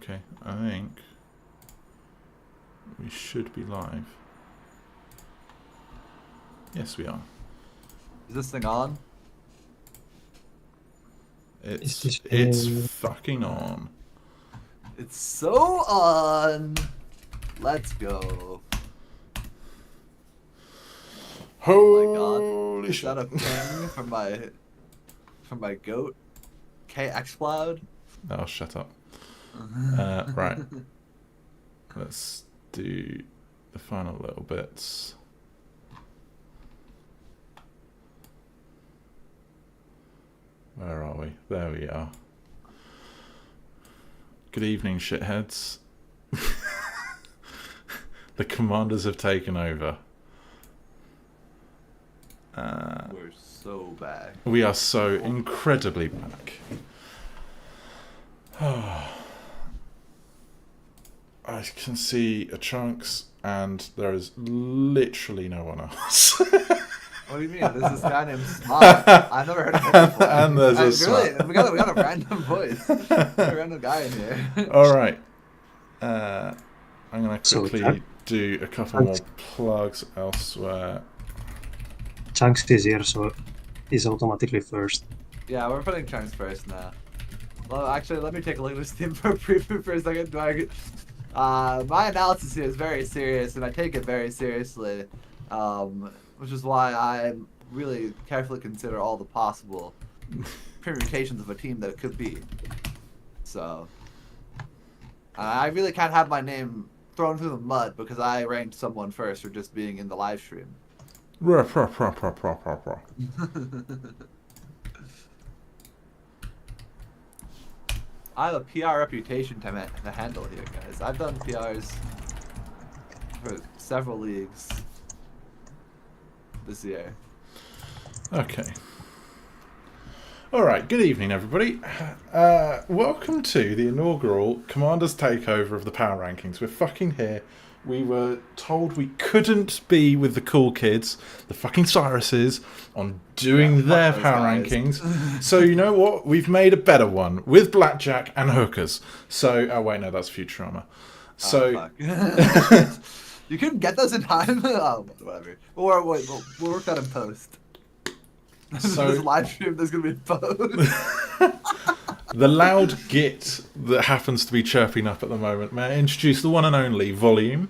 Okay, I think we should be live. Yes, we are. Is this thing on? It's fucking on. It's so on. Let's go. Holy Oh my god. Is shit. that a ping from my goat? KX Cloud? Oh, shut up. Right. Let's do the final little bits. Where are we? There we are. Good evening, shitheads. The commanders have taken over. We're so back. We are so incredibly back. I can see a Chunks, and there is literally no one else. What do you mean? There's this guy named Smatte. I've never heard of him before. And there's a really, Smatte. we got a random voice. A random guy in here. All right. I'm going to quickly do a couple more plugs elsewhere. Chunks is here, so he's automatically first. Yeah, we're putting Chunks first now. Well, actually, let me take a look at this team for a preview for a second. My analysis here is very serious, and I take it very seriously, which is why I really carefully consider all the possible permutations of a team that it could be. So, I really can't have my name thrown through the mud because I ranked someone first for just being in the live stream. I have a PR reputation to handle here, guys. I've done PRs for several leagues this year. Okay. All right. Good evening, everybody. Welcome to the inaugural Commanders Takeover of the Power Rankings. We're fucking here. We were told we couldn't be with the cool kids, the fucking Cyruses, on doing their power rankings. So you know what? We've made a better one with blackjack and hookers. So, oh wait, no, that's Futurama. So, you couldn't get those in time. Oh, whatever. Or wait, we'll work that in post. So this live stream, there's gonna be a post. The loud git that happens to be chirping up at the moment, may I introduce the one and only Volume?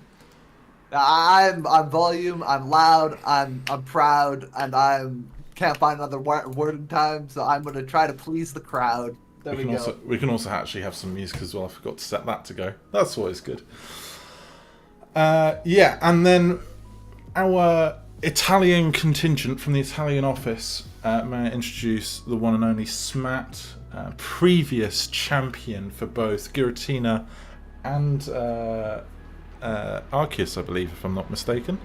I'm Volume, I'm loud, I'm proud, and can't find another word in time, so I'm going to try to please the crowd. There we go. We can also actually have some music as well. I forgot to set that to go. That's always good. Yeah, and then our Italian contingent from the Italian office, may I introduce the one and only Smatte, previous champion for both Giratina and Arceus, I believe, if I'm not mistaken.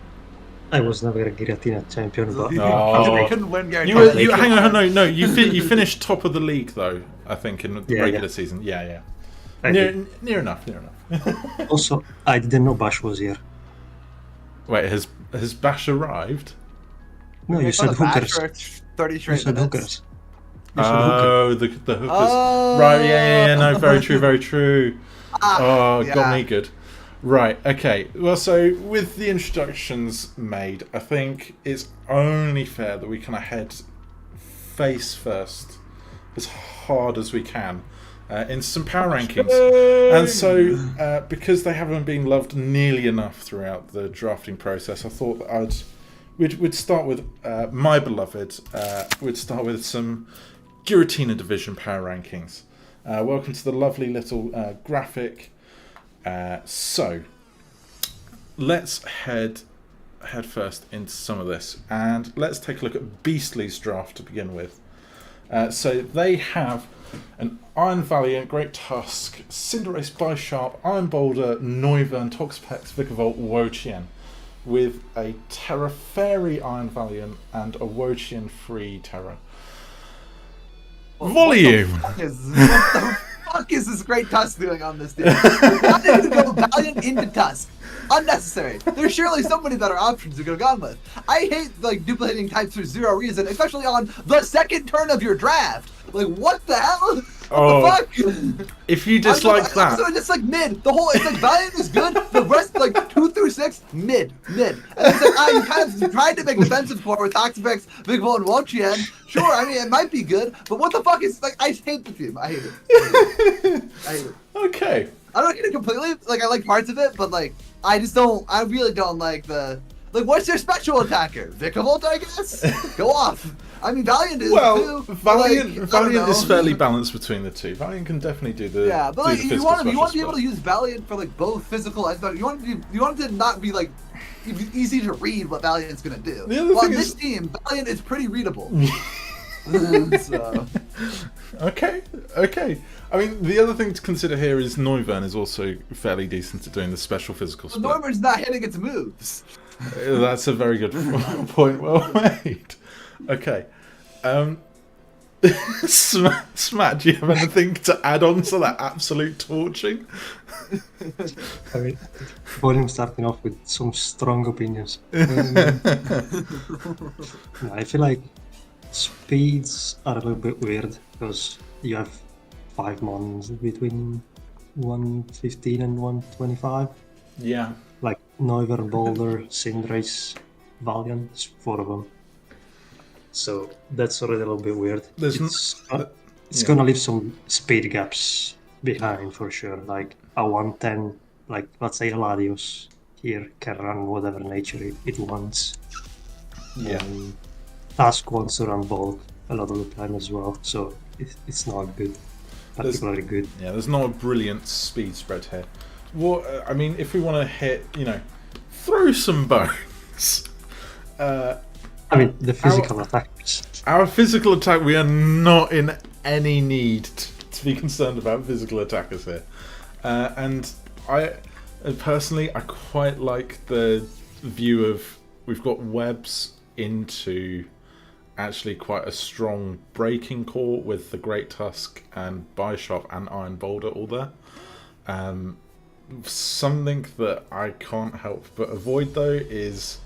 I was never a Giratina champion, but I couldn't win Giratina. Hang on, no, you finished top of the league though. I think in the regular season. Yeah. Near enough. Also, I didn't know Bash was here. Wait, has Bash arrived? No, you said hookers. 30 straight said minutes. hookers. Oh, the hookers. Oh. Right, yeah, no, very true. Got me good. Right, okay. Well, so with the introductions made, I think it's only fair that we kind of head face first as hard as we can in some power rankings. And so, because they haven't been loved nearly enough throughout the drafting process, I thought that we'd start with my beloved. We'd start with some Giratina Division power rankings. Welcome to the lovely little graphic. So let's head first into some of this, and let's take a look at Beastly's draft to begin with. So they have an Iron Valiant, Great Tusk, Cinderace, Bisharp, Iron Boulder, Noivern, Toxapex, Vikavolt, Wochien, with a Terra Fairy Iron Valiant and a Wochien free Terra. Volume! What the fuck is this Great Tusk doing on this team? How did you go Valiant into Tusk? unnecessary. There's surely somebody better options you could have gone with. I hate like duplicating types for zero reason, especially on the second turn of your draft. Like, what the hell? What the fuck? If you dislike that, so it's like mid. The whole it's like Valiant is good. The rest like 2 through 6 mid. And it's like you kind of tried to make defensive core with Toxapex, Big Bull, and Wochien. Sure, I mean it might be good, but what the fuck is like? I hate the team. I hate it. I hate it. Okay. I don't hate it completely. Like I like parts of it, but like I just don't. I really don't like the. Like, what's your special attacker? Vikavolt, I guess? Go off. I mean, Valiant is too. Valiant like, is fairly balanced between the two. Valiant can definitely do the but like do the you want to be spell. able to use Valiant for like both physical and you want it to not be like easy to read what Valiant's gonna do. The other well, thing on is... this team, Valiant is pretty readable. So. Okay. I mean, the other thing to consider here is Noivern is also fairly decent at doing the special physical split. Noivern's not hitting its moves. That's a very good point. Well made. Okay. Smatte, do you have anything to add on to that absolute torching? I mean, Volume starting off with some strong opinions. I feel like speeds are a little bit weird because you have 5 mons between 115 and 125. Yeah. Like Noivern, Boulder, Cinderace, Valiant, it's 4 of them. So that's already a little bit weird. It's gonna leave some speed gaps behind for sure. Like a 110, like let's say Ladios here can run whatever nature it wants. Yeah. Task wants to run bulk a lot of the time as well, so it's not good. Particularly good. Yeah, there's not a brilliant speed spread here. What I mean, if we want to hit, throw some bones. I mean, the physical attacks. Our physical attack, we are not in any need to be concerned about physical attackers here. And I personally, I quite like the view of we've got webs into actually quite a strong breaking core with the Great Tusk and Bisharp and Iron Boulder all there. Something that I can't help but avoid though is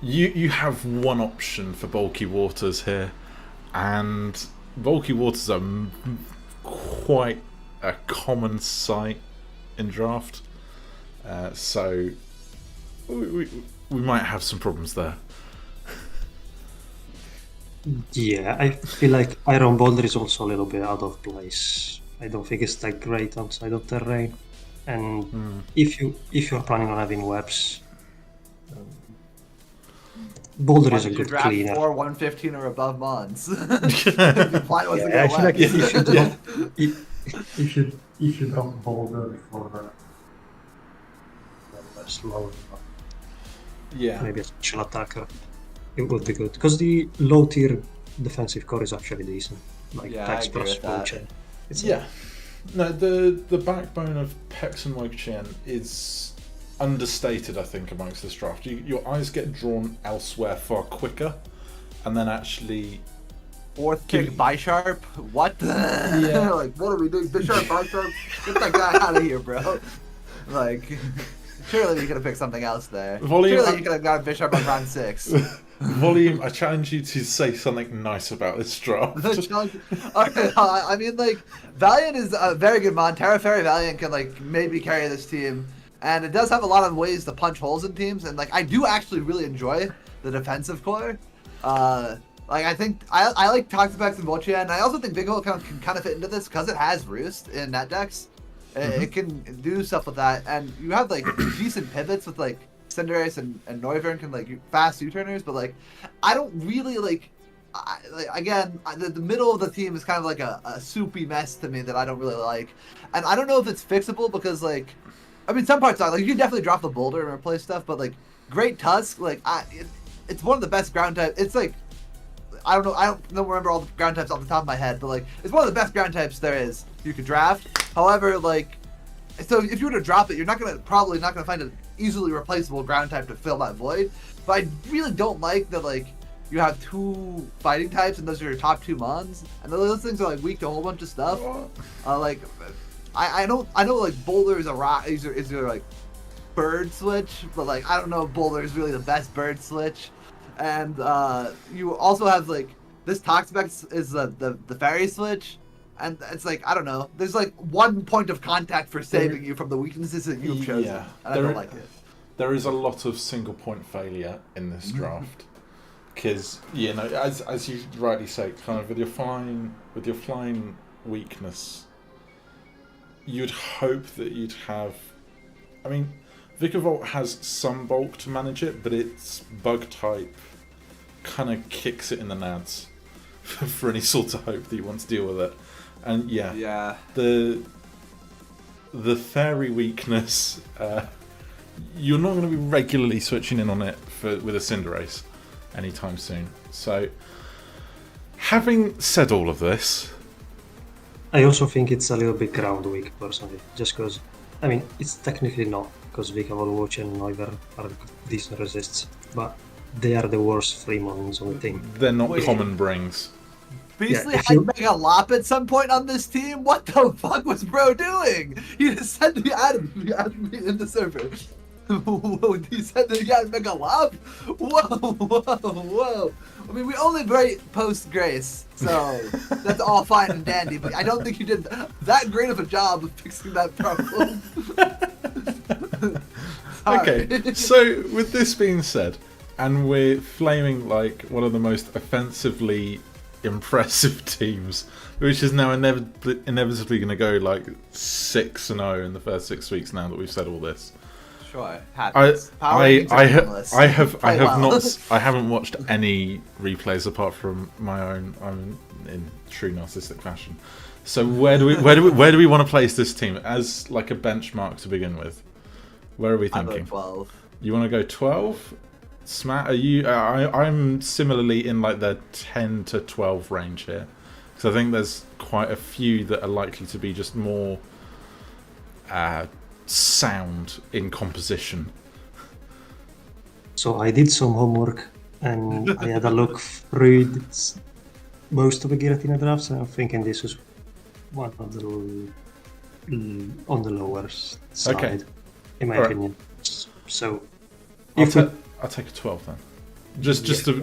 you have one option for bulky waters here, and bulky waters are quite a common sight in draft, so we might have some problems there. Yeah, I feel like Iron Boulder is also a little bit out of place. I don't think it's that great outside of terrain. And if you're planning on having webs, Boulder is a good cleaner. 4 115 or above mons. I feel like if you drop Boulder before slow, maybe a special attacker, it would be good because the low tier defensive core is actually decent. Like Pex plus Wochien. No, the backbone of Pex and Wochien is understated, I think, amongst this draft. Your eyes get drawn elsewhere far quicker, and then actually... 4th pick Bisharp? What? Yeah. Like, what are we doing? Bisharp, Bisharp? Get that guy out of here, bro. Like, surely you could have picked something else there. Surely you could have got Bisharp on round 6. Volume, I challenge you to say something nice about this draft. I mean, like, Valiant is a very good mon. Terra Fairy Valiant can, like, maybe carry this team. And it does have a lot of ways to punch holes in teams. And, like, I do actually really enjoy the defensive core. Like, I think, I like Toxapex and Wochien. And I also think Big Hole can kind of fit into this because it has Roost in net decks. It can do stuff with that. And you have, like, decent pivots with, like, Cinderace and Noivern can like fast U-turners, but like I don't really like. The middle of the team is kind of like a soupy mess to me that I don't really like, and I don't know if it's fixable because like, I mean some parts are like you can definitely drop the Boulder and replace stuff, but like Great Tusk, like it's one of the best ground types. It's like I don't remember all the ground types off the top of my head, but like it's one of the best ground types there is. You could draft. However, like. So if you were to drop it, you're probably not gonna find an easily replaceable ground type to fill that void. But I really don't like that like you have 2 fighting types and those are your top 2 mons, and those things are like weak to a whole bunch of stuff. Like I know like Boulder is a rock is like bird switch, but like I don't know if Boulder is really the best bird switch. And you also have like this Toxapex is the fairy switch, and it's like I don't know. There's like one point of contact for saving you from the weaknesses that you've chosen, and I don't like it. There is a lot of single point failure in this draft because as you rightly say, kind of with your flying weakness, you'd hope that you'd have. I mean, Vikavolt has some bulk to manage it, but its bug type kind of kicks it in the nads for any sort of hope that you want to deal with it. And the fairy weakness, you're not going to be regularly switching in on it with a Cinderace anytime soon. So, having said all of this, I also think it's a little bit ground weak, personally, just because, I mean, it's technically not, because Vikavolt, Watch and Noivern are decent resists, but they are the worst free mons on the team. They're not common brings. Beastly had Mega Lop at some point on this team? What the fuck was bro doing? He just said he added me in the server. He said that he had Mega Lop? Whoa. I mean, we only post Grace, so that's all fine and dandy, but I don't think you did that great of a job of fixing that problem. Okay, so with this being said, and we're flaming like one of the most offensively impressive teams, which is now inevitably going to go like 6-0 in the first 6 weeks now that we've said all this. Sure, I haven't watched any replays apart from my own. I'm in true narcissistic fashion. So where do we want to place this team as like a benchmark to begin with? Where are we thinking? I'm 12. You want to go 12? Smatte, are you? I'm similarly in like the 10 to 12 range here, because I think there's quite a few that are likely to be just more sound in composition. So I did some homework and I had a look through most of the Giratina drafts, and I'm thinking this is one of the on the lower side, in my opinion. So I'll take a 12 then. Just to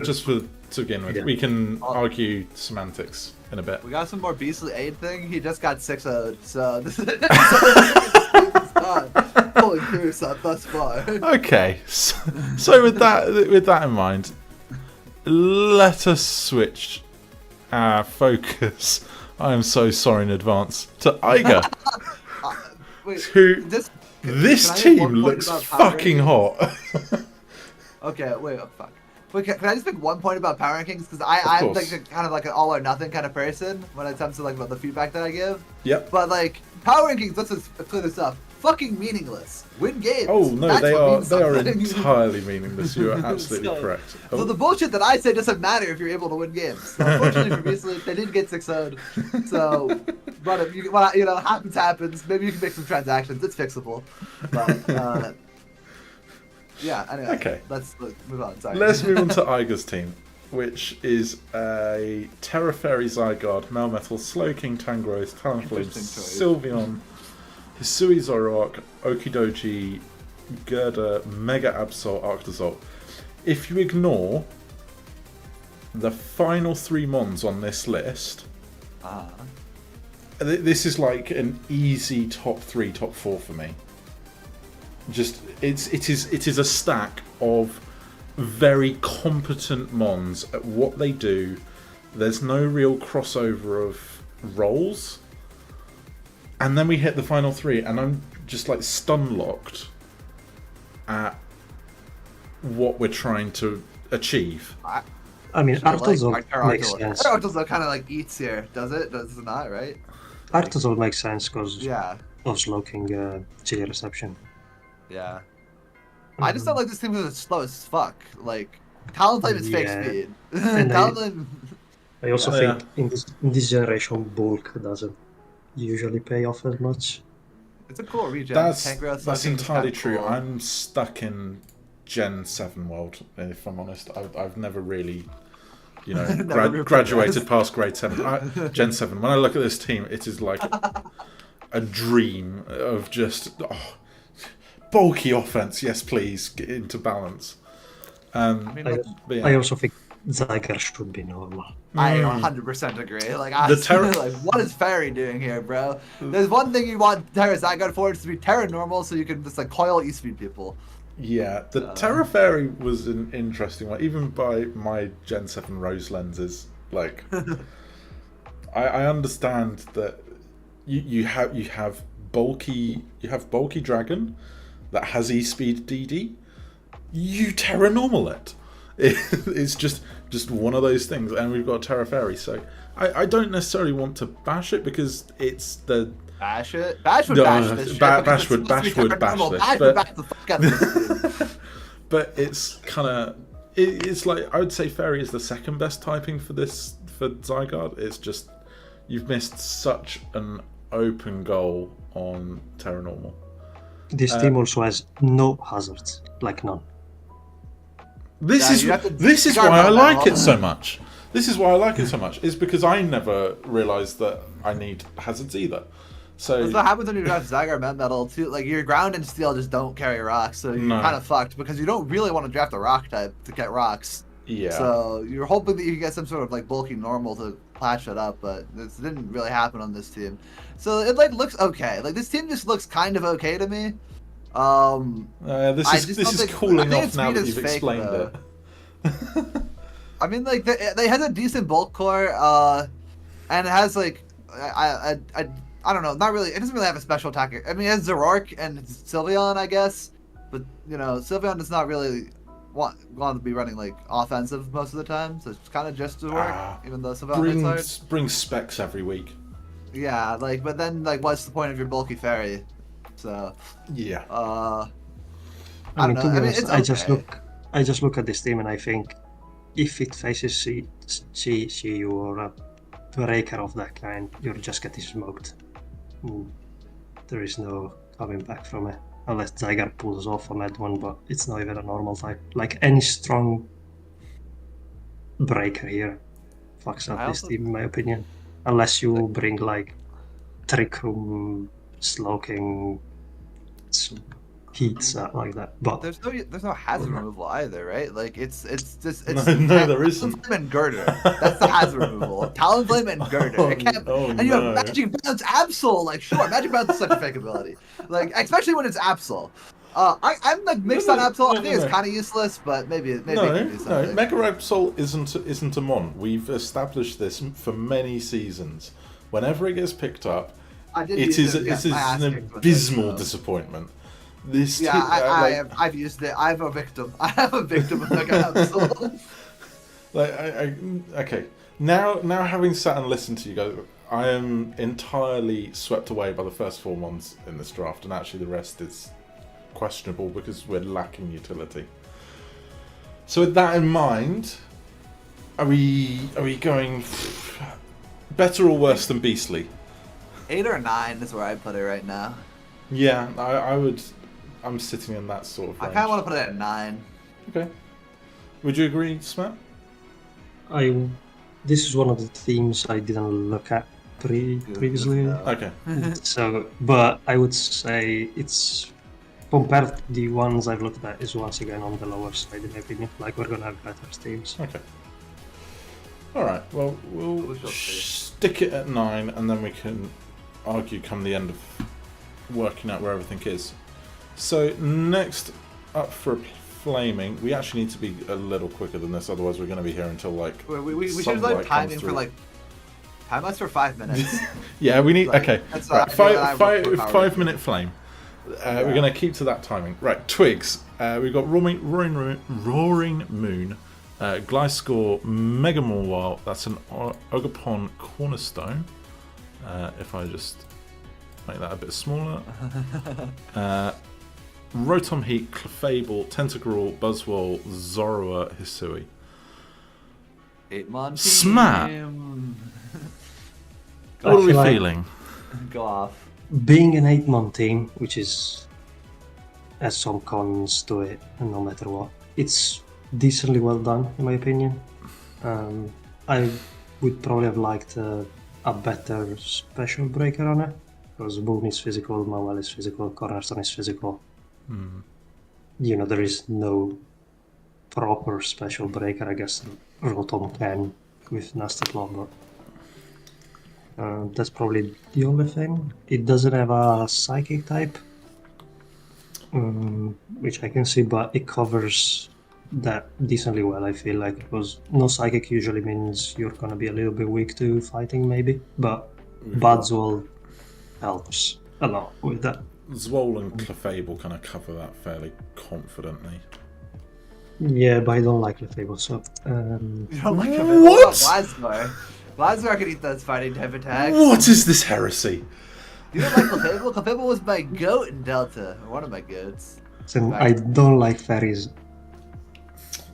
begin with. We can argue semantics in a bit. We got some more Beastly Aid thing. He just got 6-0'd, so this is pulling through thus far. Okay, so with that in mind, let us switch our focus. I am so sorry in advance to Iga, this team looks fucking hot. Okay, wait, fuck. Wait, can I just make one point about power rankings? Because I'm like kind of like an all or nothing kind of person when it comes to like about the feedback that I give. Yep. But like power rankings, let's just clear this up. Fucking meaningless. Win games. Oh no, they are entirely meaningless. You are absolutely correct. So the bullshit that I say doesn't matter if you're able to win games. So unfortunately for Beastly, they did get 6-0'd. So, but happens. Maybe you can make some transactions. It's fixable. But yeah. Anyway. Okay. Let's move on. Sorry. Let's move on to Iga's team, which is a Terra Fairy Zygarde, Melmetal, Slowking, Tangrowth, Talonflame, Sylveon, Hisui Zoroark, Okidoji, Gerda, Mega Absol, Arctozolt. If you ignore the final 3 mons on this list, this is like an easy top 3, top 4 for me. Just it is a stack of very competent mons at what they do. There's no real crossover of roles. And then we hit the final 3, and I'm just like stun locked at what we're trying to achieve. I mean, Arctozolt makes sense. Arctozolt kind of like eats here, does it? Does it not, right? Arctozolt makes sense because of Slowking chili reception. Yeah. I just don't like this thing because it's slow as fuck. Like, Talonflame is fake speed. Talonflame... I also think in this generation, bulk doesn't usually pay off as much. It's a cool regen. That's entirely true. Cool. I'm stuck in Gen 7 world, if I'm honest. I've never really, graduated past grade 7. Gen 7. When I look at this team, it is like a dream of just bulky offense, yes, please, get into balance. I mean, like, But yeah. I also think Zygar should be normal. I 100% agree. Like, The like, what is Fairy doing here, bro? There's one thing you want Terra Zygarde for, it's to be Terra normal, so you can just like coil E-speed people. Yeah, the Terra Fairy was an interesting one, even by my Gen 7 Rose lenses. Like, I understand that you have bulky dragon that has E-speed DD. You Terra normal it. It's just one of those things, and we've got Terra Fairy, so I don't necessarily want to bash it because it's the Bash it. Bash would bash this shit. Bash would bash this. Bash would bash the fuck out of this. But it's kind of it's like I would say Fairy is the second best typing for Zygarde. It's just you've missed such an open goal on Terra normal. This team also has no hazards, like none. This is why I like it so much. This is why I like it so much. Is because I never realised that I need hazards either. So that's what happens when you draft Zygarde Met Metal too. Like your ground and steel just don't carry rocks, so you're kind of fucked because you don't really want to draft a rock type to get rocks. Yeah. So you're hoping that you can get some sort of like bulky normal to patch it up, but this didn't really happen on this team. So it like looks okay. Like this team just looks kind of okay to me. This is cooling off now that you've explained it. I mean, like they has a decent bulk core, and it has like I don't know, not really. It doesn't really have a special attacker. I mean, it has Zoroark and Sylveon, I guess, but you know, Sylveon does not really want to be running like offensive most of the time, so it's kind of just Zoroark, even though Sylveon brings specs every week. Yeah, like, but then like, what's the point of your bulky fairy? So yeah. I mean, to be honest, I just look at this team and I think if it faces CU or a breaker of that kind, you're just getting smoked. There is no coming back from it. Unless Zygarde pulls off on that one, but it's not even a normal type. Like any strong breaker here fucks up this team, in my opinion. Unless you bring like Trick Room, Slowking, Heat, like that. But there's no hazard removal either, right? Like it's no, there isn't. Talonflame and Girder. That's the hazard removal. Talonflame and Girder. And you have Magic Bounce Absol. Like sure, Magic Bounce is such a fake ability. Like especially when it's Absol. I'm like mixed on Absol. I think it's kind of useless, but maybe it can do something. No, Mega Absol isn't a mon. We've established this for many seasons. Whenever it gets picked up, it is an abysmal disappointment. I've used it. I'm a victim. I am a victim of Mega Absol. Like okay. Now having sat and listened to you guys, I am entirely swept away by the first 4 months in this draft, and actually the rest is questionable because we're lacking utility. So with that in mind, are we going better or worse than Beastly? 8 or 9 is where I put it right now. Yeah, I would. I'm sitting in that sort of range. I kind of want to put it at 9. Okay. Would you agree, Smatte? This is one of the themes I didn't look at previously. Okay. So, but I would say it's compared to the ones I've looked at is once again on the lower side in my opinion. Like we're gonna have better teams. Okay. All right. Well, we'll stick it at 9, and then we can argue come the end of working out where everything is. So next up for flaming, we actually need to be a little quicker than this, otherwise we're going to be here until like we should like timing for like time us for 5 minutes. Yeah, we need okay. Right, 5 minute flame. Yeah. We're going to keep to that timing. Right, twigs. We've got Roaring Moon, Gliscor, Mega Mawile. That's an Ogerpon Cornerstone. If I just make that a bit smaller. Rotom Heat, Clefable, Tentacruel, Buzzwole, Zorua, Hisui. 8-mon Smatte! What are we feeling? Go off. Being an 8-mon team, which has some cons to it, and no matter what, it's decently well done, in my opinion. I would probably have liked a better special breaker on it, because Boone is physical, Mawile is physical, Cornerstone is physical. you know, there is no proper special breaker. I guess Rotom can with Nasty Claw, but that's probably the only thing. It doesn't have a Psychic type, which I can see, but it covers that decently well, I feel like, because no Psychic usually means you're gonna be a little bit weak to fighting, maybe, but Buzzwole helps a lot with that. Zwole and Clefable kind of cover that fairly confidently. Yeah, but I don't like Lefable, so... You don't like him? What? Blastoise. Blastoise can eat those fighting type attacks. What is this heresy? You don't like Clefable? Clefable was my goat in Delta. One of my goats. So I don't like fairies.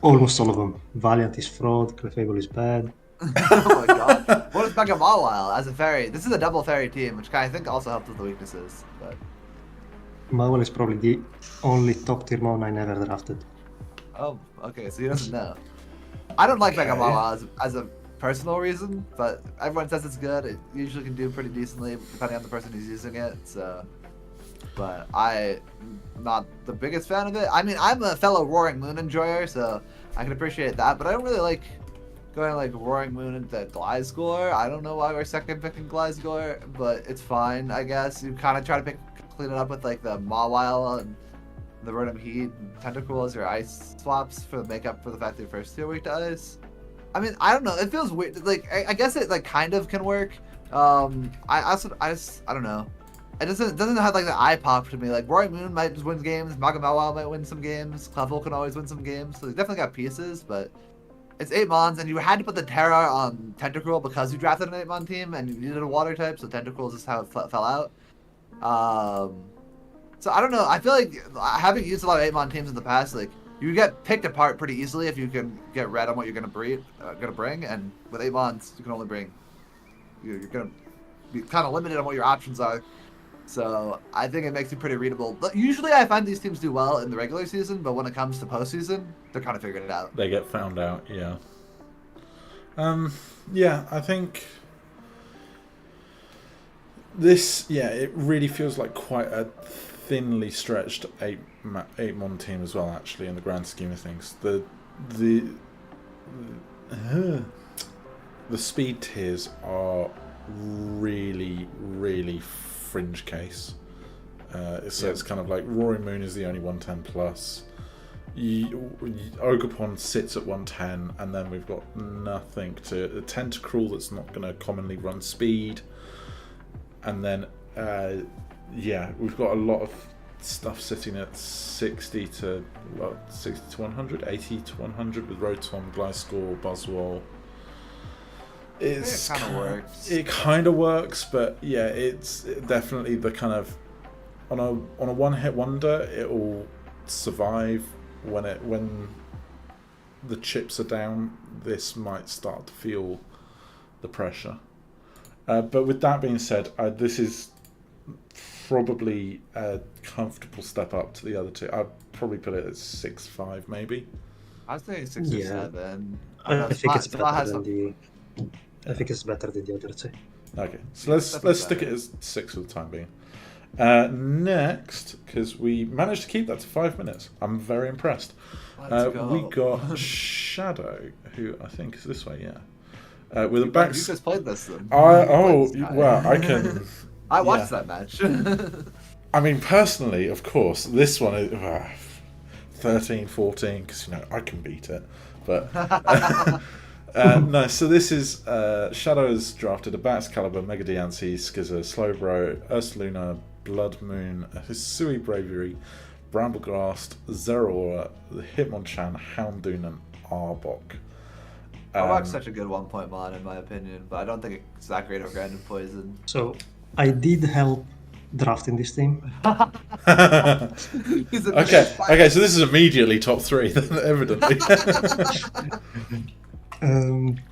Almost all of them. Valiant is fraud, Clefable is bad. Oh my god. What is Mega Mawile as a fairy? This is a double fairy team, which I think also helps with the weaknesses. But Mawile is probably the only top tier mon I never drafted. oh, okay, so he doesn't know. I don't like Mega Mawile as a personal reason, but everyone says it's good. It usually can do pretty decently depending on the person who's using it. So, but I'm not the biggest fan of it. I mean, I'm a fellow Roaring Moon enjoyer, so I can appreciate that. But I don't really like going like Roaring Moon into Gliscor. I don't know why we're second picking Gliscor, but it's fine, I guess. You kind of try to clean it up with like the Mawile and the Rotom Heat and Tentacruel as your ice swaps for the makeup for the fact that your first two are weak to ice. I mean, I don't know. It feels weird. Like, I guess it like kind of can work. I don't know. It doesn't have like the eye pop to me. Like Roaring Moon might just win games. Mega Mawile might win some games. Clefable can always win some games. So they definitely got pieces, but it's 8 mons, and you had to put the Terra on Tentacruel because you drafted an 8-mon team and you needed a water type. So Tentacruel is just how it fell out. So I don't know. I feel like having used a lot of 8-mon teams in the past, like you get picked apart pretty easily if you can get read on what you're gonna bring, and with 8-mons you can only bring. You're gonna be kind of limited on what your options are. So I think it makes you pretty readable. But usually I find these teams do well in the regular season, but when it comes to postseason, they're kind of figuring it out. They get found out, yeah. Yeah, I think this, it really feels like quite a thinly stretched 8-mon team as well, actually, in the grand scheme of things. The speed tiers are really, really fringe case. So it's kind of like Roaring Moon is the only 110 plus. Ogerpon sits at 110, and then we've got nothing to a Tentacruel that's not going to commonly run speed, and then we've got a lot of stuff sitting at 60 to 100, 80 to 100 with Rotom, Gliscor, Buzzwole. It kind of works. It kind of works, but yeah, it's definitely the kind of on a one-hit wonder. It will survive when the chips are down. This might start to feel the pressure. But with that being said, this is probably a comfortable step up to the other two. I'd probably put it at 6.5 maybe. I was thinking 6 or 7. I think it's better than the. I think it's better than the other two. Okay, so let's stick it as 6 for the time being. Next, because we managed to keep that to 5 minutes, I'm very impressed. We got Shadow, who I think is this way, with a back. You just played this then. I can. I watched that match. I mean, personally, of course, this one is 13, 14, because I can beat it, but. No, so this is Shadow's drafted a Baxcalibur, Mega Diancie, Skizzer, Slowbro, Ursaluna, Blood Moon, Hisui Bravery, Brambleghast, Zeraora, Hitmonchan, Houndoom, and Arbok. Arbok's such a good 1-point mon in my opinion, but I don't think it's that great of random poison. So I did help drafting this team. Okay, so this is immediately top 3, evidently.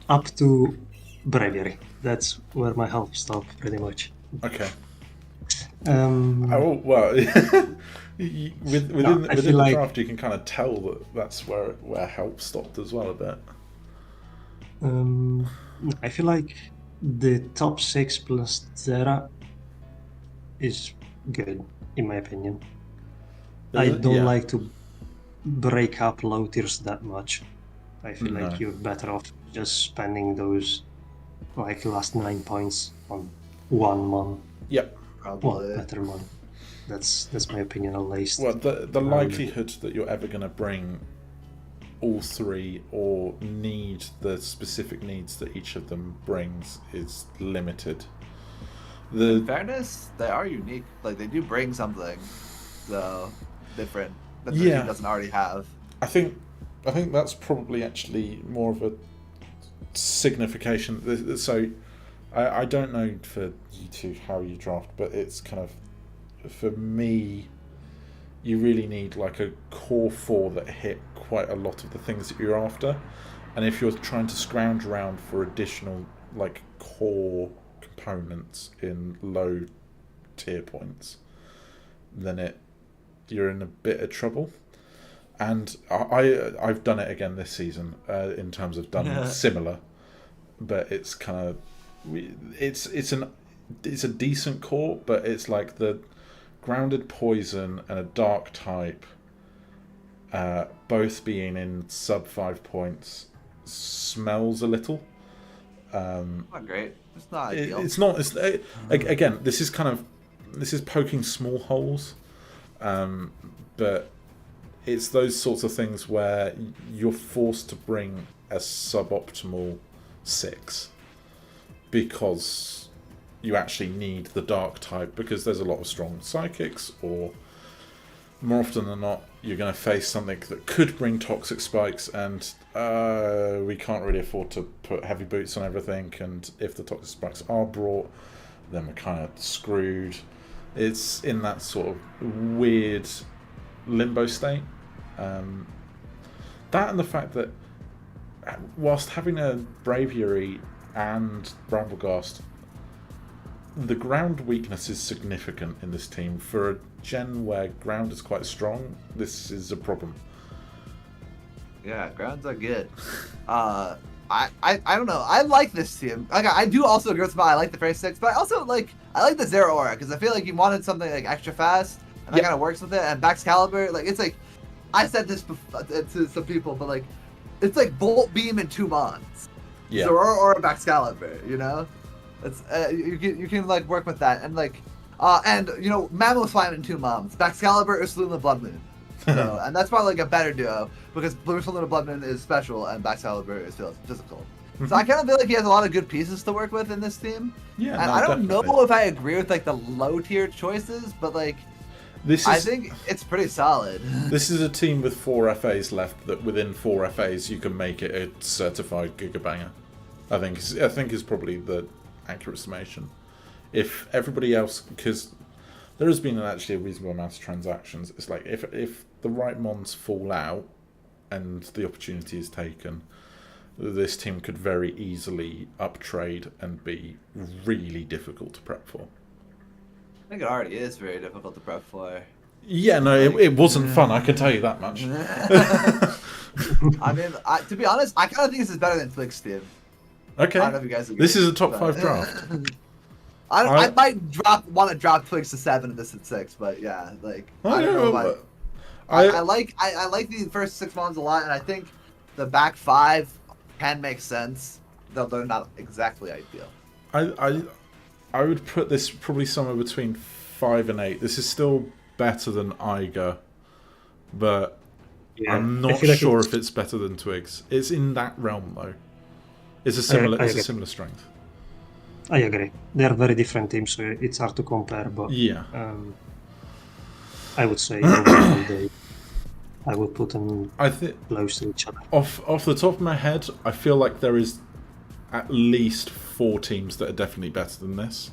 Up to Bravery. That's where my help stopped, pretty much. Okay. Within the draft, you can kind of tell that's where help stopped as well a bit. I feel like the top 6 plus Zera is good, in my opinion. I don't like to break up low tiers that much. I feel No. like you're better off just spending those like last 9 points on one mon. Yep. Probably. Well, better mon. That's my opinion at least. Well, the likelihood that you're ever going to bring all three or need the specific needs that each of them brings is limited. In fairness, they are unique. Like, they do bring something, though, different that the team doesn't already have. I think that's probably actually more of a signification. So, I don't know for you two how you draft, but it's kind of, for me, you really need like a core four that hit quite a lot of the things that you're after. And if you're trying to scrounge around for additional like core components in low tier points, then you're in a bit of trouble. And I've done it again this season in terms of done similar, but it's kind of it's a decent core, but it's like the grounded poison and a dark type both being in sub 5 points smells a little. Not great. It's not ideal. It's not. Again, this is poking small holes, but it's those sorts of things where you're forced to bring a suboptimal 6 because you actually need the dark type, because there's a lot of strong psychics, or more often than not you're going to face something that could bring toxic spikes, and we can't really afford to put heavy boots on everything, and if the toxic spikes are brought, then we're kind of screwed. It's in that sort of weird limbo state. That and the fact that whilst having a Braviary and Brambleghast, the ground weakness is significant in this team. For a gen where ground is quite strong, this is a problem. Yeah, grounds are good. I don't know. I like this team. Like, I do also agree with Smatte. I like the first 6, but I like the Zero Aura, because I feel like you wanted something like extra fast, and that kind of works with it. And Baxcalibur, like, it's like, I said this to some people, but like, it's like Bolt Beam in 2 mons. Yeah. Zero Aura, Baxcalibur, you know? It's you can like work with that, and like and you know, Mammoth Slime in 2 mons, Baxcalibur, Ursaluna, Blood Moon. So, and that's probably like a better duo, because Ursaluna, Blood Moon is special and Baxcalibur is physical. So I kind of feel like he has a lot of good pieces to work with in this team. Yeah, and I don't know if I agree with like the low tier choices, but like I think it's pretty solid. This is a team with 4 FAs left that within 4 FAs you can make it a certified gigabanger. I think is probably the accurate summation. If everybody else, because there has been actually a reasonable amount of transactions, it's like if the right mons fall out and the opportunity is taken, this team could very easily uptrade and be really difficult to prep for. I think it already is very difficult to prep for. Yeah, no, it wasn't fun, I can tell you that much. I mean, to be honest, I kind of think this is better than Twig's team. Okay. I don't know if you guys agree. This is a top 5 draft. I might want to drop Twigs to 7 and this at 6, but yeah, like I don't know. I like the first 6 mons a lot, and I think the back 5 can make sense, though they're not exactly ideal. I would put this probably somewhere between 5 and 8. This is still better than Eiger, but I'm not sure if it's better than Twigs. It's in that realm though. It's a similar strength. I agree. They are very different teams, so it's hard to compare. But yeah, I would say overall I would put them close to each other. Off the top of my head, I feel like there is at least 4 teams that are definitely better than this.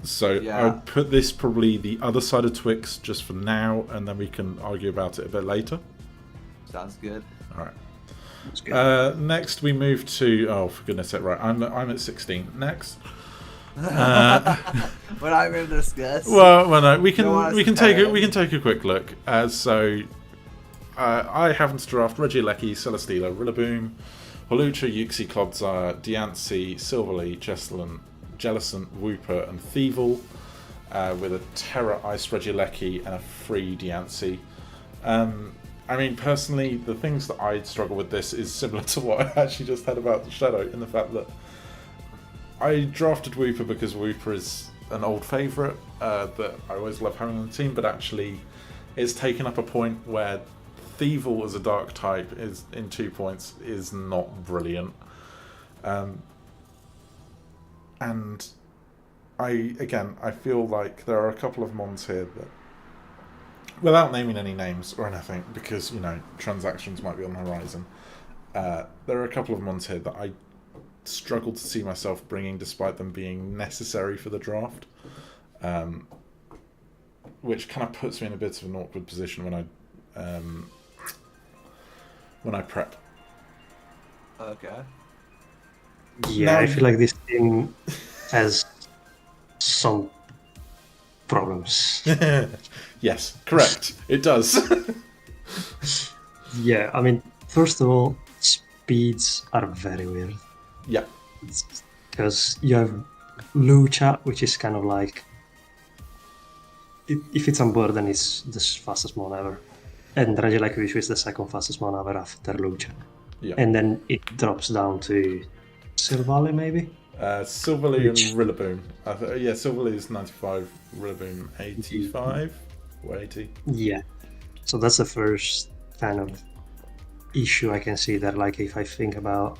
So I would put this probably the other side of Twix just for now, and then we can argue about it a bit later. Sounds good. All right. Next we move to for goodness sake, right? I'm at 16. Next. What I'm going to discuss. Well, no, we can take a quick look. So I happen to draft Regieleki, Celesteela, Rillaboom, Hawlucha, Yuxi, Clodsire, Diancie, Silverly, Jellicent, Wooper, and Thievul, with a Terra Ice Regieleki and a free Diancie. I mean, personally, the things that I struggle with this is similar to what I actually just had about the Shadow, in the fact that I drafted Wooper because Wooper is an old favourite that I always love having on the team, but actually it's taken up a point where Thievel as a dark type is in 2 points is not brilliant. And I feel like there are a couple of mons here that, without naming any names or anything, because, you know, transactions might be on the horizon, there are a couple of mons here that I struggle to see myself bringing despite them being necessary for the draft, which kind of puts me in a bit of an awkward position when I prep. Okay. Yeah, I feel like this team has some problems. Yes, correct. It does. Yeah, I mean, first of all, speeds are very weird. Yeah. Because you have Lucha, which is kind of like, if it's on board, then it's the fastest mon ever. And Regielek is the second fastest mon ever after Lucha. Yeah. And then it drops down to Silvally, maybe? Silverly and Rillaboom. Yeah, Silverly is 95, Rillaboom 85 or 80. Yeah. So that's the first kind of issue I can see there. Like, if I think about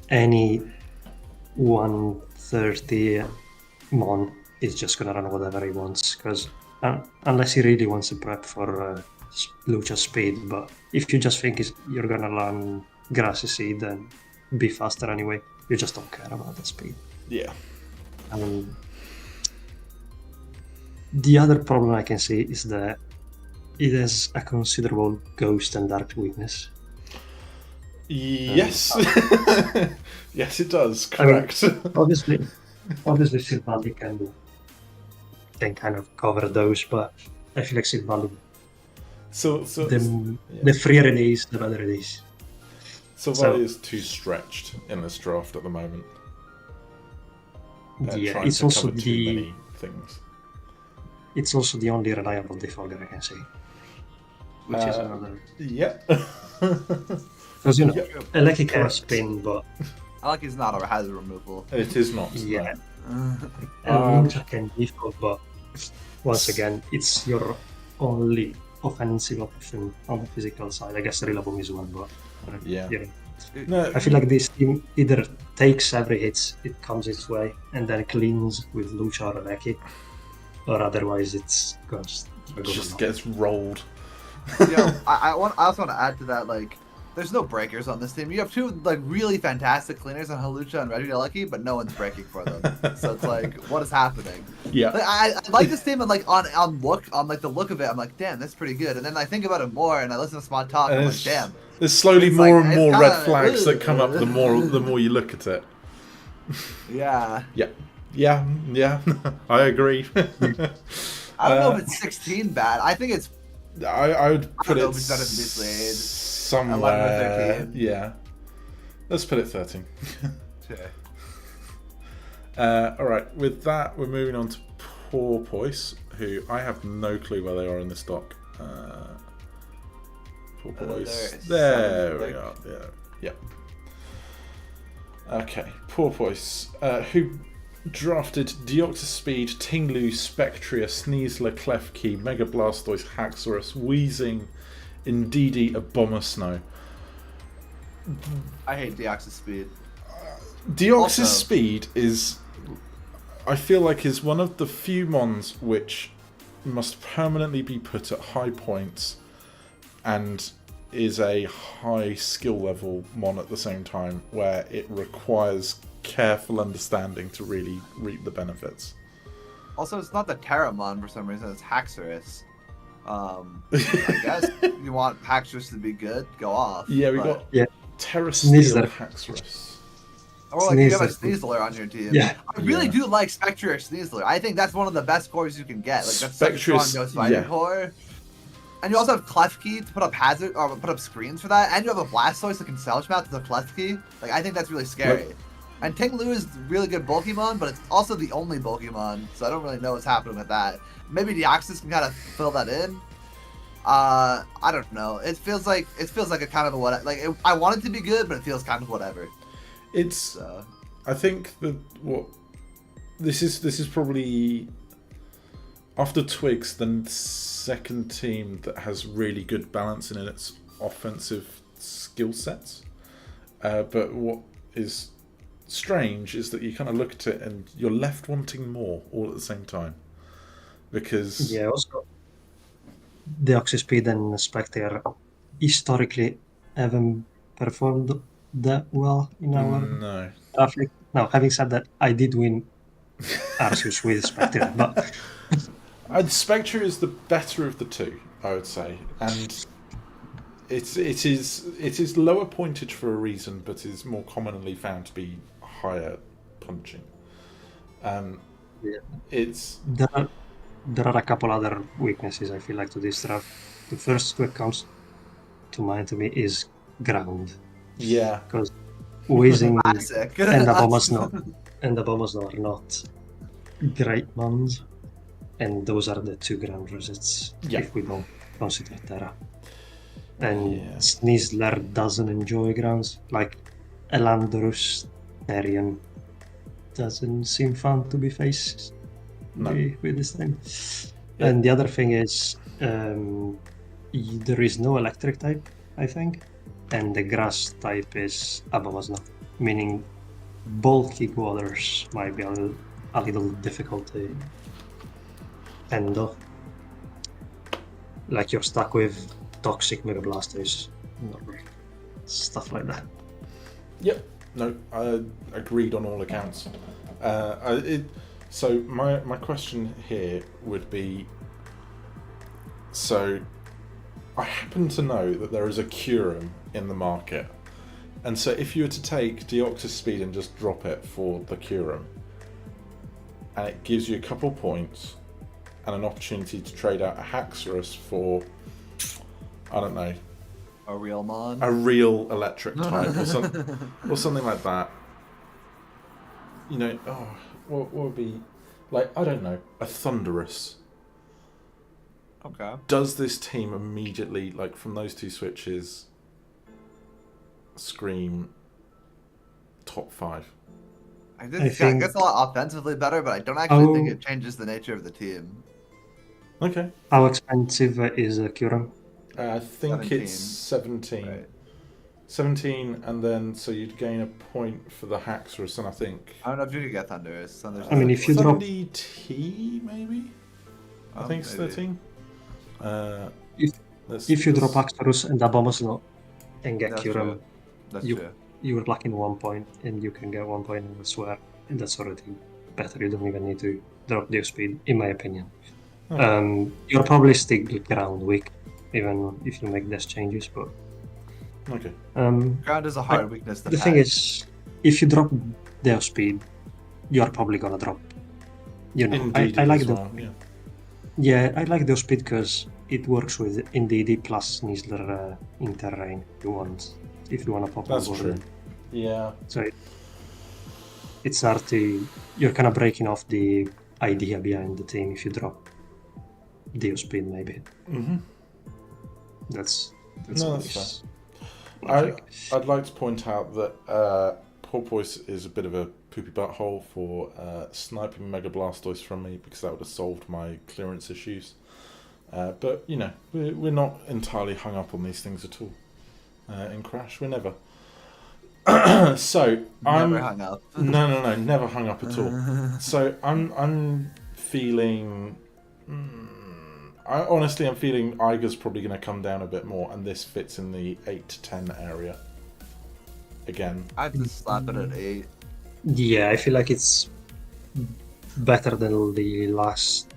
any 130 mon is just gonna run whatever he wants, because unless he really wants to prep for Lucha speed, but if you just think you're gonna run Grassy Seed and be faster anyway, you just don't care about the speed. Yeah. The other problem I can see is that it has a considerable ghost and dark weakness. Yes. Yes, it does. Correct. I mean, obviously Silvaldi can kind of cover those, but I feel like Silvaldi, the freer it is, the better it is. Silvaldi is too stretched in this draft at the moment. Yeah, it's also too many things. It's also the only reliable defogger I can see, which is another. Yeah. Because, you know, I like it can spin, but I like he's not a hazard removal. It is not. Yeah. And Lucha can defog, but once again, it's your only offensive option on the physical side. I guess Rillaboom is one, but yeah. You know, I feel like this team either takes every hit it comes its way and then cleans with Lucha or Rebeki, or otherwise it's just gets rolled. Yeah, I also want to add to that, like, there's no breakers on this team. You have two like really fantastic cleaners on Halucha and Regielek, but no one's breaking for them. So it's like, what is happening? Yeah. Like, I like this team, and like on the look of it, I'm like, damn, that's pretty good. And then I think about it more, and I listen to Smatte talk, and I'm like, damn. There's slowly more and more red flags kinda, that come up the more you look at it. Yeah. Yeah. I agree. I don't know if it's 16 bad. I think it's. I would put it somewhere. Yeah. Let's put it 13. Okay. All right. With that, we're moving on to Porpoise, who I have no clue where they are in this doc. Porpoise. There we are. Yeah. Okay. Porpoise, who drafted Deoxyspeed, Tinglu, Spectria, Sneasler, Klefki, Mega Blastoise, Haxorus, Weezing, Indeedee, Abomasnow. I hate Deoxyspeed. Deoxyspeed is, I feel like, is one of the few mons which must permanently be put at high points and is a high skill level mon at the same time, where it requires careful understanding to really reap the benefits. Also, it's not the Terramon for some reason, it's Haxorus. I guess you want Haxorus to be good, go off. Yeah, we got Terrasteel Haxorus. Or like you have a Sneasler on your team. Yeah. I really do like Spectre Sneasler. I think that's one of the best cores you can get. Like that's such a strong Ghost Fighting core. And you also have Klefki to put up hazard or put up screens for that, and you have a Blastoise that can Cell Map to the Klefki. Like I think that's really scary. And Tinglu is really good Pokemon, but it's also the only Pokemon, so I don't really know what's happening with that. Maybe Deoxys can kind of fill that in. I don't know. It feels like a kind of a what. Like I want it to be good, but it feels kind of whatever. It's. I think that this is probably after Twigs the second team that has really good balance in its offensive skill sets. But what is strange is that you kind of look at it and you're left wanting more all at the same time, because also GlitchXCity and Splurge historically haven't performed that well in our traffic. Now, having said that, I did win Arceus with Spectre, but Spectre is the better of the two, I would say, and it is lower pointage for a reason, but is more commonly found to be higher punching. There are a couple other weaknesses I feel like to this draft. The first that comes to mind to me is ground. Yeah, because Weezing and Abomasnow are not great mons, and those are the two ground resets if we don't consider Terra. And Sneasler doesn't enjoy grounds, like Elandorus Therian doesn't seem fun to be faced with this thing. And the other thing is there is no electric type, I think, and the grass type is Abomasnow, meaning bulky waters might be a little difficult to handle. Like you're stuck with toxic Mega Blastoise, stuff like that. Yep. No, I agreed on all accounts. So my question here would be, so I happen to know that there is a Kyurem in the market, and so if you were to take GlitchXCity and just drop it for the Kyurem, and it gives you a couple points and an opportunity to trade out a Haxorus for, I don't know, a real mon, a real electric type or something like that. You know, what would be, like, I don't know, a Thunderous. Okay. Does this team immediately, like, from those two switches, scream top 5? I think it's a lot offensively better, but I don't actually think it changes the nature of the team. Okay. How expensive is a Kyurem? I think 17. It's 17. Right. 17, and then so you'd gain a point for the Haxorus, and I think... I don't know if you could get Thunderous. I mean, if you drop... T, maybe? I think it's 13. If you drop Haxorus and Abomasnow and get Kyurem, true. You're lacking 1 point, and you can get 1 point elsewhere, and that's already better. You don't even need to drop the speed, in my opinion. Okay. You're probably still ground weak, even if you make these changes, but... Okay. Ground is a hard weakness to The thing is, if you drop their speed, you're probably gonna drop. You know, I like the... Well, yeah, I like the speed because it works with Indeedee plus Sneasler in terrain if you want to pop That's on true. board. Yeah. So it's hard to... You're kind of breaking off the idea behind the team if you drop Dio speed, maybe. Mm-hmm. That's fair. I'd like to point out that Porpoise is a bit of a poopy butthole for sniping Mega Blastoise from me, because that would have solved my clearance issues. But, you know, we're not entirely hung up on these things at all. In Crash, we're never. So never hung up. No, never hung up at all. So I'm feeling. I'm feeling Iger's probably going to come down a bit more, and this fits in the 8 to 10 area. Again, I'd just slap it at 8. Yeah, I feel like it's better than the last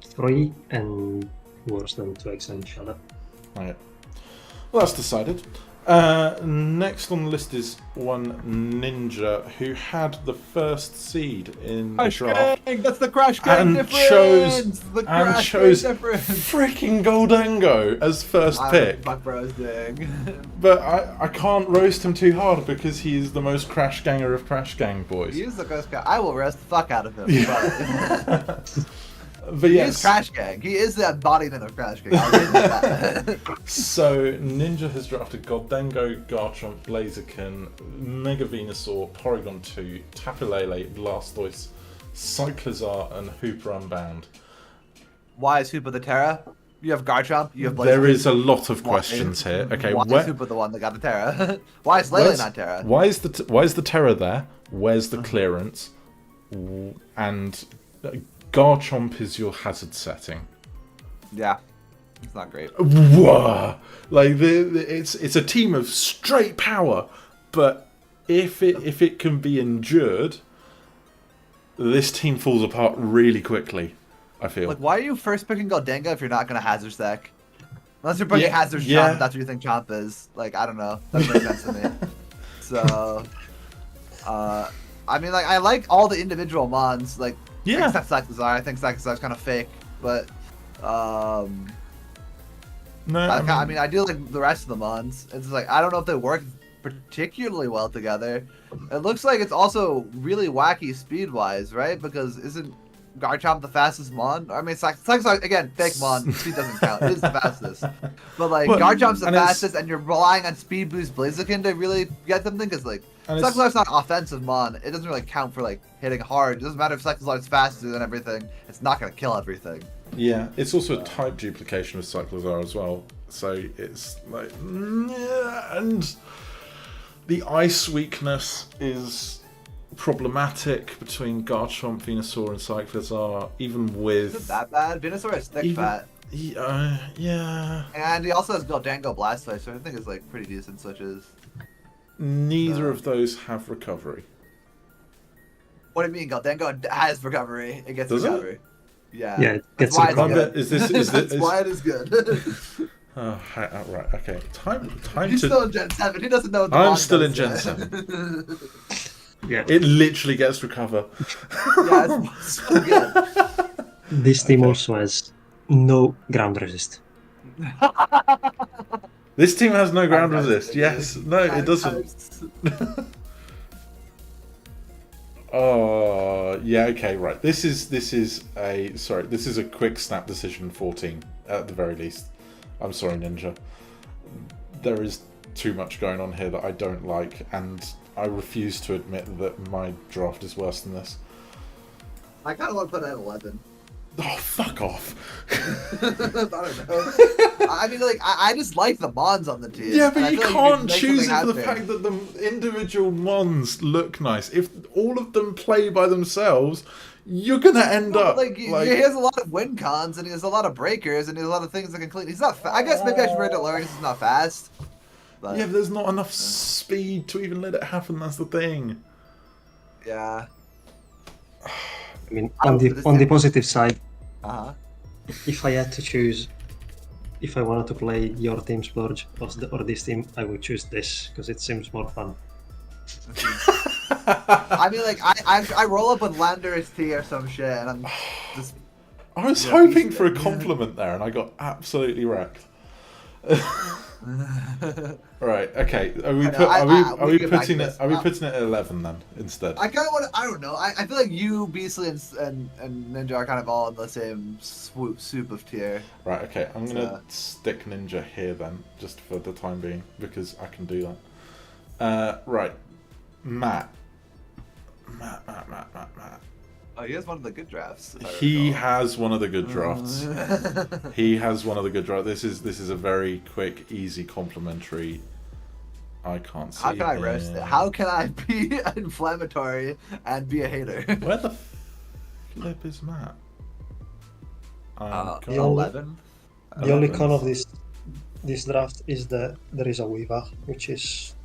3 and worse than Twigs and Shadow. Right. Well, that's decided. Next on the list is one Ninja who had the first seed in the Crash draft Gang! That's the Crash Gang and difference! chose freaking Goldango as first pick. My bro's doing. But I can't roast him too hard because he is the most Crash Ganger of Crash Gang boys. He is the Crash Gang. I will roast the fuck out of him. But he yes. is Crash Gang. He is the embodiment of Crash Gang. I'll give you that. So Ninja has drafted Goldango, Garchomp, Blaziken, Mega Venusaur, Porygon 2, Tapu Lele, Blastoise, Cyclizar, and Hooper Unbound. Why is Hooper the Terra? You have Garchomp, you have Blaziken. There is a lot of questions here. Okay, why is Hooper the one that got the Terra? Why is Lele not Terra? Why is the Terra there? Where's the clearance? And Garchomp is your hazard setting. Yeah, it's not great. Whoa! Like it's a team of straight power, but if it can be endured, this team falls apart really quickly. I feel. Like, why are you first picking Goldango if you're not gonna hazard stack? Unless you're picking hazard Chomp, that's what you think Chomp is. Like, I don't know. That makes sense to me. So, I mean, like, I like all the individual mons. Like. Yeah. Except Cyclizar. I think Cyclizar's kind of fake, but no. I mean, I do like the rest of the mons. It's like I don't know if they work particularly well together. It looks like it's also really wacky speed-wise, right? Because isn't Garchomp the fastest mon? I mean, Cyclizar again, fake mon. Speed doesn't count. It is the fastest, but like Garchomp's the fastest, and you're relying on Speed Boost Blaziken to really get something because like. Cyclizar's not offensive mon. It doesn't really count for like hitting hard. It doesn't matter if Cyclizar's faster than everything. It's not gonna kill everything. Yeah, it's also a type duplication with Cyclizar as well. So it's like, and the ice weakness is problematic between Garchomp, Venusaur, and Cyclizar. Even with is it that bad? Venusaur is thick fat. Yeah. And he also has Goldango Blastoise, so I think it's like pretty decent switches. Neither of those have recovery. What do you mean? Goldango has recovery. It gets recovery. Yeah. Yeah, it gets recovery. recovery. Why it is good. Oh, right. Okay. Time He's to. still in Gen 7. He doesn't know what the I'm mod still does in Gen yet. 7. Yeah. It literally gets recover. Yeah, it's so good. This team also has no ground resist. This team has no ground resist. Yes. No, it doesn't. Oh, yeah. Okay. Right. This is a quick snap decision 14 at the very least. I'm sorry, Ninja. There is too much going on here that I don't like, and I refuse to admit that my draft is worse than this. I kind of want to put it at 11. Oh, fuck off. I don't know. I mean, like, I just like the mons on the team. Yeah, but you can't make choose it something for the happen. fact that the individual mons look nice. If all of them play by themselves, you're going to end up... Like, he has a lot of win cons, and he has a lot of breakers, and he has a lot of things that can clean. He's not I guess maybe I should read to learn he's not fast. But, yeah, but there's not enough speed to even let it happen, that's the thing. Yeah. I mean, on the positive side, if I had to choose, if I wanted to play your team Splurge or this team, I would choose this because it seems more fun. I mean, like, I roll up with Landorus T or some shit, and I'm just... I was hoping for a compliment there, and I got absolutely wrecked. Right. Okay. Are we putting it at 11 then instead? I kind of want to. I don't know. I feel like you, Beasley, and Ninja are kind of all in the same soup of tier. Right. Okay. I'm gonna stick Ninja here then, just for the time being, because I can do that. Right. Matt. Oh, he has one of the good drafts. He has one of the good drafts. He has one of the good drafts. This is a very quick, easy, complimentary. I can't see. How can I roast it? How can I be inflammatory and be a hater? Where the flip is Matt? 11. The only con of this draft is that there is a Weaver, which is...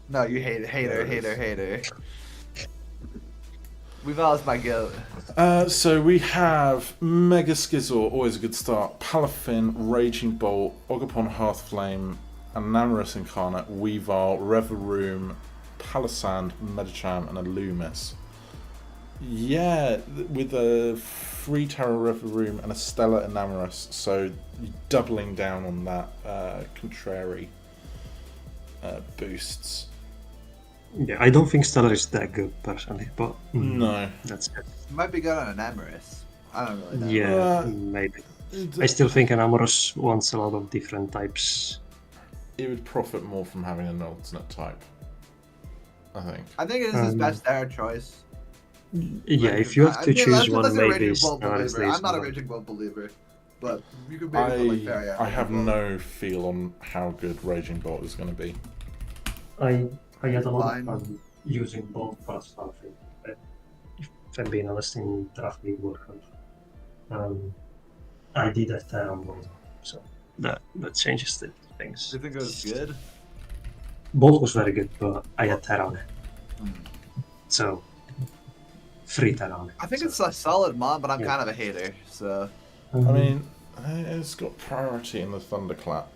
No, you hater. We've lost my goat. So we have Mega Skizzle, always a good start. Palafin, Raging Bolt, Ogapon Hearthflame, Anamorous Incarnate, Weavile, Reveroom, Palisand, Medicham, and a Loomis. Yeah, with a 3 Terra Reveroom and a Stellar Enamorous, so doubling down on that contrary boosts. Yeah, I don't think Stellar is that good personally, but no, that's it. It might be good on an Amorous. I don't really know. Yeah, maybe. I still think an Amorous wants a lot of different types. It would profit more from having an alternate type, I think. I think it is his best Terra choice. Yeah, if you have to choose one, maybe Stellar is I'm not a Raging Bolt believer, but you could maybe put like Fairy. I have no feel on how good Raging Bolt is going to be. I had a lot of fun using both first half. If I'm being honest, in Draft League Warhammer. I did have Terra on both, so that changes the things. Do you think it was good? Bolt was very good, but I had Terra on it. So, free Terra on it. I think it's a solid mod, but I'm kind of a hater, so... I mean, it's got priority in the Thunderclap.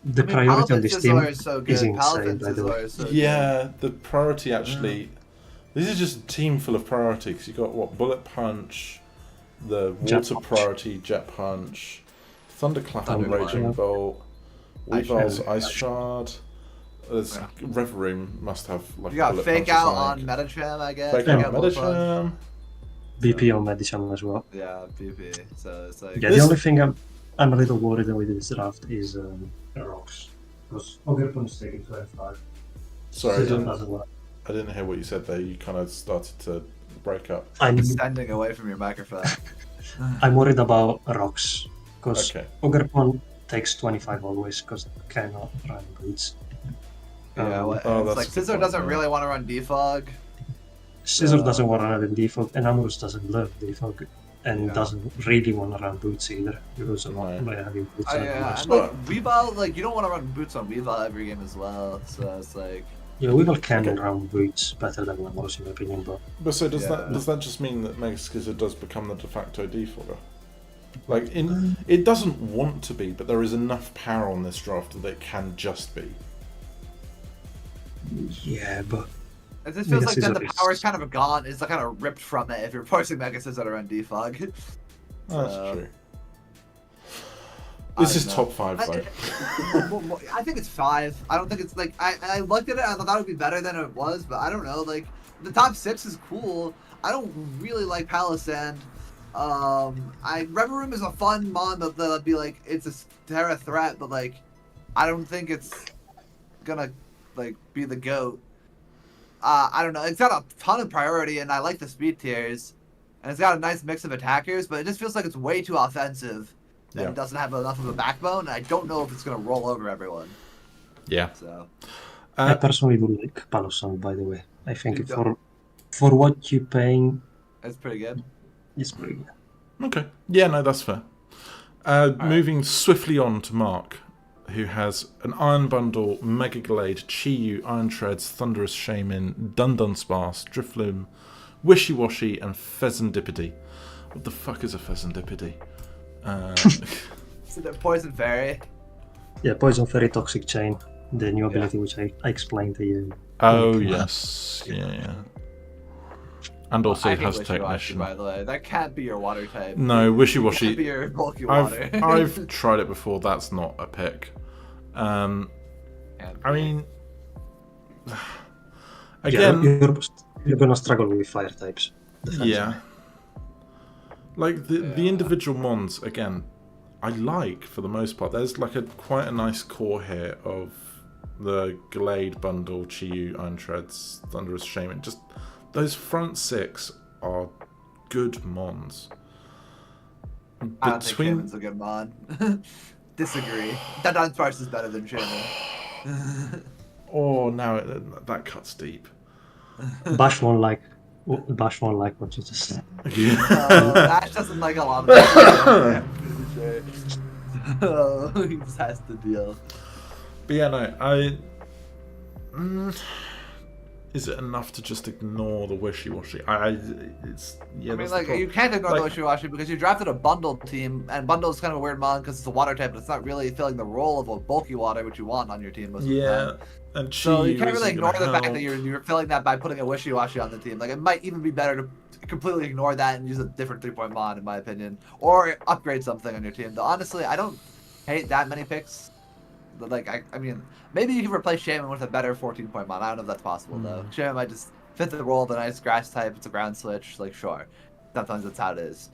The priority on this team is so good. is insane, by the way. Yeah, the priority actually... This is just a team full of priority, because you've got, what, Bullet Punch, the Water Priority, Jet Punch, Thunderclap and Raging Bolt, Weavile's Ice Shard. There's Reveroom must have like. You got Fake Out on Medicham, I guess. Fake Out on Medicham. BP on Medicham as well. Yeah, BP. So it's like. Yeah, the only thing I'm a little worried with this draft is rocks, because Ogrepon's taking 25. Sorry, I didn't hear what you said there. You kind of started to break up. I'm standing away from your microphone. I'm worried about rocks, because Ogrepon takes 25 always, because cannot run boots. Yeah, it's like Scissor doesn't really want to run defog. Scissor doesn't want to run defog, and Amorous doesn't love defog, and doesn't really want to run boots either, because of having boots. Weavile, like, you don't want to run boots on Weavile every game as well, so it's like... Yeah, Weavile can run boots better than Amorous in my opinion, but so does that just mean that Mega Scissor does become the de facto defogger? Like, it doesn't want to be, but there is enough power on this draft that it can just be. Yeah, but it just feels like then the power is kind of gone. It's kind of ripped from it if you're forcing Mega Scissor to run defog. That's true. This is top 5, though. I think it's 5. I don't think it's like I looked at it. I thought it would be better than it was, but I don't know. Like the top 6 is cool. I don't really like Palisand. Reveroom is a fun mod that'll be like it's a Terra threat, but like I don't think it's gonna like be the GOAT. I don't know. It's got a ton of priority, and I like the speed tiers, and it's got a nice mix of attackers, but it just feels like it's way too offensive, and it doesn't have enough of a backbone. And I don't know if it's gonna roll over everyone. Yeah. So. I personally do like Palisand, by the way. I think for what you're paying, it's pretty good. It's pretty good. Okay. Yeah, no, that's fair. Moving swiftly on to Mark, who has an Iron Bundle, Mega Glade, Chi-Yu, Iron Treads, Thunderous Shaman, Dun Sparse, Drifloom, Wishy Washy, and Pheasantipity. What the fuck is a Pheasantipity? Is it a Poison Fairy? Yeah, Poison Fairy Toxic Chain, the new ability which I explained to you. Oh, yes. Yeah. And also it has Technician. By the way, that can't be your water type. No, Wishy Washy. Can't be your bulky water. I've tried it before. That's not a pick. I mean, again, you're gonna struggle with fire types. Yeah. Like the individual mons again, I like for the most part. There's like quite a nice core here of the Glade Bundle, Chi-Yu, Iron Treads, Thunderous Shaman. Just those front 6 are good mons. I don't think Shaman's a good mon. Disagree. Dun Sparse is better than Shaman. Oh, now that cuts deep. Bash won't like what you just said. Ash doesn't like a lot of things. He just has to deal. But yeah, no, is it enough to just ignore the wishy-washy? You can't ignore the wishy-washy because you drafted a bundle team, and bundle is kind of a weird mod because it's a water type, but it's not really filling the role of a bulky water, which you want on your team most of the time. And so you can't really ignore the fact that you're filling that by putting a wishy-washy on the team. Like, it might even be better to completely ignore that and use a different 3-point mod, in my opinion, or upgrade something on your team. Though honestly, I don't hate that many picks. But like, I mean, maybe you can replace Shaman with a better 14-point mod. I don't know if that's possible though. Shaman might just fit the role of the nice grass type. It's a ground switch. Like, sure, sometimes that's how it is.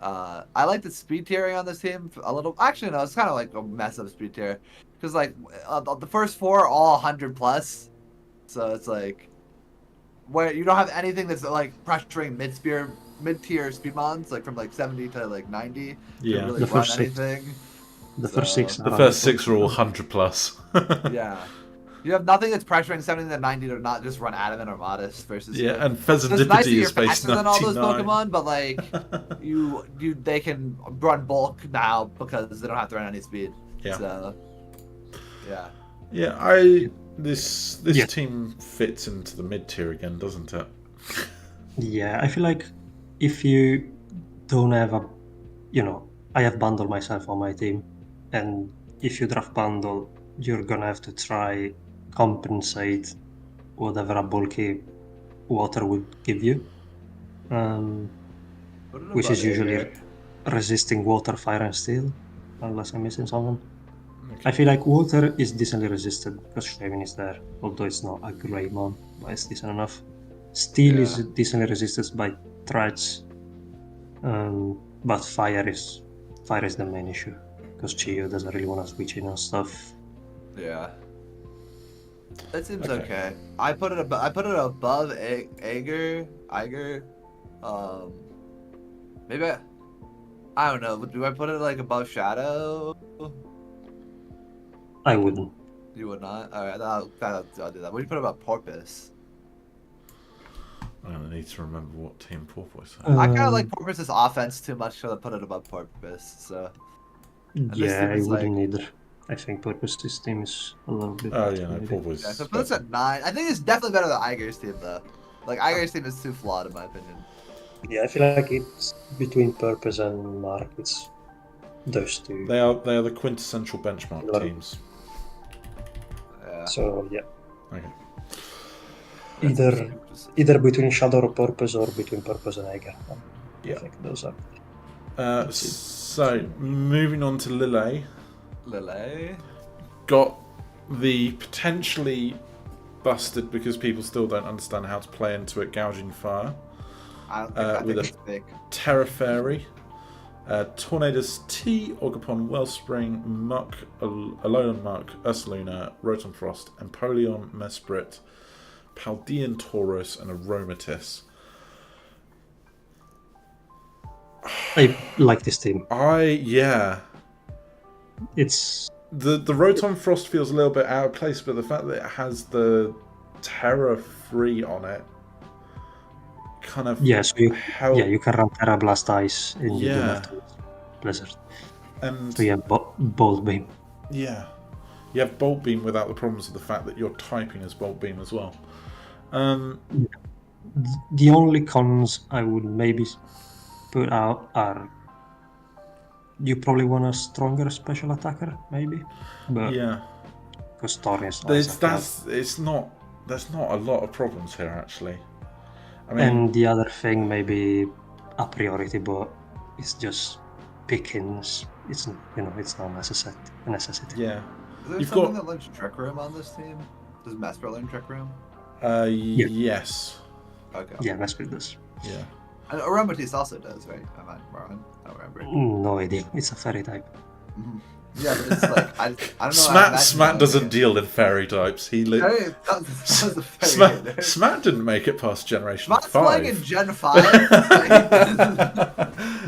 I like the speed tiering on this team a little. Actually, no, it's kind of like a mess up speed tier because like the first 4 are all 100 plus, so it's like where you don't have anything that's like pressuring mid-tier speed mods like from like 70 to like 90. Yeah, to really the run first anything. The first 6. The first 6 are all 100 plus. Yeah. You have nothing that's pressuring 70 to 90 to not just run Adamant or Modest versus. Yeah, like, and Pheasantipity it's nice that you're is based faster than all those 99. Pokemon, but like they can run bulk now because they don't have to run any speed. Yeah. So, yeah. Yeah, this team fits into the mid tier again, doesn't it? Yeah, I feel like if you don't have I have bundle myself on my team, and if you draft bundle, you're gonna have to try compensate whatever a bulky water would give you, which is usually resisting water, fire, and steel, unless I'm missing something. Okay. I feel like water is decently resisted because Shaman is there, although it's not a great mon, but it's decent enough. Steel is decently resisted by threats, but fire is the main issue because Chio doesn't really want to switch in on stuff. Yeah. That seems okay. I put it above Eiger. Maybe I don't know. Do I put it like above Shadow? I wouldn't. You would not? Alright, I'll do that. What do you put about Porpoise? I need to remember what team Porpoise is. I kind of like Porpoise's offense too much, so I put it above Porpoise. So. Yeah, I wouldn't either. I think Porpoise's team is a little bit. Oh yeah, no, Porpoise. Yeah, so put this at 9. I think it's definitely better than Eiger's team though. Like Eiger's team is too flawed in my opinion. Yeah, I feel like it's between Purpose and Mark. It's those two. They are the quintessential benchmark teams. Yeah. So yeah. Okay. Either between Shadow or Purpose, or between Purpose and Eiger. Yeah. I think those are. So moving on to Lille. Lille got the potentially busted because people still don't understand how to play into it. Gouging Fire. I with think a Terra Fairy, Tornadus T, Ogerpon, Wellspring, Muck, Alolan Muck, Ursaluna, Rotom Frost, Empoleon, Mesprit, Paldean Tauros, and Aromatisse. I like this team. It's the Rotom Frost feels a little bit out of place, but the fact that it has the Terra Free on it kind of so you can run Terra Blast Ice and you don't have to Blizzard. And so you have Bolt Beam. Yeah, you have Bolt Beam without the problems of the fact that you're typing as Bolt Beam as well. The only cons I would maybe put out are you probably want a stronger special attacker, maybe. But because there's not a lot of problems here actually. I mean, and the other thing maybe a priority, but it's just pickings. It's it's not a necessity. Is Yeah. there You've something that learns Trick Room on this team? Does Mesprit learn Trick Room? Yes. Okay. Yeah, Mesprit does. Yeah. And Aromatisse also does, right? Am I wrong? I don't remember. No idea. It's a fairy type. Mm-hmm. Yeah, but it's like I don't know. Smatte doesn't deal in fairy types. Smatte didn't make it past Generation 5. Smatte's playing in Gen 5.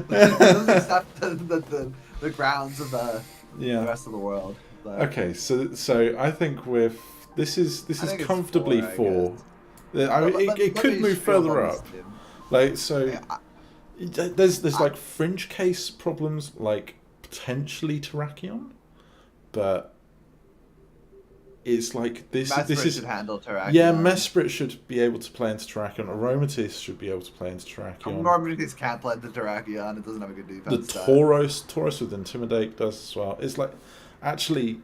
Doesn't accept the grounds of the rest of the world. But. Okay, so I think this is comfortably 4. It could move further up. Like there's like fringe case problems like potentially Terrakion, but it's like this Mesprit is should handle Terrakion. yeah, Mesprit should be able to play into Terrakion. Aromatisse should be able to play into Terrakion. Aromatisse can't play into Terrakion. It doesn't have a good defense. The Tauros with Intimidate does as well. It's like, actually,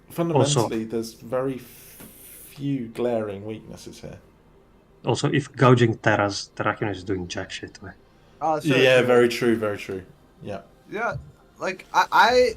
fundamentally, there's very few glaring weaknesses here. Also, if gouging Terras, Terrakion is doing jack shit, man. Oh, sure, yeah, sure. very true, very true. Yeah. Yeah, like I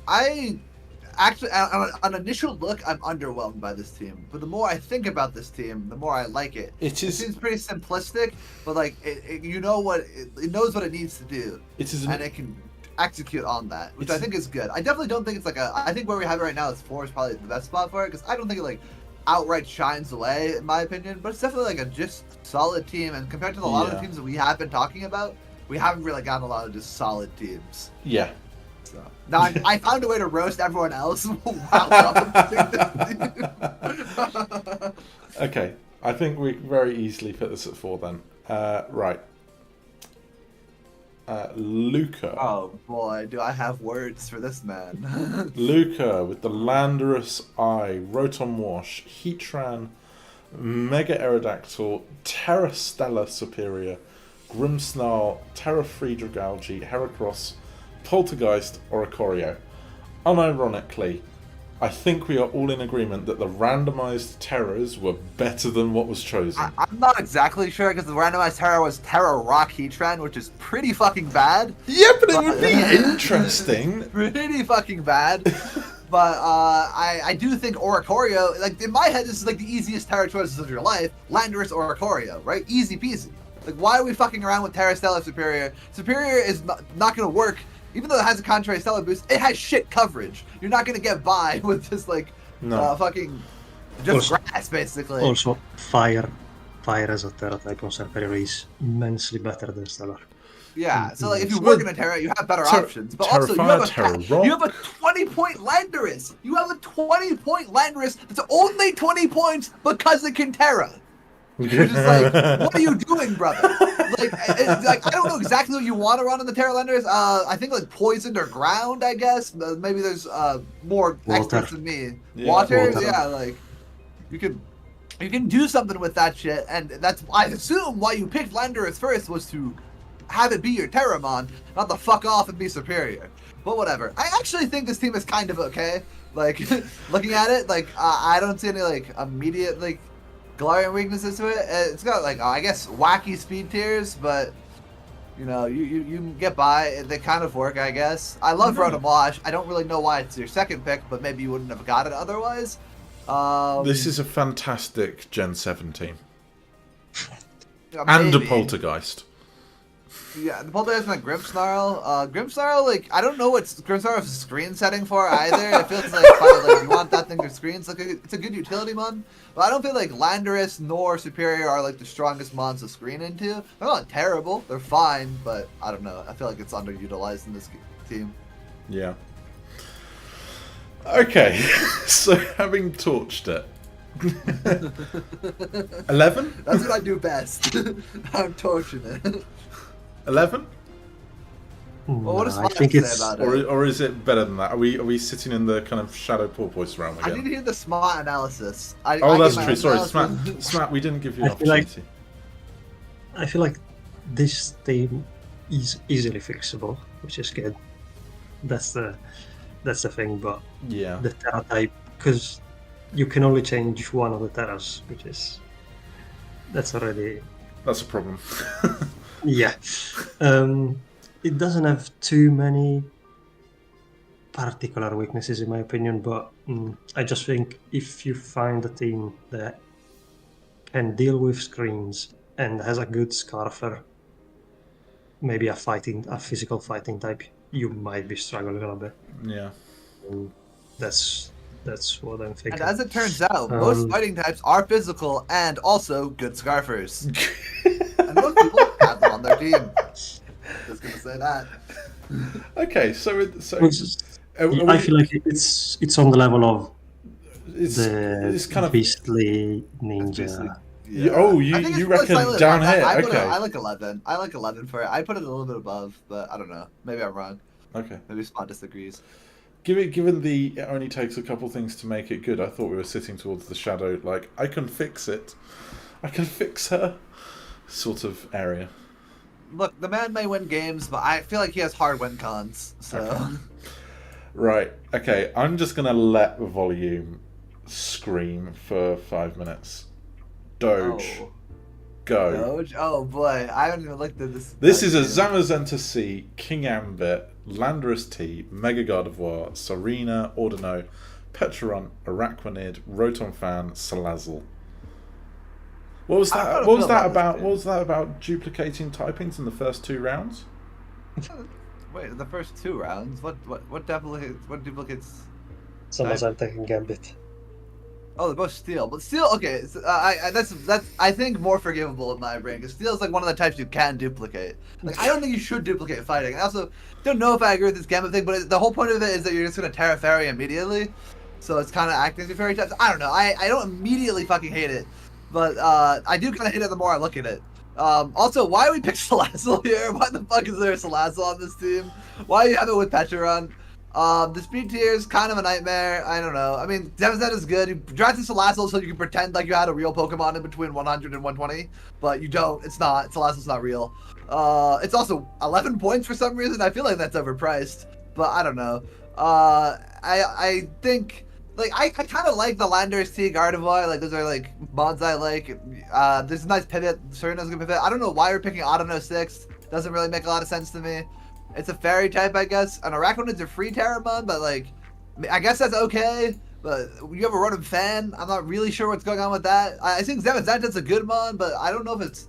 actually on initial look I'm underwhelmed by this team, but the more I think about this team, the more I like it. It seems pretty simplistic, but like you know what it knows what it needs to do, and it can execute on that, which I think is good. I definitely don't think it's like I think where we have it right now is 4 is probably the best spot for it, because I don't think it like outright shines away in my opinion, but it's definitely like a just solid team, and compared to a lot of the teams that we have been talking about, we haven't really gotten a lot of just solid teams. Yeah. So, now I found a way to roast everyone else. Okay, I think we very easily put this at 4 then. Right. Luca. Oh boy, do I have words for this man. Luca with the Landorus Eye, Rotom Wash, Heatran, Mega Aerodactyl, Terra Stella Superior, Grimmsnarl, Terra Friedra Galgi, Heracross, Poltergeist, Oricorio. Unironically, I think we are all in agreement that the randomized Terras were better than what was chosen. I'm not exactly sure, because the randomized Terra was Terra Rock Heatran, which is pretty fucking bad. Yeah, but it would be interesting. Pretty fucking bad. But I do think Oricorio, like in my head, this is like the easiest Terra choices of your life. Landorus, Oricorio, right? Easy peasy. Like, why are we fucking around with Terra Stella Superior? Superior is not going to work. Even though it has a Contrary Stellar boost, it has shit coverage. You're not going to get by with just, like, fucking just grass, basically. Also, Fire as a Terra type on Superior is immensely better than Stellar. Yeah, so like, if you work in a Terra, you have better options. But also, you have a 20-point Landorus. You have a 20-point Landorus that's only 20 points because it can Terra. Which is like, what are you doing, brother? Like I don't know exactly what you want to run on the Terra Landorus. I think like Poisoned or Ground, I guess. Maybe there's more experts than me. Yeah. Water, yeah, like you can do something with that shit, and that's, I assume, why you picked Landorus first was to have it be your Terramon, not the fuck off and be superior. But whatever. I actually think this team is kind of okay. Like looking at it, like I don't see any like immediate like glaring weaknesses to it. It's got like I guess wacky speed tiers, but you know you can get by. They kind of work, I guess. I love Rotom Wash. I don't really know why it's your second pick, but maybe you wouldn't have got it otherwise. This is a fantastic Gen 7 team. Yeah, and a Poltergeist. Yeah, the Poltergeist and Grimmsnarl. Grimmsnarl, like, I don't know what Grimmsnarl's screen setting for either. It feels like, like you want that thing for screens. Like, it's a good utility mon, but I don't feel like Landorus nor Superior are like the strongest mons to screen into. They're not terrible. They're fine, but I don't know. I feel like it's underutilized in this team. Yeah. Okay, so having torched it. 11? That's what I do best. I'm torching it. 11? Well, what does I think say it's about it? Or is it better than that? Are we sitting in the kind of shadow porpoise realm again? I didn't hear the Smatte analysis. That's true. Sorry, Smatte, we didn't give you an opportunity. I feel like this team is easily fixable, which is good. That's the thing, but yeah, the Terra type, because you can only change one of the Terras, that's a problem. Yeah. It doesn't have too many particular weaknesses in my opinion, but I just think if you find a team that can deal with screens and has a good Scarfer, maybe a physical fighting type, you might be struggling a little bit. Yeah. That's what I'm thinking. And as it turns out, most fighting types are physical and also good Scarfers. And most people have them on their team. Just gonna say that. Okay, so I feel like it's on the level of it's kind of Beastly Ninja. Yeah. You reckon down here? Okay. I like 11. I like 11 for it. I put it a little bit above, but I don't know. Maybe I'm wrong. Okay. Maybe Smatte disagrees. given it only takes a couple things to make it good, I thought we were sitting towards the shadow, like, I can fix it. I can fix her sort of area. Look, the man may win games, but I feel like he has hard win cons, so... Okay. Right, okay, I'm just going to let the volume scream for 5 minutes. Doge. Oh. Go. Doge? Oh boy, I haven't even looked at this. This is a Zamazenta C, King Ambit, Landorus T, Mega Gardevoir, Serena, Ordino, Petron, Araquanid, Rotom Fan, Salazzle. What was that? What was that about? What was that about duplicating typings in the first 2 rounds? Wait, the first 2 rounds? What duplicates? Zamazenta and Gambit. Oh, they're both steel, but steel. Okay, so, that's I think more forgivable in my brain because steel is like one of the types you can duplicate. Like I don't think you should duplicate fighting. I also don't know if I agree with this Gambit thing, but the whole point of it is that you're just gonna Terra Fairy immediately, so it's kind of acting as your fairy types. I don't know. I don't immediately fucking hate it, but I do kind of hate it the more I look at it. Also, why we picked Salazzle here? Why the fuck is there a Salazzle on this team? Why you have it with Petron? The speed tier is kind of a nightmare. I don't know. I mean, Zamazenta is good. You drafted Salazzle so you can pretend like you had a real Pokemon in between 100 and 120, but you don't. It's not. Salazzle's not real. It's also 11 points for some reason. I feel like that's overpriced, but I don't know. I think like I kind of like the Landorus T, Gardevoir. Like those are like mods I like. There's a nice pivot. Serena's good pivot. I don't know why we're picking Audino 6. Doesn't really make a lot of sense to me. It's a fairy type, I guess. An Araquanid's a free Terramon, but like, I guess that's okay. But you have a Rotom Fan. I'm not really sure what's going on with that. I think Zamazenta's a good mon, but I don't know if it's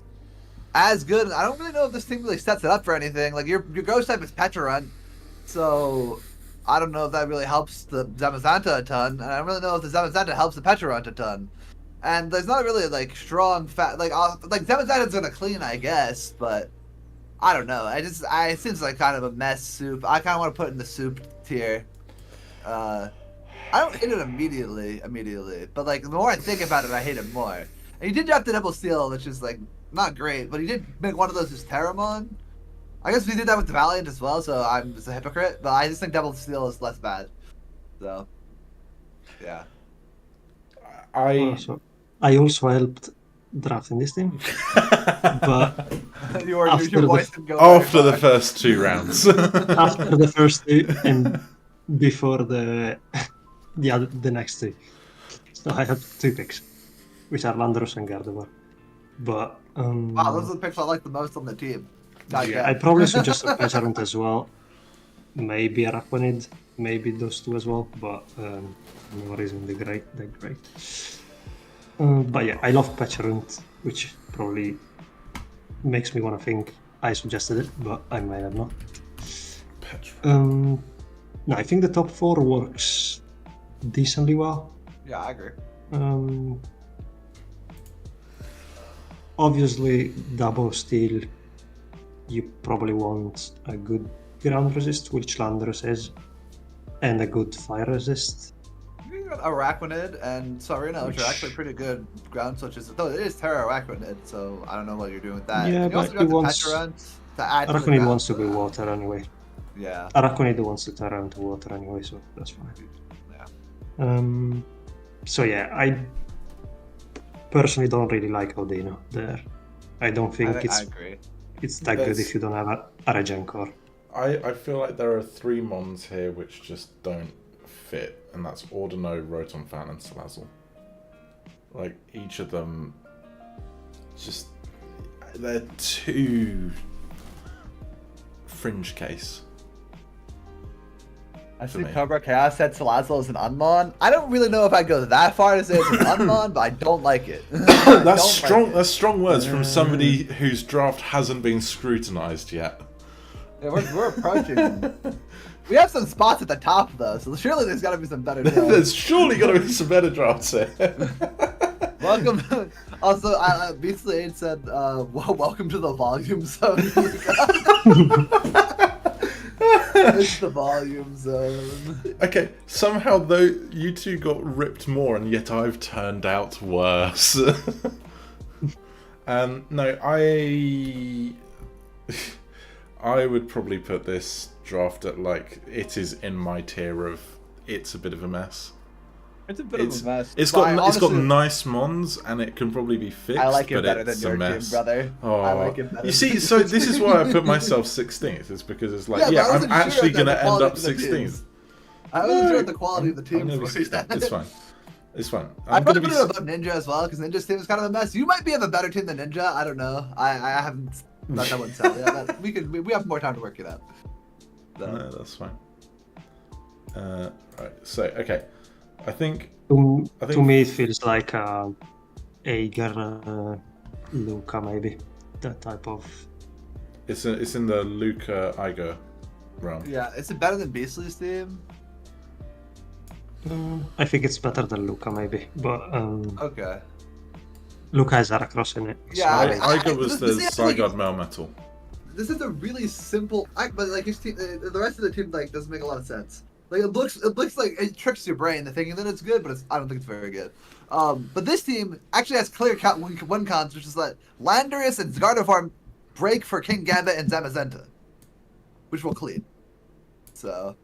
as good. I don't really know if this thing really sets it up for anything. Like your ghost type is Petron, so I don't know if that really helps the Zamazenta a ton. And I don't really know if the Zamazenta helps the Petron a ton. And there's not really like strong like Zamazenta's gonna clean, I guess, but. I don't know. It seems like kind of a mess soup. I kind of want to put it in the soup tier. I don't hate it immediately, but like the more I think about it, I hate it more. And he did draft the double steel, which is like not great, but he did make one of those as Terramon. I guess we did that with the Valiant as well, so I'm just a hypocrite. But I just think double steel is less bad. So, yeah. I also helped drafting this team, but after the first 2 rounds, after the first 2 and before the next 2, so I had 2 picks, which are Landorus and Gardevoir. But wow, those are the picks I like the most on the team. I probably suggested Petron as well, maybe Araquanid, maybe those 2 as well, but no reason they're great. But yeah, I love Petron, which probably makes me want to think I suggested it, but I might have not. No, I think the top 4 works decently well. Yeah, I agree. Obviously, double steel, you probably want a good ground resist, which Landorus is, and a good fire resist. Araquanid and Serena, which are actually pretty good ground switches. Though it is Terra Araquanid, so I don't know what you're doing with that. Yeah, but he wants Araquanid wants to be water anyway. Yeah. Araquanid wants to turn into water anyway, so that's fine. Yeah. So yeah, I personally don't really like Audino there. I don't think I agree. It's that good if you don't have a Regen Core. I feel like there are 3 mons here which just don't fit, and that's Ordino, Rotom Fan, and Salazzle. Like, each of them, just, they're too fringe case. I see Cobra Chaos said Salazzle is an Unmon. I don't really know if I'd go that far to say it's an Unmon, but I don't like it. That's strong. Like that's strong words from somebody whose draft hasn't been scrutinized yet. Yeah, we're approaching. We have some spots at the top though, so surely there's got to be some better drafts. There's surely got to be some better drafts here. Welcome. Also, Beastly 8 said, welcome to the volume zone. It's the volume zone. Okay, somehow though you 2 got ripped more, and yet I've turned out worse. No, I would probably put this draft it. Like, it is in my tier of it's a bit of a mess. It's a bit of a mess. It's got nice mons, and it can probably be fixed. I like it but better it's than a your mess. team, brother. Oh, I like it better. You see, so this is why I put myself 16th. Is because it's like, yeah, I'm actually gonna end up 16th. I wasn't sure of the quality of the team. It's fine. It's fine. I'm probably put it above Ninja as well, because Ninja's team is kind of a mess. You might be of a better team than Ninja. I don't know. I haven't. That wouldn't tell. Yeah, we have more time to work it out. So. No, that's fine. Right. So okay, I think to me it feels like Ager, Luca maybe, that type of. It's in the Luca Iger realm. Yeah, is it better than Beastly's team? I think it's better than Luca maybe, but okay. Luca has Heracross in it. Yeah, so Iger was the Zygarde Melmetal. This is a really simple, but like his team, the rest of the team like doesn't make a lot of sense. Like it looks like it tricks your brain into thinking that it's good, but I don't think it's very good. But this team actually has clear win cons, which is that Landorus and Gardevoir break for King Gambit and Zamazenta, which will clean. So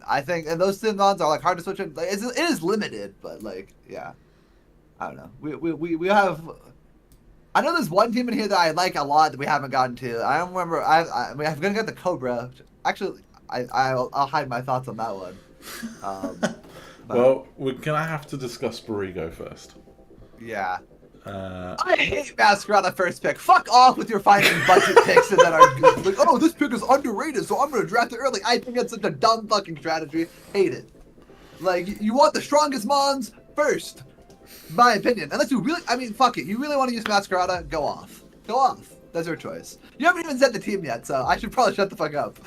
I think, and those two mons are like hard to switch in. Like, it is limited, but like yeah, I don't know. We have. I know there's one team in here that I like a lot that we haven't gotten to. I don't remember. I mean, I'm gonna get the Cobra. Actually, I'll hide my thoughts on that one. Well, we're gonna have to discuss Borigo first. Yeah. I hate Masquerade first pick. Fuck off with your finding budget picks that are like, oh, this pick is underrated, so I'm gonna draft it early. I think that's such a dumb fucking strategy. Hate it. Like, you want the strongest mons first. My opinion. Unless you really, I mean, fuck it. You really want to use Masquerade? Go off. Go off. That's your choice. You haven't even said the team yet, so I should probably shut the fuck up.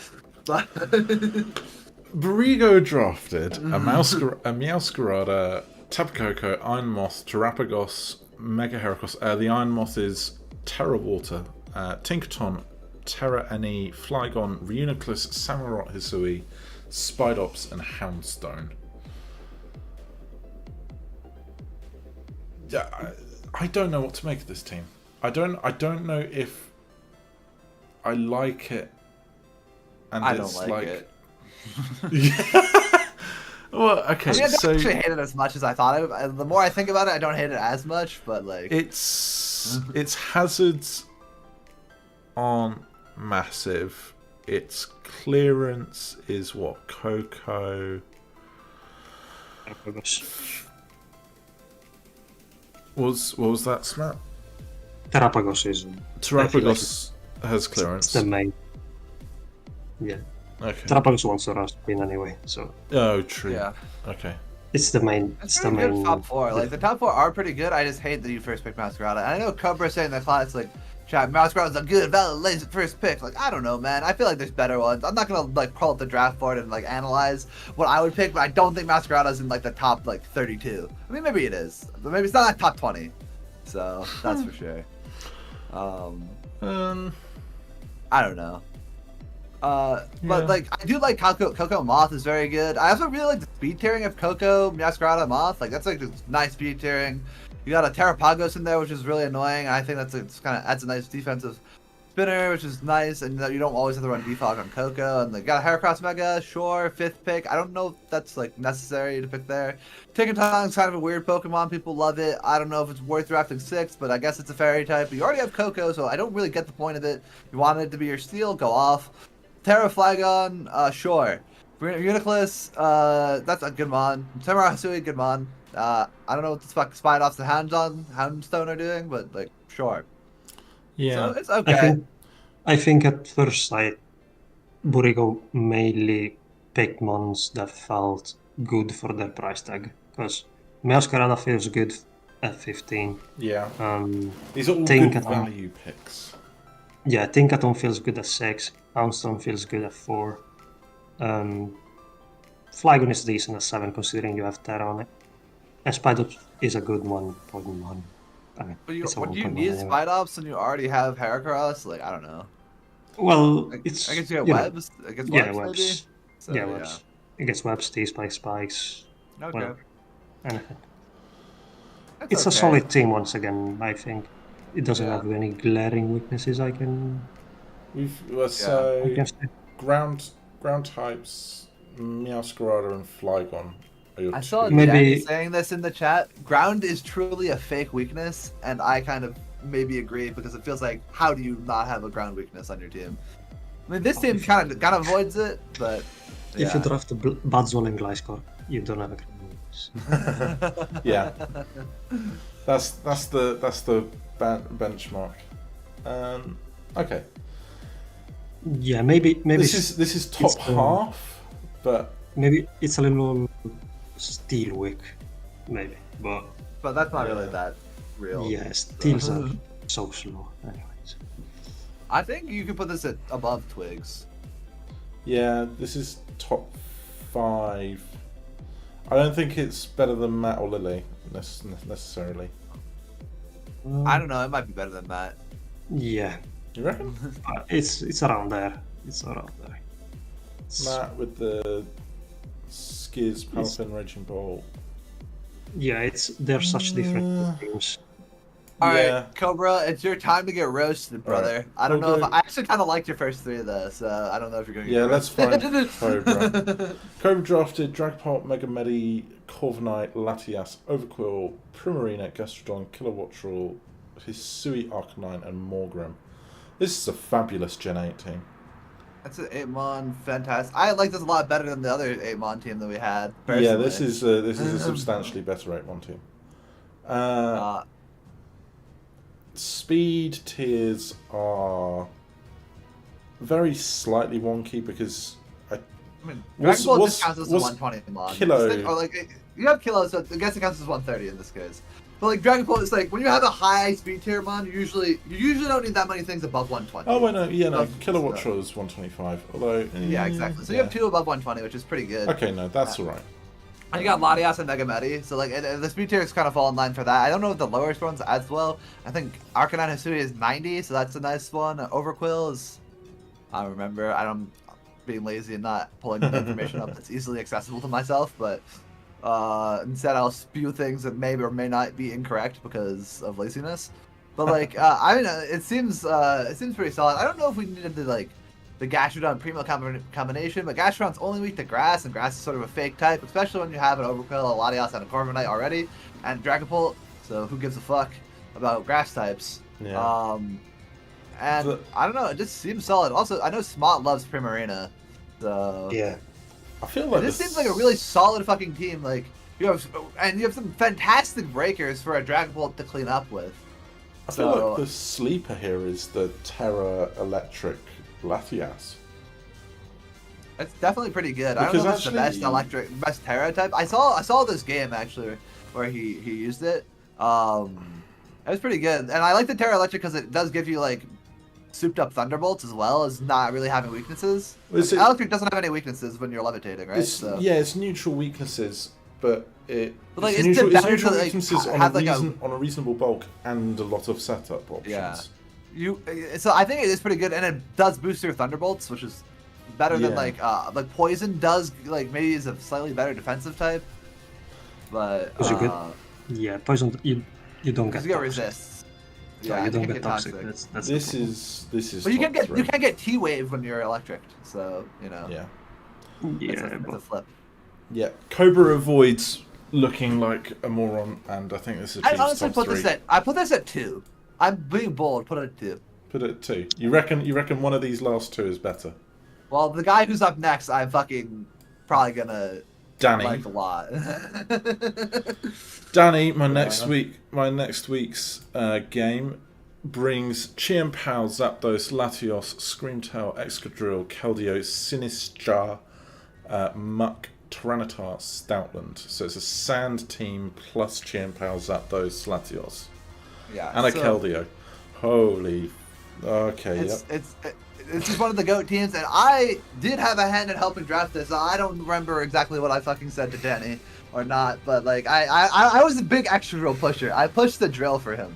Borigo drafted a Meowscarada, Tapu Koko, Iron Moth, Terrapagos, Mega Heracross. The Iron Moth is Terra Water, Tinkaton, Terra Any, Flygon, Reuniclus, Samurott Hisui, Spidops, and Houndstone. Yeah, I don't know what to make of this team. I don't know if I like it. And I don't like it. Yeah. Well, okay. I mean, I don't actually hate it as much as I thought. The more I think about it, I don't hate it as much. But like, its hazards aren't massive. Its clearance is what? Coco. What was that, Smatte? Terrapagos is. Terrapagos has clearance. It's the main. Yeah. Okay. Terrapagos wants to rush win anyway, so. Oh, true. yeah. Okay. It's the main. It's the main top four. Like the top four are pretty good. I just hate that you first picked Masquerade. And I know Cobra saying in the class like, "Chat, Masquerade's a good, valid, lazy first pick." Like I don't know, man. I feel like there's better ones. I'm not gonna like pull up the draft board and like analyze what I would pick, but I don't think Masquerade is in like the top like 32. I mean, maybe it is, but maybe it's not like top 20. So that's for sure. I don't know. But like I do like Coco Moth is very good. I also really like the speed tiering of Coco, Masquerade, Moth. Like that's like a nice speed tiering. You got a Terrapagos in there, which is really annoying. I think that's kind of adds a nice defensive spinner, which is nice, and you don't always have to run defog on Coco. And they got a Heracross Mega, sure, 5th pick. I don't know if that's like necessary to pick there. Tinkatong's kind of a weird Pokemon. People love it. I don't know if it's worth drafting 6th, but I guess it's a fairy type. But you already have Coco, so I don't really get the point of it. You wanted it to be your steal, go off. Terra Flygon, sure. Uniclus, that's a good mon. Samurott Hisui, good mon. I don't know what the fuck Spidops and Houndstone are doing, but like, sure. Yeah. So it's okay. I think at first sight, Borigo mainly picked mons that felt good for their price tag. Because Meowscarada feels good at 15. Yeah. These are all good value picks. Yeah, Tinkaton feels good at 6. Houndstone feels good at 4. Flygon is decent at 7 considering you have Terra on it. And Spidops is a good 1.1. But do you need Spidops when you already have Heracross? Like, I don't know. Well, it's... I guess you have webs? I guess webs, webs. So, yeah, webs. It gets webs, T-Spike, spikes. Okay. Whatever. Anything. It's a solid team once again, I think. It doesn't have any glaring weaknesses I can... ground types, Meowscarada and Flygon are your I saw two. Danny saying this in the chat. Ground is truly a fake weakness, and I kind of maybe agree because it feels like, how do you not have a ground weakness on your team? I mean, this team kind of avoids it, but yeah. If you draft a Buzzwole and Gliscor, you don't have a ground weakness. Yeah, that's the benchmark. Okay. Yeah, maybe this is top half, but maybe it's a little steel weak, maybe, but that's not really that real. Yeah, steels are so slow, anyways. I think you could put this at above Twigs. Yeah, this is top 5. I don't think it's better than Matt or Lily necessarily. I don't know. It might be better than that. Yeah. You reckon? It's around there. It's around there. Matt with the Skizz, Palafin, Raging Bolt. Yeah, they're such different teams. All right, Cobra, it's your time to get roasted, brother. Right. I don't know if I actually kind of liked your first 3 of those, so I don't know if you're going to get roasted. Let's find Cobra. Cobra drafted Dragapult, Megamedi, Corviknight, Latias, Overquill, Primarina, Gastrodon, Kilowattrel, Hisui, Arcanine, and Morgrem. This is a fabulous Gen 8 team. That's an 8-mon, fantastic. I like this a lot better than the other 8-mon team that we had. Personally. Yeah, this is a substantially better 8-mon team. Speed tiers are very slightly wonky because Dragon Ball just counts as a 120 mon. Kilo. Or like you have Kilo, so I guess it counts as 130 in this case. But like Dragon Ball is like when you have a high speed tier mon, you usually don't need that many things above 120. Oh wait, no, Kilowattrel is 125. Although yeah, exactly. So you have 2 above 120, which is pretty good. Okay, no, that's alright. And you got Latias and Megamedi, so like the speed tiers kind of fall in line for that. I don't know if the lowest ones as well. I think Arcanine Hisui is 90, so that's a nice one. Overquill is, I don't remember. I'm being lazy and not pulling the information up that's easily accessible to myself, but instead I'll spew things that may or may not be incorrect because of laziness. But like, I mean, it seems pretty solid. I don't know if we needed the Gastrodon Primo combination, but Gastrodon's only weak to Grass, and Grass is sort of a fake type, especially when you have an Overquill, a Latias, and a Corviknight already, and Dragapult, so who gives a fuck about Grass types? Yeah. I don't know, it just seems solid. Also, I know Smatte loves Primarina, so... Yeah. I feel like this seems like a really solid fucking team, like, you have some fantastic breakers for a Dragapult to clean up with. I feel like the sleeper here is the Terra Electric Latias. It's definitely pretty good. I don't know if it's the best Terra type. I saw this game actually where he used it. It was pretty good, and I like the Terra Electric because it does give you like souped up Thunderbolts as well as not really having weaknesses. Electric doesn't have any weaknesses when you're levitating, right? Yeah, it's neutral weaknesses, but it's neutral weaknesses on a reasonable bulk and a lot of setup options. Yeah. So I think it is pretty good, and it does boost your Thunderbolts, which is better than like Poison does. Like maybe is a slightly better defensive type, but yeah, Poison you don't get. You get resists. Yeah, you don't get toxic. That's this is. But you can get T-Wave when you're electric, so you know. Yeah. It's a flip. Yeah, Cobra avoids looking like a moron, and I think this is. I honestly put this at 2. I'm being bold. Put it at 2. Put it at 2. You reckon one of these last 2 is better? Well, the guy who's up next, I'm fucking probably gonna Danny like a lot. Danny, my next week's game brings Chien-Pao, Zapdos, Latios, Screamtail, Excadrill, Keldeo, Sinistra, Muck, Tyranitar, Stoutland. So it's a sand team plus Chien-Pao, Zapdos, Latios. Yeah, and a Keldeo. Holy. Okay, it's just one of the GOAT teams, and I did have a hand in helping draft this. I don't remember exactly what I fucking said to Danny or not, but like I was a big extra drill pusher. I pushed the drill for him.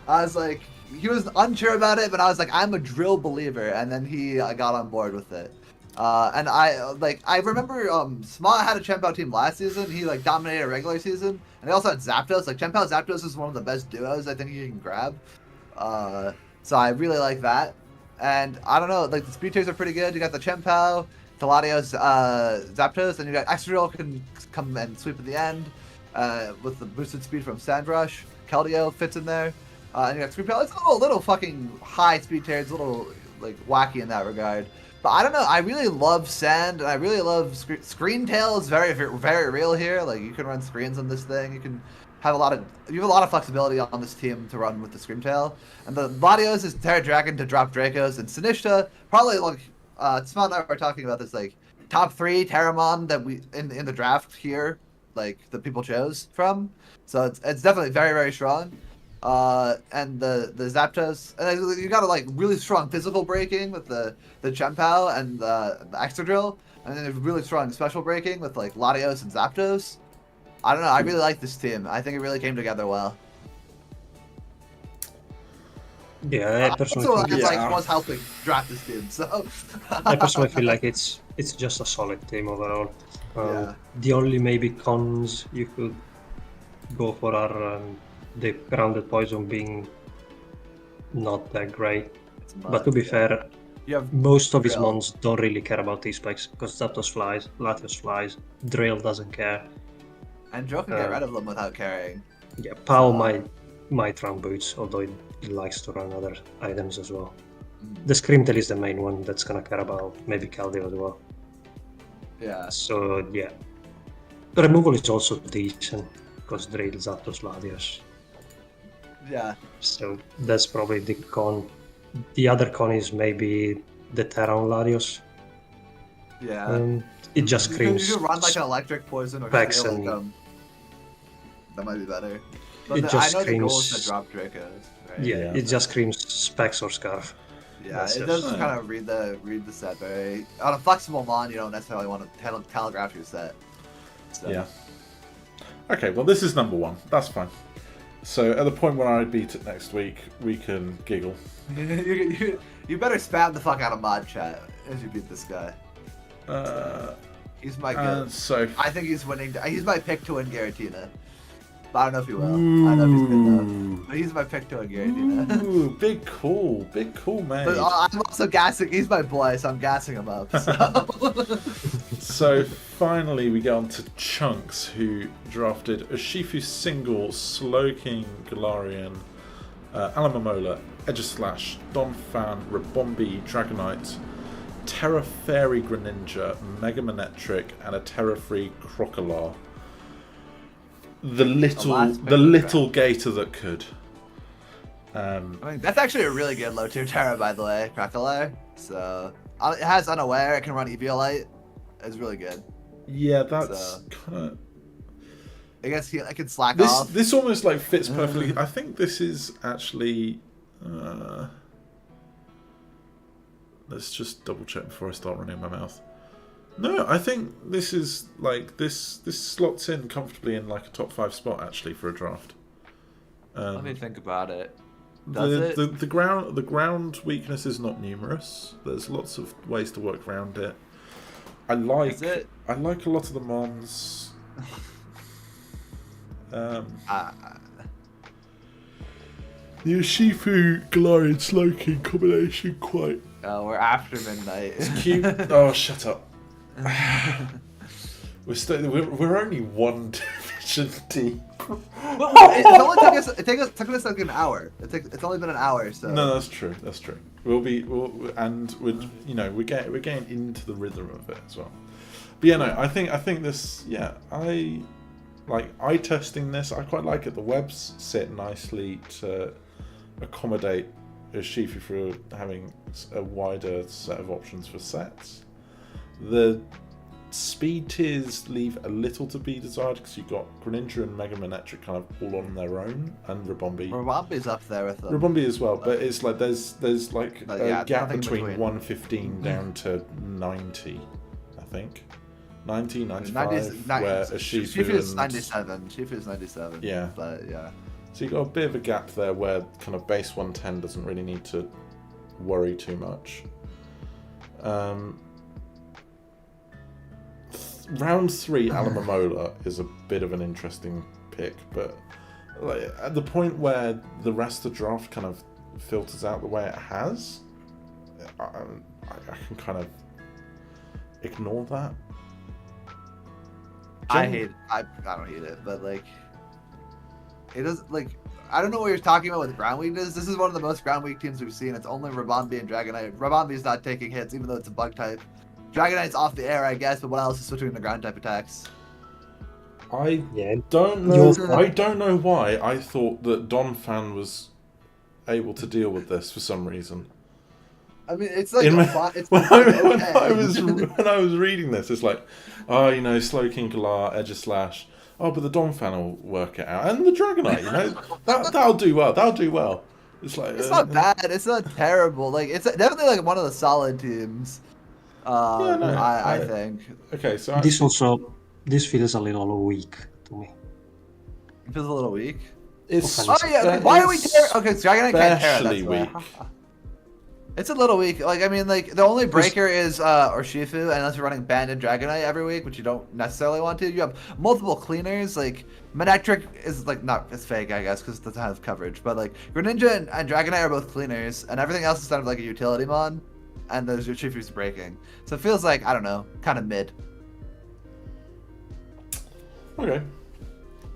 I was like, he was unsure about it, but I was like, I'm a drill believer, and then he got on board with it. And I remember Smatte had a Chien-Pao team last season. He like dominated a regular season, and they also had Zapdos. Like Chien-Pao Zapdos is one of the best duos I think you can grab. So I really like that. And I don't know, like the speed tiers are pretty good. You got the Chien-Pao, Teladios, Zapdos, and you got Excadrill can come and sweep at the end with the boosted speed from Sandrush. Keldeo fits in there. And you got Scream Tail. It's a little fucking high speed tier. It's a little like wacky in that regard. But I don't know. I really love Sand, and I really love Screen Tail. Is very, very real here. Like you can run screens on this thing. You can have you have a lot of flexibility on this team to run with the Scream Tail. And the Latios is Terra Dragon to drop Dracos, and Sinishta probably like Smatte and I were talking about this like top 3 Terramon that we in the draft here, like the people chose from. So it's definitely very, very strong. And the Zapdos, and you got a like really strong physical breaking with the Chien-Pao and the Excadrill, and then there's really strong special breaking with like Latios and Zapdos. I don't know. I really like this team. I think it really came together well. Yeah, I personally also, think like was helping draft this team. So I personally feel like it's just a solid team overall. The only maybe cons you could go for are the grounded poison being not that great. But to be fair, most of his mons don't really care about these specs because Zapdos flies, Latios flies, Drill doesn't care. And Joe can get rid of them without caring. Yeah, Pao might run boots, although he likes to run other items as well. The Scream Tail is the main one that's gonna care about maybe Keldeo as well. Yeah. So yeah. The removal is also decent because Drill, Zapdos, Latios. Yeah. So that's probably the con. The other con is maybe the Terra on Latios. Yeah. It just screams. You could run like an electric poison or something. Like, that might be better. But I know the goal is to drop Dracos. Right? Yeah, it just screams Specs or Scarf. Yeah, it does kind of read the set very. On a flexible mon, you don't necessarily want to telegraph your set. So. Yeah. Okay, well this is number 1. That's fine. So at the point when I beat it next week, we can giggle. You better spam the fuck out of mod chat as you beat this guy. He's my good. So I think he's winning. He's my pick to win Giratina. But I don't know if he will. I don't know if he's good enough. But he's my pick to win Giratina. Ooh, big call, mate. But I'm also gassing. He's my boy, so I'm gassing him up. So, so finally, we get on to Chunks, who drafted a Shifu single, Slowking, Galarian, Alamamola, Edgeslash, Donphan, Rabombi, Dragonite, Terra Fairy Greninja, Mega Manectric, and a Terra Free Crocodile. The little gator that could. I mean, that's actually a really good low tier Terra, by the way, Crocodile. So it has Unaware. It can run Eviolite. It's really good. Yeah, that's kind of. I guess I can slack off. This almost like fits perfectly. I think this is actually. Let's just double check before I start running my mouth. No, I think this is like this slots in comfortably in like a top 5 spot actually for a draft. Let me think about it. The ground weakness is not numerous. There's lots of ways to work around it. I like a lot of the mons. The Urshifu Galarian Slowking combination quite. Oh, we're after midnight. It's cute. Oh, shut up. We're only one division deep. It took us like an hour. It's only been an hour, so. No, that's true. That's true. We're getting into the rhythm of it as well. But yeah, no, I think this. Yeah, I like eye testing this. I quite like it. The webs sit nicely to accommodate Urshifu for having a wider set of options for sets. The speed tiers leave a little to be desired because you've got Greninja and Mega Manectric kind of all on their own, and Rabombi. Rabombi's up there with them. Rabombi as well, but it's like there's like a gap between 115 down to 90, I think. 90, 95, where Urshifu is 97. Shifu's 97. Yeah. But yeah. So you've got a bit of a gap there where kind of base 110 doesn't really need to worry too much. Round 3 Alamamola is a bit of an interesting pick, but like, at the point where the rest of the draft kind of filters out the way it has, I can kind of ignore that. I don't hate it, but like it does like I don't know what you're talking about with ground weakness. This is one of the most ground weak teams we've seen. It's only Rabambi and Dragonite. Rabambi's not taking hits, even though it's a bug type. Dragonite's off the air, I guess, but what else is switching to ground type attacks? I don't know why I thought that Donphan was able to deal with this for some reason. I mean, it's like when I was reading this, it's like, oh, you know, Slowking, Galar, Edge of Slash. Oh, but the Donphan will work it out, and the Dragonite, you know, that'll do well. That'll do well. It's like it's not bad. It's not terrible. Like it's definitely like one of the solid teams. I think. Okay, so this feels a little weak to me. It feels a little weak. It's why are we tear? Okay, so Dragonite can't tear. Especially weak. It's a little weak. Like I mean, like the only breaker is Urshifu, unless you're running Band and Dragonite every week, which you don't necessarily want to. You have multiple cleaners. Like Manectric is like it's fake, I guess, because it doesn't have coverage. But like Greninja and Dragonite are both cleaners, and everything else is kind of like a utility mon. And there's Urshifu's breaking, so it feels like I don't know, kind of mid. Okay.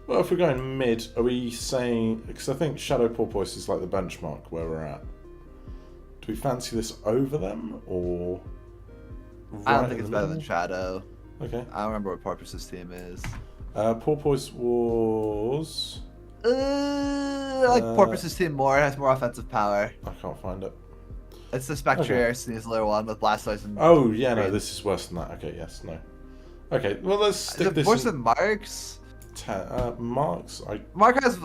Well, if we're going mid, are we saying? Because I think Shadow Porpoise is like the benchmark where we're at. Do we fancy this over them, or? I don't think it's better than Shadow. Okay. I don't remember what Porpoise's team is. Porpoise was. I like Porpoise's team more. It has more offensive power. I can't find it. It's the Spectre Sneasler one with Blastoise and. Oh yeah, no, this is worse than that. Okay, yes, no. Okay, well let's stick this. Worse than Mark's. Mark's. Mark has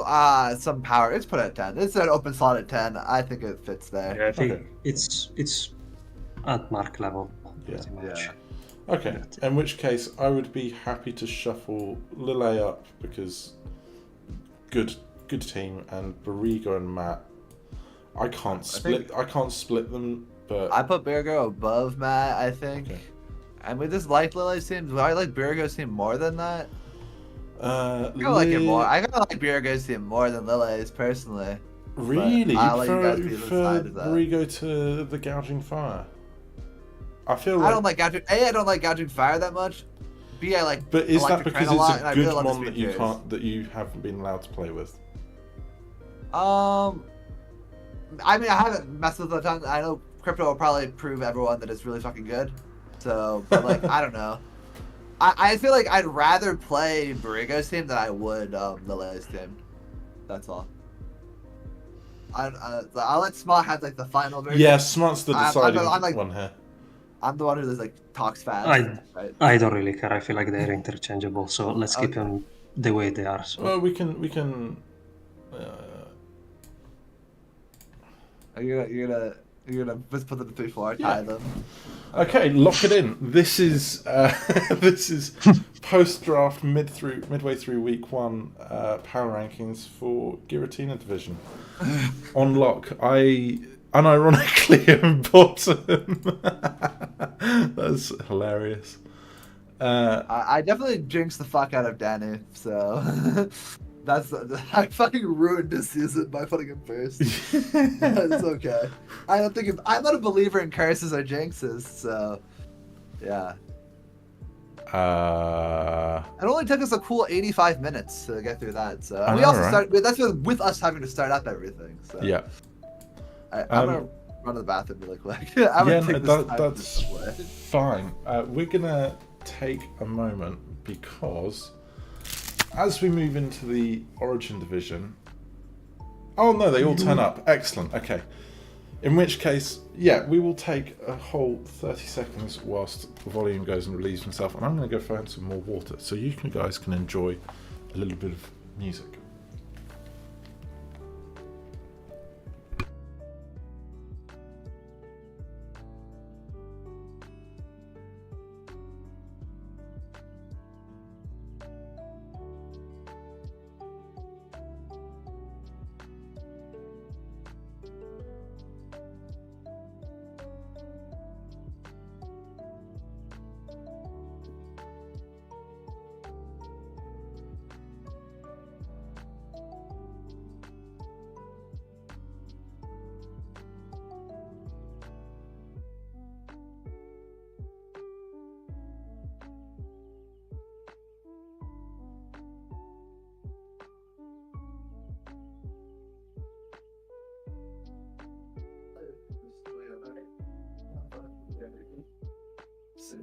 some power. It's put at 10. It's an open slot at 10. I think it fits there. Yeah, I think it's at Mark level. Pretty much. Yeah. Okay, in which case I would be happy to shuffle Lille up because good team, and Barigo and Matt. I can't split them, but I put Barigo above Matt, I think. Okay. And we just like Lille's team. Do I like Barigo's team more than that? I kind of like it more. I kind of like Barigo's team more than Lille's personally. Really? I'll let you guys be for Barigo to the Gouging Fire? I feel like... I don't like Gouging... A, I don't like Gouging Fire that much. B, I like... But is that because it's a good mon that you haven't been allowed to play with? I mean, I haven't messed with it a ton. I know Crypto will probably prove everyone that it's really fucking good. So, but like, I don't know. I feel like I'd rather play Barigo's team than I would Lille's team. That's all. I'll let Smatte have like the final version. Yeah, Smatte's the deciding one here. I'm the one who just like talks fast. I don't really care. I feel like they're interchangeable. So let's keep them the way they are. So. Well, we can. You're gonna just put them in 3-4, tie them. Okay, lock it in. This is post draft midway through week 1 power rankings for Giratina division. On lock, I unironically am bottom. That's hilarious. I definitely jinxed the fuck out of Danny, so I fucking ruined this season by putting him first. It's okay. I'm not a believer in curses or jinxes, so yeah. It only took us a cool 85 minutes to get through that. So we also started. That's with us having to start up everything. So yeah. I'm gonna run to the bathroom really quick. That's fine. We're gonna take a moment because as we move into the Origin division... Oh no, they all turn up. Excellent, okay. In which case, yeah, we will take a whole 30 seconds whilst the volume goes and relieves himself, and I'm going to go find some more water so you guys can enjoy a little bit of music.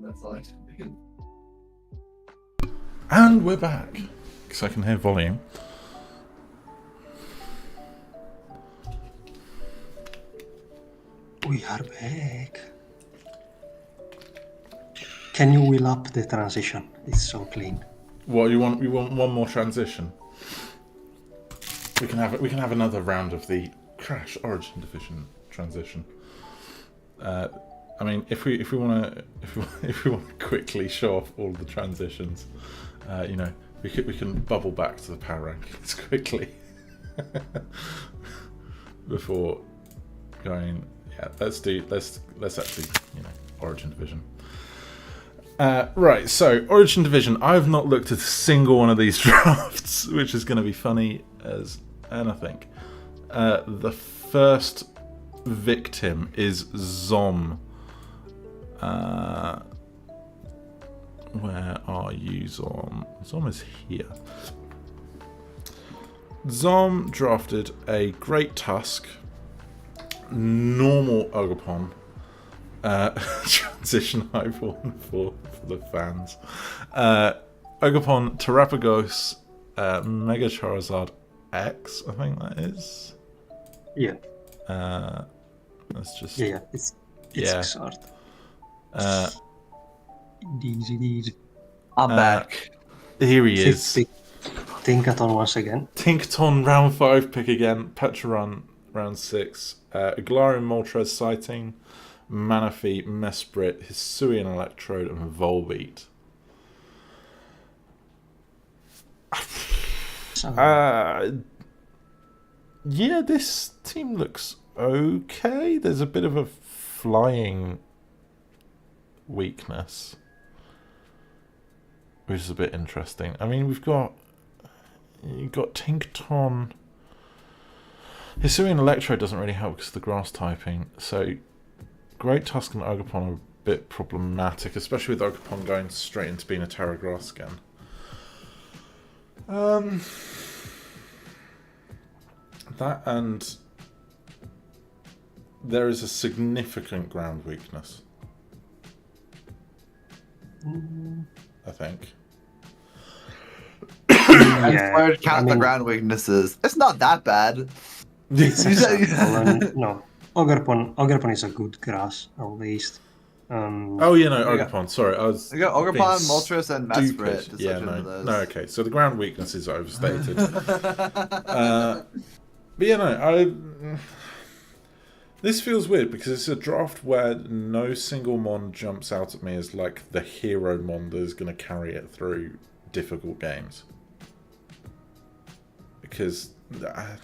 That's all. And we're back. Because I can hear volume. We are back. Can you wheel up the transition? It's so clean. What you want? You want one more transition? We can have another round of the Krash Origin Division transition. I mean, if we want to quickly show off all the transitions, you know, we can bubble back to the power rankings quickly before going. Yeah, let's actually, you know, Origin Division. Right, so Origin Division. I've not looked at a single one of these drafts, which is going to be funny as anything. The first victim is Zom. Where are you, Zom? Zom is here. Zom drafted a Great Tusk, normal Ogopon, transition Highborn for the fans, Ogopon, Terapagos, Mega Charizard X, I think that is. Yeah. Let's just. Yeah, it's Xard. Indeed. I'm back. Here he is. Tinkaton once again. Tinkaton round 5 pick again. Petrarun round 6. Galarian Moltres sighting. Manaphy, Mesprit, Hisuian Electrode, and Volbeat. Yeah, this team looks okay. There's a bit of a flying weakness, which is a bit interesting. I mean, you've got Tinkaton. Hisuian Electrode doesn't really help because of the grass typing. So Great Tusk and Ogopon are a bit problematic, especially with Ogopon going straight into being a Terra Grass again. That, and there is a significant ground weakness, I think. Yeah. Count the ground weaknesses. It's not that bad. No, Ogopon is a good grass, at least. Oh, yeah, no, Ogopon. Sorry, I was. You got Ogopon, Moltres, and Mesprit. Yeah, no, okay. So the ground weakness is overstated. But yeah, no, this feels weird because it's a draft where no single mon jumps out at me as like the hero mon that is going to carry it through difficult games. Because I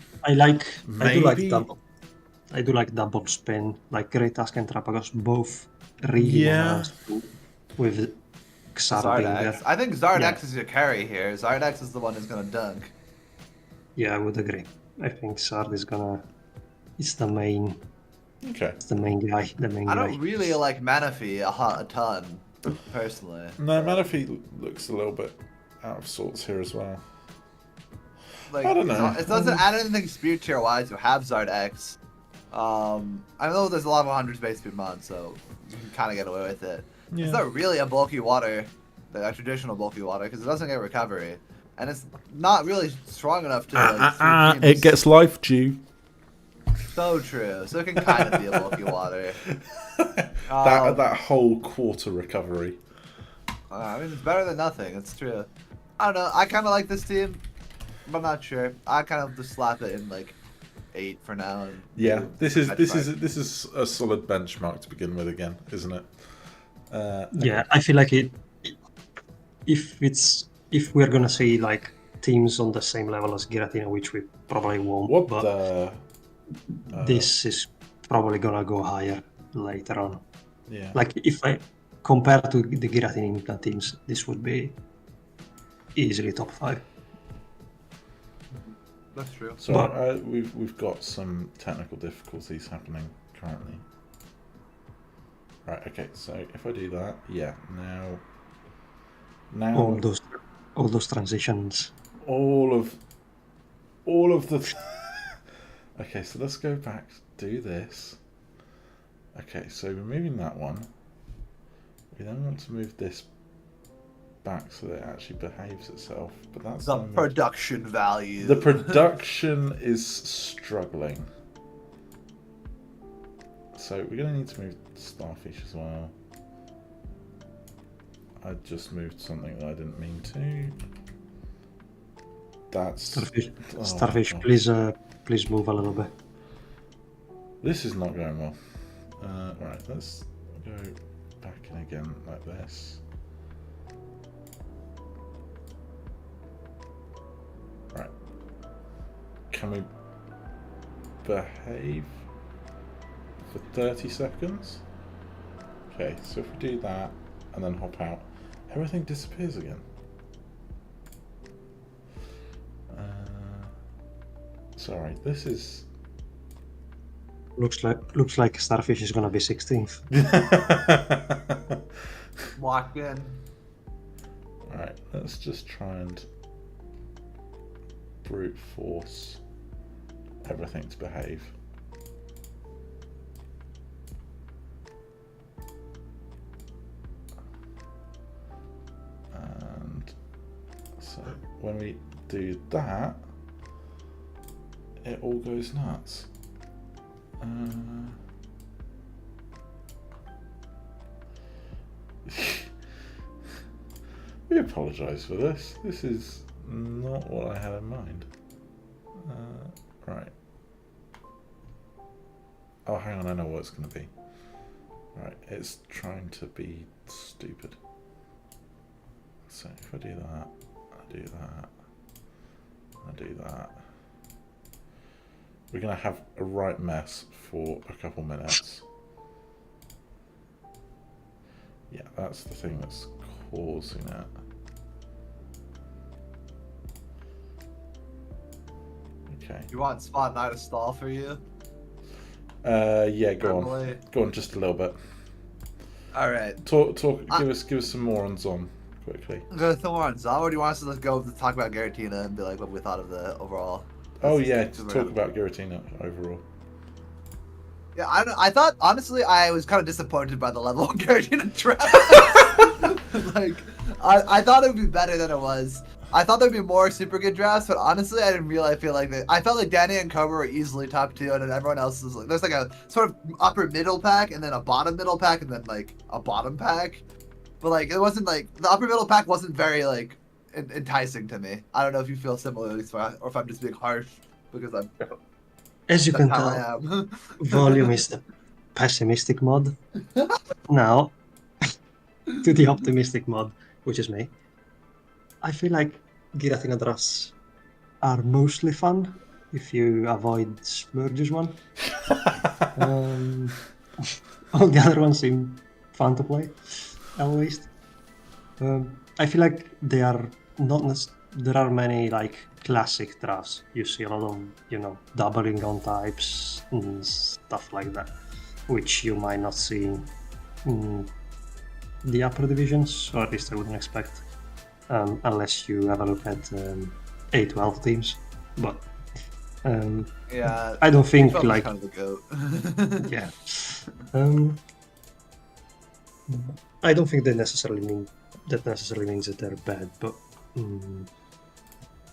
do like double spin, like Great Tusk and Terapagos both really nice with Xard being there. I think Zardex is your carry here. Zardex is the one who's gonna dunk. Yeah, I would agree. I think Xard is gonna. It's the main. Okay. It's the main guy. I don't really like Manaphy a ton, personally. No, Manaphy looks a little bit out of sorts here as well. Like, I don't know. It doesn't add anything Spirit Tier wise. You have Zardex. I know there's a lot of 100 base speed mod, so you can kind of get away with it. Yeah. It's not really a bulky water, a traditional bulky water, because it doesn't get recovery, and it's not really strong enough to. It gets life due. So true. So it can kind of be a bulky water. That whole quarter recovery. I mean, it's better than nothing. It's true. I don't know. I kind of like this team, but I'm not sure. I kind of just slap it in like 8 for now. And yeah, this is a solid benchmark to begin with again, isn't it? Yeah, I feel like if we're gonna see like teams on the same level as Giratina, which we probably won't. This is probably gonna go higher later on. Yeah. Like if I compare to the Giratina implant teams, this would be easily top 5. That's true. So we've got some technical difficulties happening currently. Right. Okay. So if I do that, yeah. Now. All those transitions. All of the. Okay. So let's go back. Do this. Okay. So removing that one. We then want to move this back so that it actually behaves itself. But that's the production value. The production is struggling. So we're going to need to move Starfish as well. I just moved something that I didn't mean to. That's Starfish. Oh, Starfish, please move a little bit. This is not going well. Right, let's go back in again like this. Right. Can we behave for 30 seconds? Okay, so if we do that and then hop out, everything disappears again. Sorry, this is... Looks like Starfish is gonna be 16th. Locked in. Alright, let's just try and brute force everything to behave. And so when we do that, it all goes nuts. We apologise for this. This is not what I had in mind. Right. Oh, hang on, I know what it's going to be. Right, it's trying to be stupid. So if I do that, I do that, I do that. We're going to have a right mess for a couple minutes. Yeah, that's the thing that's causing it. Okay. You want Spot and I to stall for you? Yeah, go on. Go on just a little bit. All right. Talk. Give us some more on Zom quickly. Go to more on Zom. Or do you want us to go to talk about Giratina and be like what we thought of the overall? Oh yeah, to talk about Giratina overall. Yeah, I thought honestly I was kind of disappointed by the level of Giratina draft. Like, I thought it would be better than it was. I thought there'd be more super good drafts, but honestly, I didn't really feel like that. I felt like Danny and Cobra were easily top 2, and then everyone else was like, there's like a sort of upper middle pack, and then a bottom middle pack, and then like a bottom pack. But like, it wasn't like the upper middle pack wasn't very like enticing to me. I don't know if you feel similarly, or if I'm just being harsh because I'm. As you can tell, volume is the pessimistic mod. Now, to the optimistic mod, which is me. I feel like Giratina drafts are mostly fun if you avoid Splurge's one. All the other ones seem fun to play, at least. I feel like they are not. There are many like classic drafts. You see a lot of doubling on types and stuff like that, which you might not see in the upper divisions, or at least I wouldn't expect. Unless you have a look at A12 teams, but yeah, I don't think like kind of the goat. Yeah, I don't think that necessarily means that they're bad, but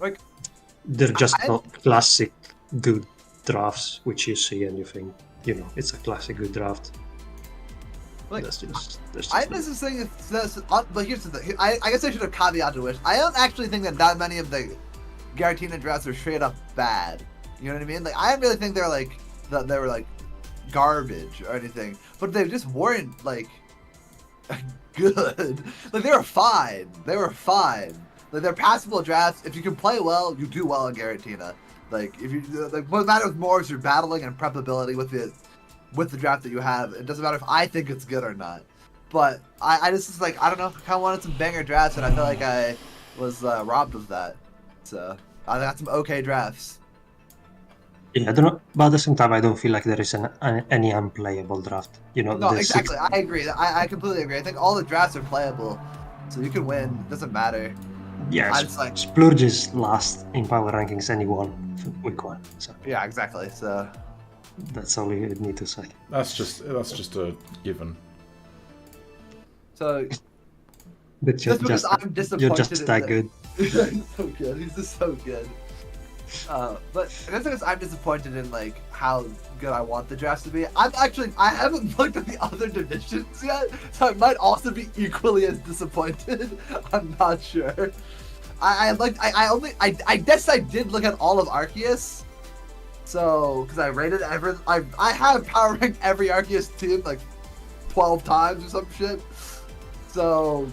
like they're just not classic good drafts, which you see and you think it's a classic good draft. Like, that's just I miss this thing. But here's the thing. I guess I should have caveated it. I don't actually think that many of the Giratina drafts are straight up bad. You know what I mean? Like, I don't really think they were like garbage or anything. But they just weren't like good. Like, they were fine. They were fine. Like, they're passable drafts. If you can play well, you do well in Giratina. Like, if you like, what matters more is your battling and prep ability with the draft that you have. It doesn't matter if I think it's good or not. But I just like, I don't know, kind of wanted some banger drafts, and I feel like I was robbed of that. So I got some okay drafts. Yeah, I don't know, but at the same time, I don't feel like there is any unplayable draft. No, exactly. I agree. I completely agree. I think all the drafts are playable, so you can win. It doesn't matter. Yeah, Splurge is last in power rankings anyone week 1. So. Yeah, exactly. So that's all you need to say. That's just a given. So But you're just because I'm disappointed, you're just that good. He's so good. He's just so good. But just because I'm disappointed in like how good I want the drafts to be, I haven't looked at the other divisions yet, so I might also be equally as disappointed. I'm not sure. I guess I did look at all of Arceus. So, because I rated I have power ranked every Arceus team like 12 times or some shit. So,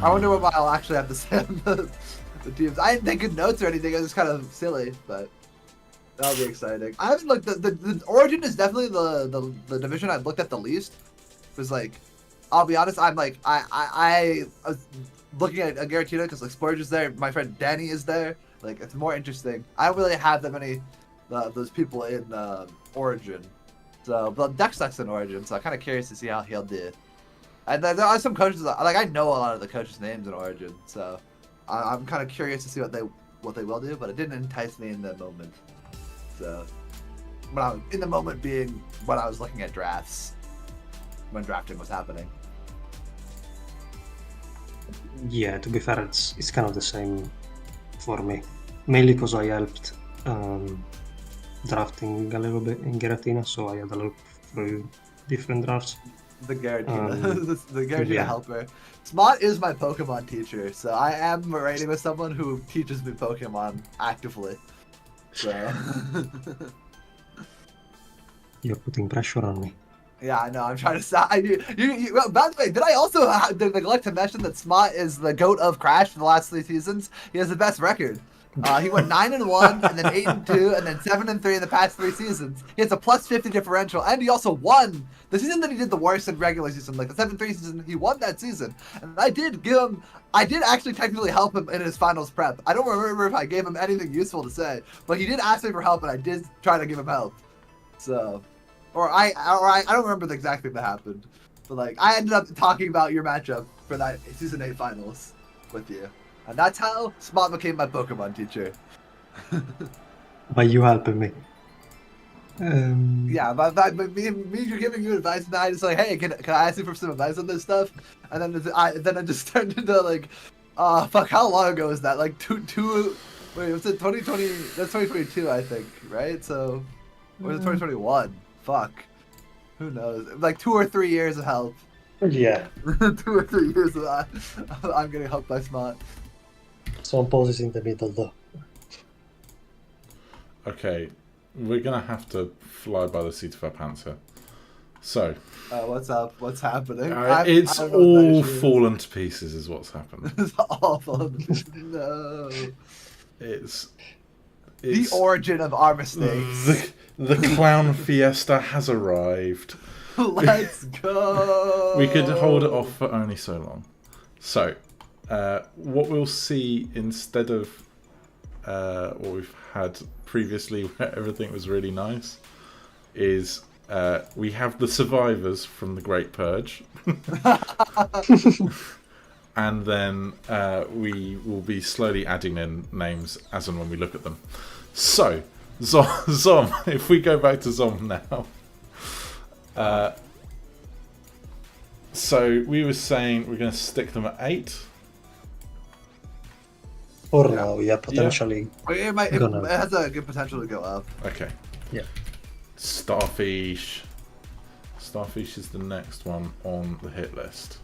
I wonder what I'll actually have to say on the teams. I didn't take good notes or anything. It was kind of silly, but that'll be exciting. I haven't looked. The Origin is definitely the division I've looked at the least. Because like, I'll be honest, I'm like I was looking at Giratina because like Splurge is there. My friend Danny is there. Like, it's more interesting. I don't really have that many those people in Origin. So, but Dex's in Origin, so I'm kind of curious to see how he'll do. And then there are some coaches, like I know a lot of the coaches' names in Origin, so I'm kind of curious to see what they will do. But it didn't entice me in the moment. So, in the moment being when I was looking at drafts, when drafting was happening. Yeah, to be fair, it's kind of the same for me. Mainly because I helped drafting a little bit in Giratina, so I had a look through different drafts. The Giratina, the Giratina helper. Smatte is my Pokemon teacher, so I am raiding with someone who teaches me Pokemon actively. So. You're putting pressure on me. Yeah, I know. I'm trying to stop. Well, by the way, did I also neglect to mention that Smatte is the GOAT of Krash for the last 3 seasons? He has the best record. He went 9-1, and then 8-2, and then 7-3 in the past 3 seasons. He has a +50 differential, and he also won the season that he did the worst in regular season, like the 7-3 season. He won that season, and I did actually technically help him in his finals prep. I don't remember if I gave him anything useful to say, but he did ask me for help, and I did try to give him help. So, I don't remember the exact thing that happened, but like I ended up talking about your matchup for that season 8 finals with you. And that's how Smatte became my Pokemon teacher. By you helping me. Yeah, by me giving you advice, and I just like, hey, can I ask you for some advice on this stuff? And then it just turned into like, fuck, how long ago was that? Like wait, was it 2020? That's 2022, I think, right? So, or was it 2021? Fuck, who knows? Like 2 or 3 years of help. Yeah. 2 or 3 years of that. I'm getting helped by Smatte. Some poses in the middle though. Okay, we're gonna have to fly by the seat of our pants here. So, what's up? What's happening? It's all fallen to pieces, is what's happened. It's all fallen to pieces. No. It's the origin of our mistakes. The clown fiesta has arrived. Let's go. We could hold it off for only so long. So, what we'll see instead of what we've had previously, where everything was really nice, is we have the survivors from the Great Purge. And then we will be slowly adding in names as and when we look at them. So, Zom, if we go back to Zom now. So we were saying we're going to stick them at 8. Or now, yeah, potentially. Yeah. It has a good potential to go up. Okay. Yeah. Starfish. Starfish is the next one on the hit list.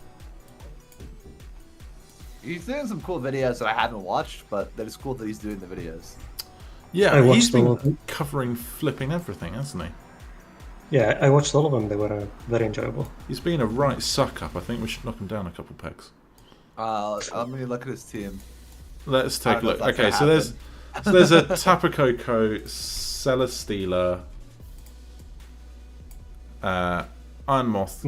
He's doing some cool videos that I haven't watched, but that is cool that he's doing the videos. Yeah, he's been covering flipping everything, hasn't he? Yeah, I watched all of them. They were very enjoyable. He's been a right suck-up. I think we should knock him down a couple pegs. Let me look at his team. Let's take a look. Okay, so there's a Tapu Koko, Celesteela, Iron Moth,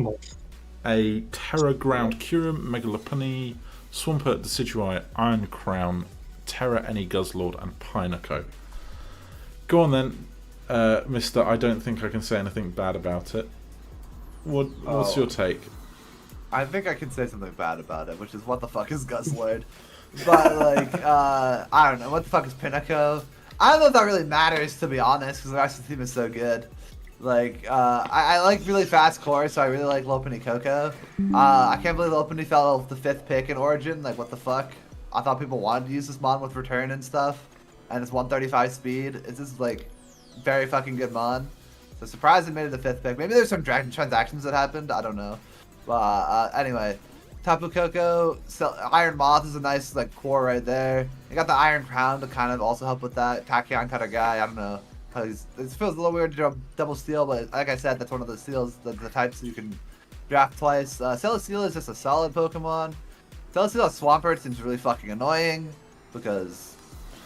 a Terra Ground Kyurem, Megalopony, Swampert, Decidueye, Iron Crown, Terra Any Guzzlord, and Pineco. Go on then, Mr. I don't think I can say anything bad about it. What's your take? I think I can say something bad about it, which is what the fuck is Guzzlord? But like, I don't know, what the fuck is Pineco? I don't know if that really matters, to be honest, because the rest of the team is so good. Like, I like really fast cores, so I really like Lopunny Coco. I can't believe Lopunny fell the 5th pick in Origin. Like, what the fuck? I thought people wanted to use this mon with return and stuff. And it's 135 speed. It's just, like, very fucking good mon. So surprised it made it the 5th pick. Maybe there's some transactions that happened. I don't know. But anyway, Tapu Koko, Iron Moth is a nice, like, core right there. You got the Iron Crown to kind of also help with that. Tachyon kind of guy, I don't know. Because it feels a little weird to double steal, but like I said, that's one of the steals, the types that you can draft twice. Celesteela is just a solid Pokemon. Celesteela Swampert seems really fucking annoying because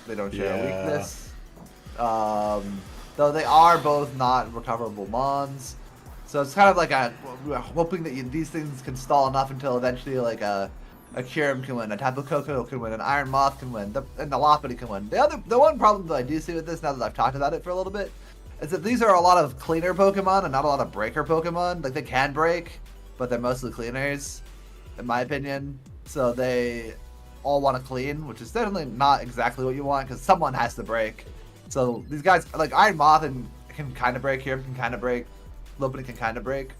they don't share a weakness. Though they are both not recoverable mons. So it's kind of like hoping that these things can stall enough until eventually like a Kyurem can win, a Tapu Koko can win, an Iron Moth can win, and the Lopunny can win. The one problem that I do see with this, now that I've talked about it for a little bit, is that these are a lot of cleaner Pokemon and not a lot of breaker Pokemon. Like, they can break, but they're mostly cleaners, in my opinion. So they all want to clean, which is definitely not exactly what you want, because someone has to break. So these guys, like Iron Moth can kind of break, Kyurem can kind of break, Lopunny can kind of break.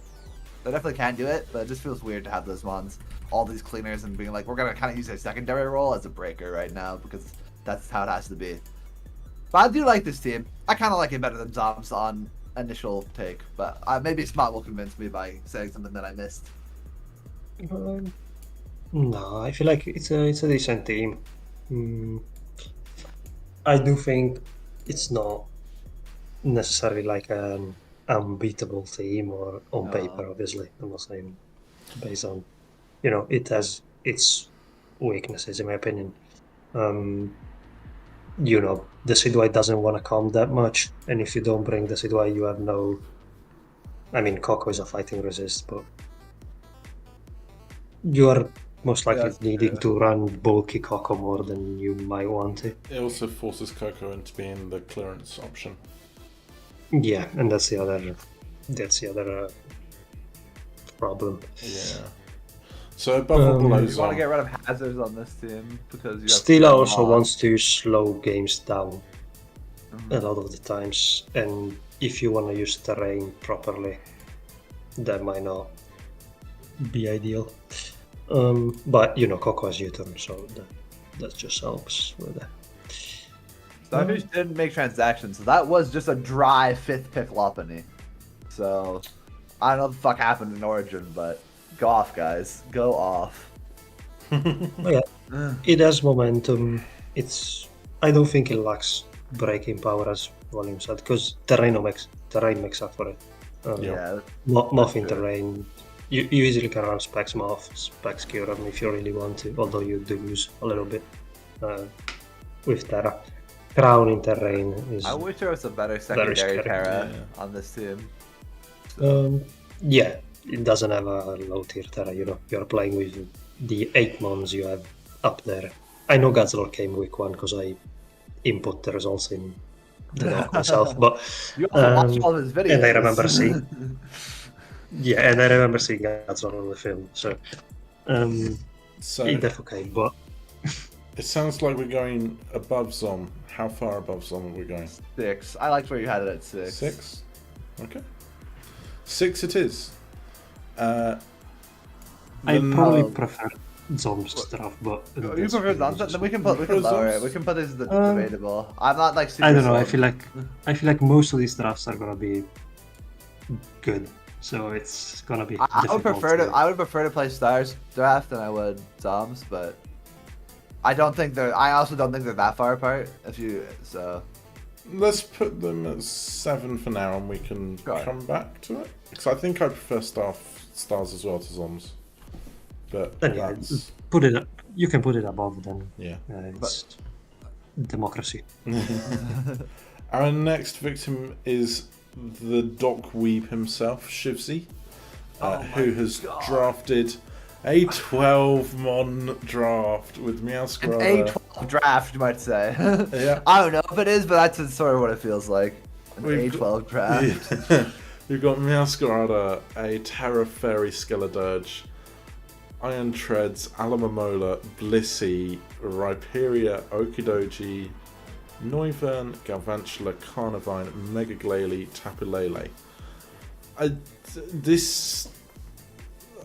They definitely can do it, but it just feels weird to have those mons, all these cleaners, and being like, we're gonna kind of use a secondary role as a breaker right now because that's how it has to be. But I do like this team. I kind of like it better than Zombs on initial take, but maybe Smatte will convince me by saying something that I missed. No, I feel like it's a decent team. I do think it's not necessarily like an unbeatable team or on paper, obviously. I'm not saying based on, it has its weaknesses, in my opinion. The Sidwai doesn't want to come that much, and if you don't bring the Sidwai, you have no. I mean, Coco is a fighting resist, but you are most likely needing to run bulky Coco more than you might want to. It also forces Coco into being the clearance option. Yeah, and that's the other problem. Yeah. So above or below You Zom? want to get rid of hazards on this team because you Stila also wants to slow games down a lot of the times, and if you want to use terrain properly, that might not be ideal. But Coco has U-turn, so that just helps with that. Starfish didn't make transactions, so that was just a dry 5th pick Lopunny. So I don't know what the fuck happened in Origin, but go off, guys. Go off. It has momentum. I don't think it lacks breaking power, as Volume said, because terrain makes up for it. Moth in terrain. You easily can run Specs Moth, Specs Kyurem if you really want to, although you do lose a little bit with Terra. Crown in terrain is. I wish there was a better secondary Terra on this team. It doesn't have a low tier Terra. You're playing with the 8 mons you have up there. I know Gazlor came week 1 because I input the results in the doc myself, but you also watched all of his videos. And I remember seeing. And I remember seeing Gazlor on the film. So that's okay, but. It sounds like we're going above Zom. How far above Zom are we going? 6. I liked where you had it at 6. 6? Okay. 6 it is. I probably prefer Zom's stuff, but... You prefer Zom's? Then we can lower it. We can put this debatable. I'm not like super I don't know, Zom. I feel like most of these drafts are gonna be good. So it's gonna be I would prefer to play Stars draft than I would Zoms, but I also don't think they're that far apart. Let's put them at 7 for now, and we can come back to it. Because I think I prefer stars as well to Zoms. But put it. You can put it above them. Yeah. It's democracy. Our next victim is the Doc Weeb himself, Shivzy, who has drafted a 12-mon draft with Meowscarada. An A12 draft, you might say. Yeah. I don't know if it is, but that's sort of what it feels like. An A12 draft. Yeah. We've got Meowscarada, a Terra Fairy Skeledirge, Iron Treads, Alamamola, Blissey, Rhyperia, Okidogi, Noivern, Galvantula, Carnivine, Mega Glalie, Tapu Lele. This.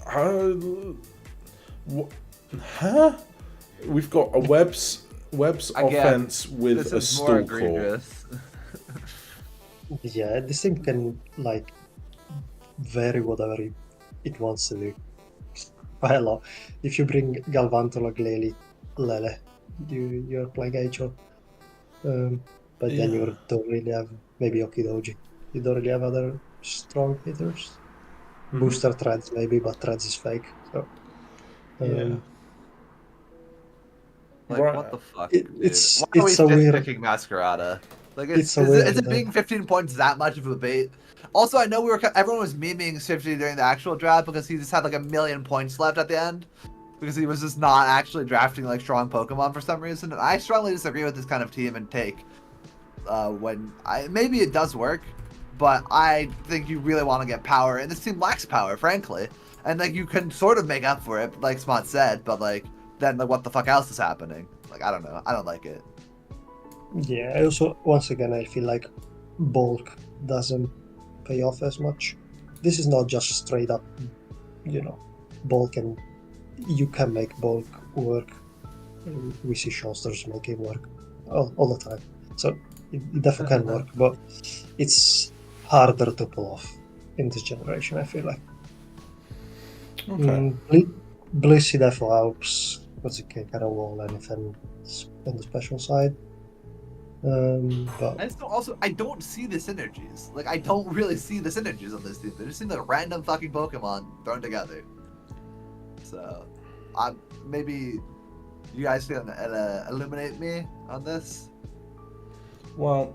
Huh? We've got a webs offense with this a is more stall egregious. Yeah, this thing can like vary whatever it wants to do. Well, if you bring Galvantula, Lele, you're playing HO. But then Yeah. you don't really have maybe Okidoji. You don't really have other strong hitters. Booster Threads maybe, but Threads is fake. So Yeah. Like, Right. what the fuck, dude? Why are we it's a fifth weird picking Masquerada? Like, it's a is weird it being 15 points that much of a bait? Also, I know everyone was memeing Swifty during the actual draft because he just had like 1,000,000 points left at the end because he was just not actually drafting like strong Pokemon for some reason. And I strongly disagree with this kind of team and take. Maybe it does work, but I think you really want to get power, and this team lacks power, frankly. And like you can sort of make up for it, like Smatte said, but like then like what the fuck else is happening? Like I don't know, I don't like it. Yeah, I also once again I feel like bulk doesn't pay off as much. This is not just straight up, bulk, and you can make bulk work. We see showsters make it work all the time, so it definitely can work, but it's harder to pull off in this generation, I feel like. Okay. Blissey definitely helps because it can kind of wall anything on the special side. But I don't see the synergies. Like I don't really see the synergies of this team. They just seem like random fucking Pokemon thrown together. So, maybe you guys can illuminate me on this. Well,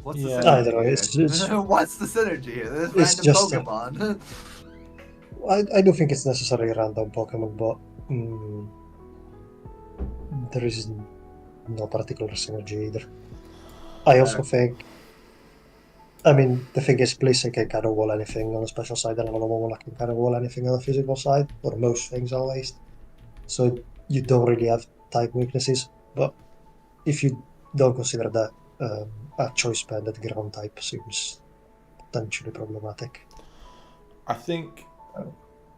What's the yeah. synergy I don't know. here? It's What's the synergy here? There's it's random just Pokemon. I don't think it's necessarily random Pokemon, but there is no particular synergy either. I also think, I mean, the thing is, Blissey can kind of wall anything on the special side, and Alomomola can kind of wall anything on the physical side, or most things at least. So you don't really have type weaknesses, but if you don't consider that, a choice banded ground type seems potentially problematic. I think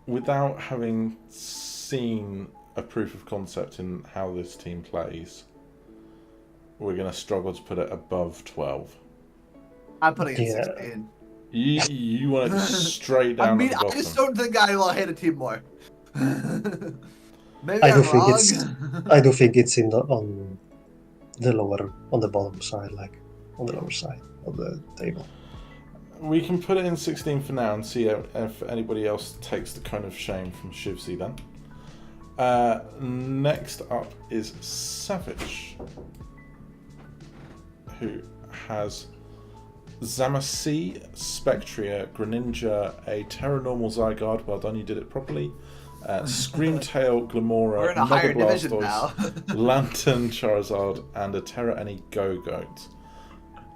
without having seen a proof of concept in how this team plays, we're going to struggle to put it above 12. I'm putting it Yeah. 16. You want it straight down at the bottom. I just don't think I will hate a team more. Maybe I I'm do think wrong. I do think it's on the bottom side, like on the lower side of the table. We can put it in 16 for now and see if anybody else takes the cone of shame from Shivsy then. Next up is Savage, who has Zamacy, Spectria, Greninja, a Terranormal Zygarde, well done, you did it properly, Screamtail, Glamora, We're in a higher Mega division Blastoise, now. Lantern, Charizard, and a Terra Any Go-Goat.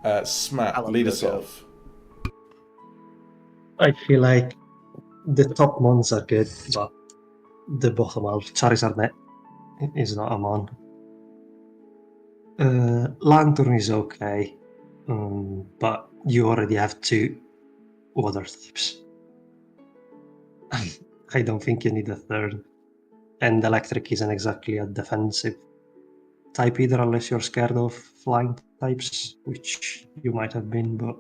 Smatte, lead us off. I feel like the top mons are good, but the bottom half, Charizard is not a mon. Lantern is okay, but you already have two water types. I don't think you need a third. And electric isn't exactly a defensive type either, unless you're scared of flying types, which you might have been, but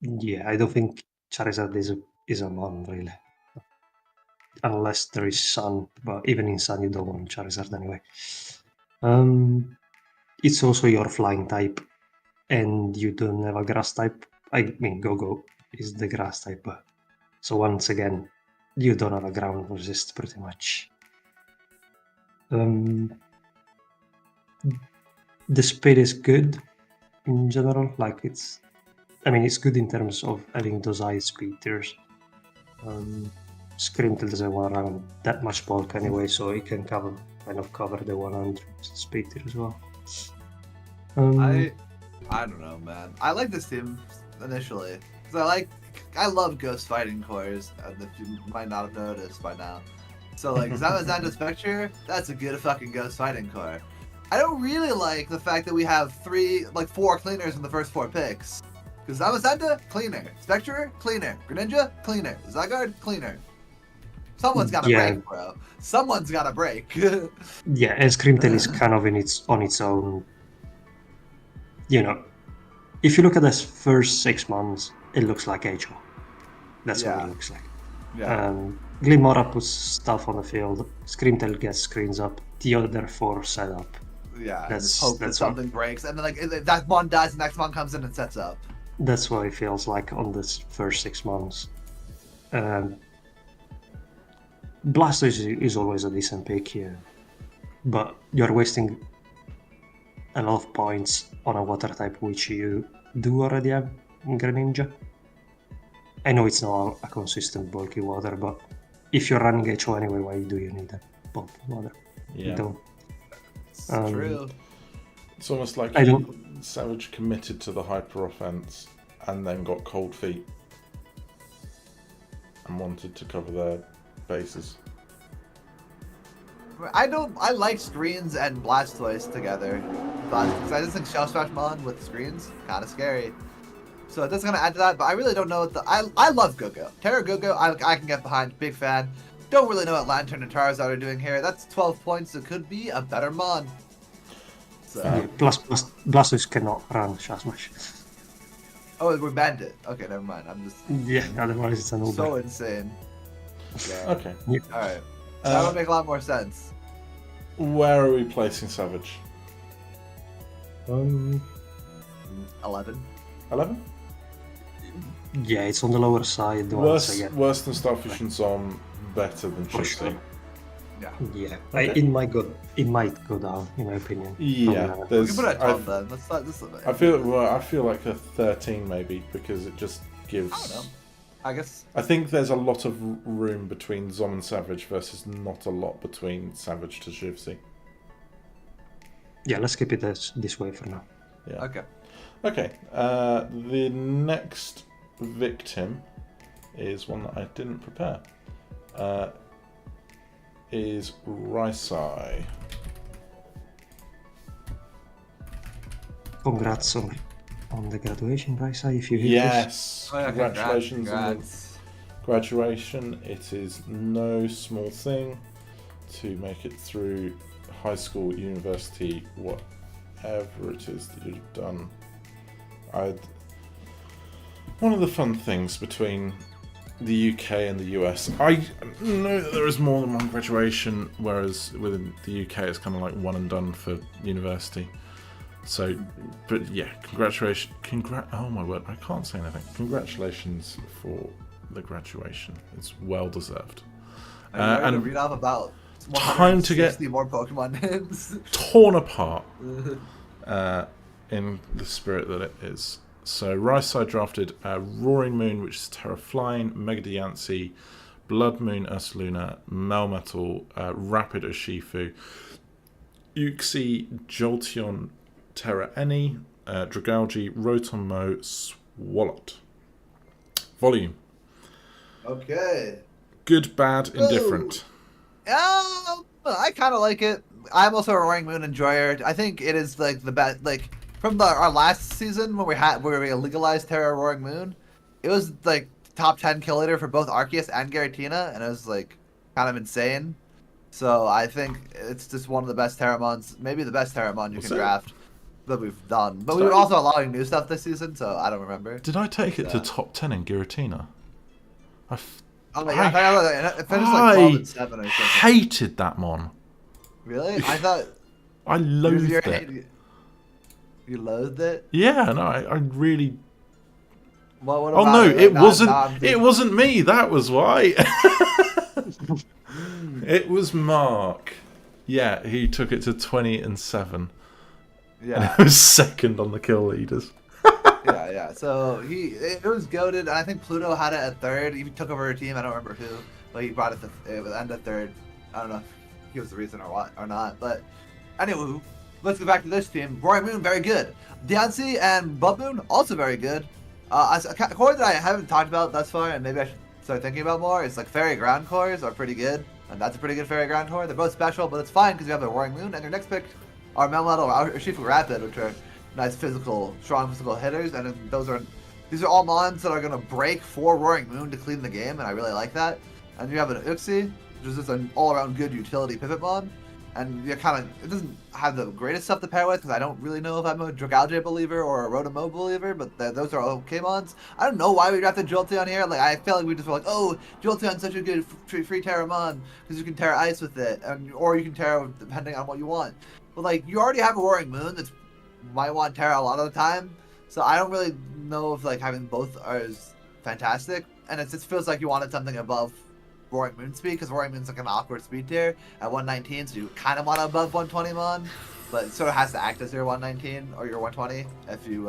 yeah, I don't think Charizard is a mon, really. Unless there is Sun, but even in Sun you don't want Charizard anyway. It's also your flying type, and you don't have a grass type. I mean, Go-Go is the grass type, so once again, you don't have a ground resist pretty much. The speed is good in general, like it's good in terms of having those high speed tiers. Screamtail doesn't want to run that much bulk anyway, so it can cover the 100 speed tier as well. I don't know, man. I like this team initially because I love ghost fighting cores, if you might not have noticed by now. So like Zamazanda Spectre, that's a good fucking ghost fighting core. I don't really like the fact that we have 4 cleaners in the first 4 picks. Because Zamazenta, cleaner. Spectre, cleaner. Greninja, cleaner. Zygarde, cleaner. Someone's got to break, bro. Someone's got to break. Yeah, and Screamtail is kind of on its own. You know, if you look at this first 6 months, it looks like HO. That's what it looks like. Yeah. Glimmora puts stuff on the field. Screamtail gets screens up. The other 4 set up. Yeah, That's hope that something breaks, and then if that one dies, the next one comes in and sets up. That's what it feels like on this first 6 months. Blastoise is always a decent pick here, but you're wasting a lot of points on a water type which you do already have in Greninja. I know it's not a consistent bulky water, but if you're running HO anyway, why do you need a bulky water? Yeah. You don't. It's true. It's almost like Savage committed to the hyper offense and then got cold feet and wanted to cover their bases. I like screens and Blastoise together, but I just think Shell Smash Mon with screens kind of scary. So that's gonna add to that, but I really don't know what I love Go-Go. Terra Go-Go, I can get behind, big fan. Don't really know what Lantern and Charizard are doing here. That's 12 points. It could be a better Mon. So. Plus, Blastoise cannot run Shell Smash. Oh, we banned it. Okay, never mind. I'm just. Yeah, otherwise it's an Uber. So insane. Yeah. Okay. Yeah. All right. That would make a lot more sense. Where are we placing Savage? 11. 11? Yeah, it's on the lower side. Worse than Starfish and Zom, better than For Shifty. sure. Yeah. Okay. It might go down, in my opinion. Yeah, We there's. can put it at 12 then. Let's start this. I feel like a 13 maybe because it just gives. I don't know. I guess. I think there's a lot of room between Zom and Savage versus not a lot between Savage to Shivsy. Yeah, let's keep it this way for now. Yeah. Okay. Okay. The next victim is one that I didn't prepare. Is Raisai. Congrats on the graduation, Raisa, if you hear Yes. Oh, yeah, Congratulations on the congrats. graduation. It is no small thing to make it through high school, university, whatever it is that you've done. One of the fun things between the UK and the US, I know that there is more than one graduation, whereas within the UK it's kind of like one and done for university. So, but yeah, congratulations. Oh my word, I can't say anything. Congratulations for the graduation. It's well deserved. And to read off about time to get more Pokemon names. torn apart in the spirit that it is. So Raisai drafted Roaring Moon, which is Terra Flying, Mega Diancie, Blood Moon Ursaluna, Melmetal, Rapid Urshifu, Uxie, Jolteon, Terra Eni, Dragalge, Rotom Mo, Swalot. Volume. Okay. Good, bad, indifferent. I kind of like it. I'm also a Roaring Moon enjoyer. I think it is like the best. Like from our last season when we legalized Terra Roaring Moon, it was like top 10 kill leader for both Arceus and Giratina, and it was like kind of insane. So I think it's just one of the best Terramons, maybe the best Terramon you can draft that we've done. But we were also allowing new stuff this season, so I don't remember. Did I take it to top 10 in Giratina? Oh my god, it finished like 12 and 7 or something. Hated that mon. Really? I thought... I loathed it. You loathed it? Yeah, no, I really... What oh no, it wasn't. It wasn't me. That was why. It was Mark. Yeah, he took it to 20 and 7. Yeah, and it was second on the kill leaders. yeah. So it was goated. I think Pluto had it at third. He took over a team. I don't remember who, but he brought it to end at third. I don't know if he was the reason or not. But anyway, let's go back to this team. Roaring Moon, very good. Diancie and Blood Moon, also very good. A core that I haven't talked about thus far, and maybe I should start thinking about more, is like Fairy Ground cores are pretty good, and that's a pretty good Fairy Ground core. They're both special, but it's fine because you have a Roaring Moon, and your next pick are Melmetal or Shifu Rapid, which are nice strong physical hitters, and these are all mons that are gonna break for Roaring Moon to clean the game, and I really like that. And you have an Uxie, which is just an all-around good utility pivot mon. And it doesn't have the greatest stuff to pair with, because I don't really know if I'm a Dragalge believer or a Rotamo believer, but those are okay mons. I don't know why we drafted Jolteon here. Like, I feel like we just were like, oh, Jolteon's such a good free Terra mon, because you can Terra Ice with it, or you can Terra depending on what you want. But, like, you already have a Roaring Moon that's might want Terra a lot of the time, so I don't really know if, like, having both is fantastic, and it just feels like you wanted something above Roaring Moon speed, because Roaring Moon's like an awkward speed tier at 119, so you kind of want above 120 mon, but it sort of has to act as your 119 or your 120 if you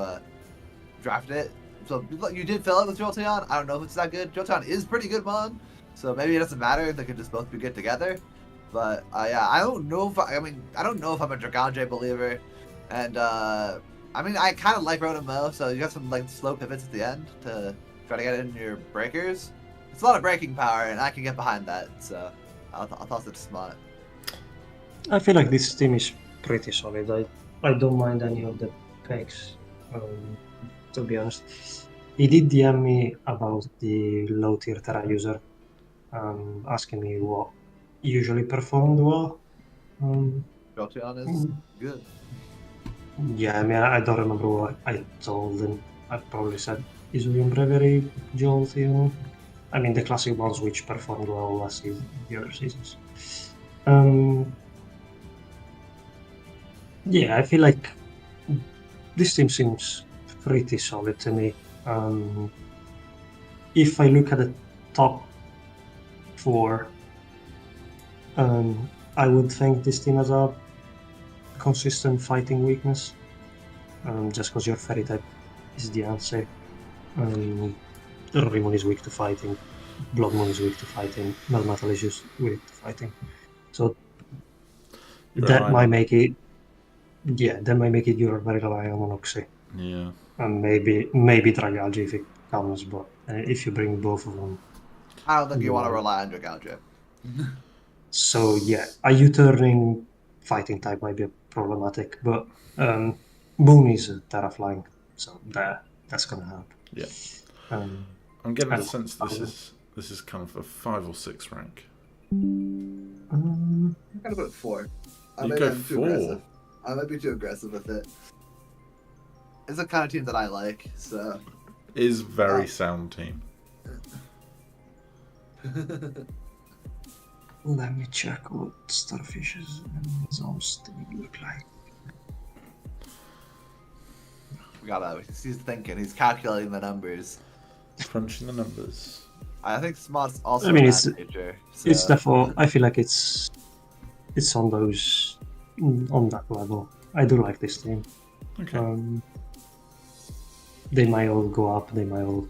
draft it. So you did fill it with Jolteon. I don't know if it's that good. Jolteon is pretty good mon, so maybe it doesn't matter. They could just both be good together. But yeah, I don't know if I don't know if I'm a Dragalge believer, and I mean I kind of like Rotamo, so you got some like slow pivots at the end to try to get in your breakers. It's a lot of breaking power, and I can get behind that, so I'll toss it to Smatte. I feel like this team is pretty solid. I don't mind any of the picks, to be honest. He did DM me about the low tier Terra user, asking me what usually performed well. Jolteon is good. Yeah, I mean, I don't remember what I told him. I probably said Isurium Breviary, Jolteon. I mean, the classic ones which performed well last season, the other seasons. Yeah, I feel like this team seems pretty solid to me. If I look at the top 4, I would think this team has a consistent fighting weakness, just because your Fairy type is the answer. Rimon is weak to fighting, Blood Moon is weak to fighting, Melmetal is just weak to fighting. So that might make it. Yeah, that might make it you're very reliant on Uxie. Yeah. And maybe Dragalge if it comes, but if you bring both of them, I don't think you want to rely on Dragalge. So yeah, a U-turning fighting type might be problematic, but Moon is Terra flying, so that's gonna help. Yeah. I'm getting the sense this is kind of a 5 or 6 rank. I'm gonna put 4. You go 4. I might be too aggressive with it. It's the kind of team that I like, so. Is very sound team. Let me check what Starfish's and Zom's team look like. He's thinking, he's calculating the numbers. Crunching the numbers. I think Smart's also it's major, so. It's therefore, I feel like it's on that level. I do like this team. Okay. They might all go up, they might all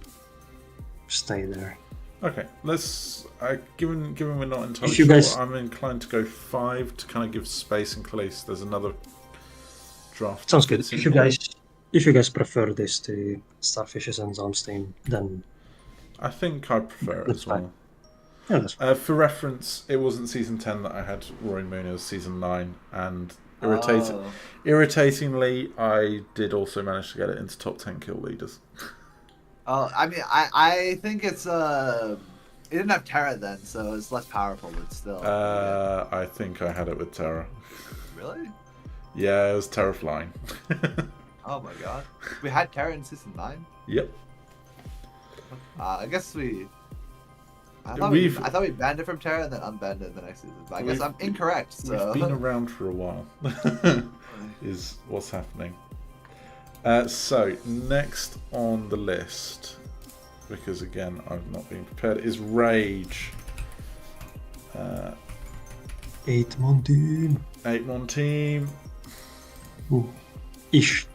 stay there. Okay, let's. Given we're not entirely sure, I'm inclined to go 5 to kind of give space in case there's another draft. Sounds good. If you guys prefer this to Starfish's and Zom's team, then I think I prefer it as well. Yeah, that's fine. For reference, it wasn't season 10 that I had Roaring Moon, it was season 9, and irritatingly, I did also manage to get it into top 10 kill leaders. I mean, I think it's it didn't have Terra then, so it's less powerful, but still. I think I had it with Terra. Really? Yeah, it was Terra flying. Oh my god, we had Terra in season 9. Yep. I guess I thought we banned it from Terra and then unbanned it in the next season. But I guess I'm incorrect. So we've been around for a while. Is what's happening. So next on the list, because again I've not been prepared, is Rage. 8-mon team. 8-mon team. Ooh. Ish.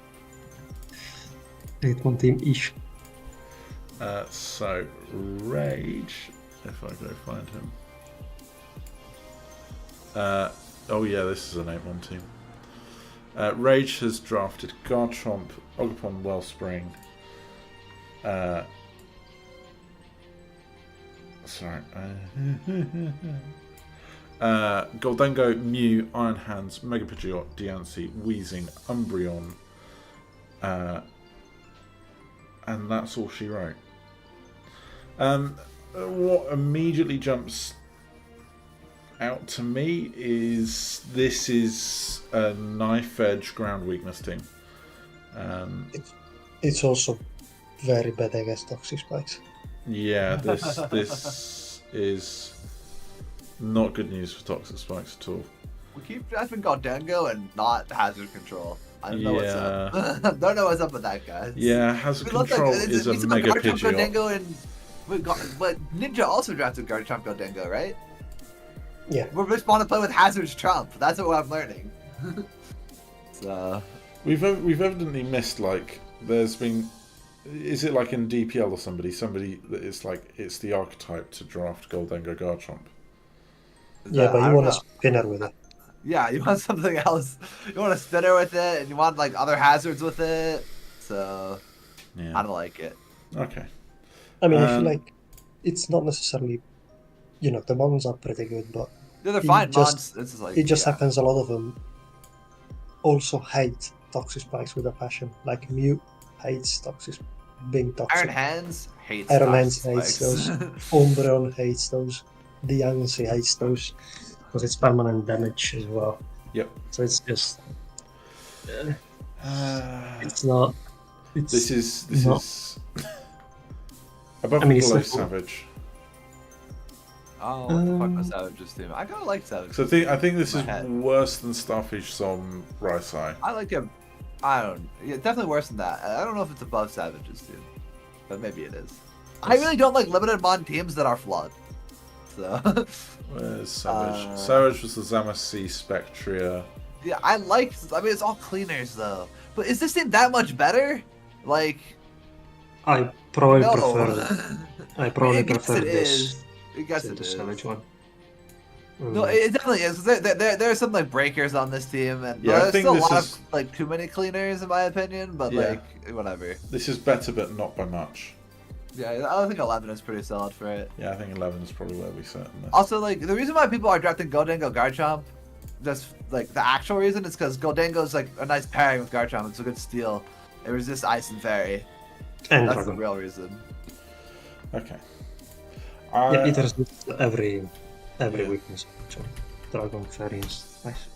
8-mon team ish. So Rage. If I go find him. Oh yeah, this is an 8-mon team. Rage has drafted Garchomp, Ogerpon, Wellspring. Goldengo, Mew, Iron Hands, Mega Pidgeot, Diancie, Weezing, Umbreon, and that's all she wrote. What immediately jumps out to me is this is a knife edge ground weakness team. It's also very bad against toxic spikes. Yeah, this is not good news for toxic spikes at all. We keep drafting Goldengo and not hazard control. I don't know what's up. Don't know what's up with that, guys. Yeah, hazard control is a Mega Pidgeot. Goldengo and but Ninja also drafted Garchomp Goldengo, right? Yeah. We're just want to play with Hazard's Trump. That's what I'm learning. So we've evidently missed, like, there's been, is it like in DPL or somebody that it's like it's the archetype to draft Goldengo Garchomp? Yeah, but you want a spinner with it. Yeah, you want something else. You want a spinner with it, and you want like other hazards with it. So yeah. I don't like it. Okay. I mean, I feel like it's not necessarily, the mons are pretty good, but they're fine mons. It's just like, it just happens a lot of them also hate toxic spikes with a passion. Like Mew hates being toxic. Iron Hands hates those. Umbreon hates those. Diancie hates those because it's permanent damage as well. Yep. So it's just it's not. This is above and below Savage. Oh, what the fuck was Savage's team? I kinda like Savage. So I think this is worse than Starfish Som Raisai. I like him. Definitely worse than that. I don't know if it's above Savage's team, but maybe it is. I really don't like limited mon teams that are flawed. So. Where's Savage? Savage was the Zamasu Spectria. Yeah, I mean, it's all cleaners though. But is this team that much better? Like. I probably prefer. I probably prefer this. I guess to it the is. Savage one. No, it definitely is. There are some like breakers on this team, and yeah, there's still a lot of like too many cleaners in my opinion. But like whatever. This is better, but not by much. Yeah, I think 11 is pretty solid for it. Yeah, I think 11 is probably where we set. Also, like the reason why people are drafting Goldengo Garchomp, just like the actual reason is because Goldengo's like a nice pairing with Garchomp. It's a good steal. It resists Ice and Fairy. And that's the real reason. Okay. Yeah, it resists every weakness. Actually, Dragon Fairy is nice.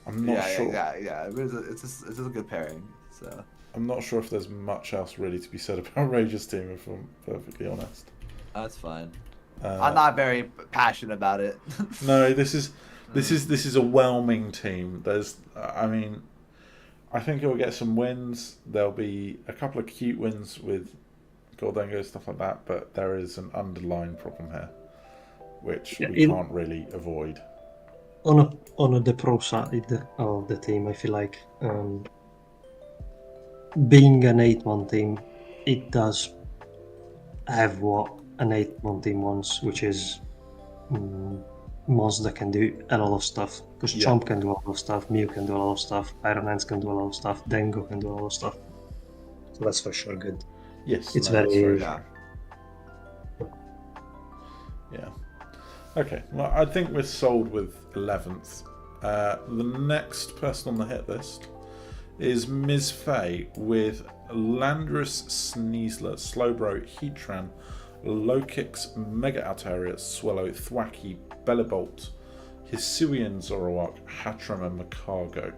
I'm not sure. Yeah. It's a good pairing. So. I'm not sure if there's much else really to be said about Rage's team, if I'm perfectly honest. That's fine. I'm not very passionate about it. No, this is a whelming team. I think it will get some wins. There'll be a couple of cute wins with Goldengo, stuff like that, but there is an underlying problem here, which we can't really avoid. On the pro side of the team, I feel like being an 8-man team, it does have what an 8-man team wants, which is mons that can do a lot of stuff. Because Chomp can do a lot of stuff, Mew can do a lot of stuff, Iron Hands can do a lot of stuff, Dengo can do a lot of stuff. So that's for sure good. Yes, it's very yeah. Okay, well, I think we're sold with 11th. The next person on the hit list is Ms. Faye with Landorus, Sneasler, Slowbro, Heatran, Lokix, Mega Altaria, Swallow, Thwacky, Bellibolt, Hisuian, Zoroark, Hattrem, and Macargo,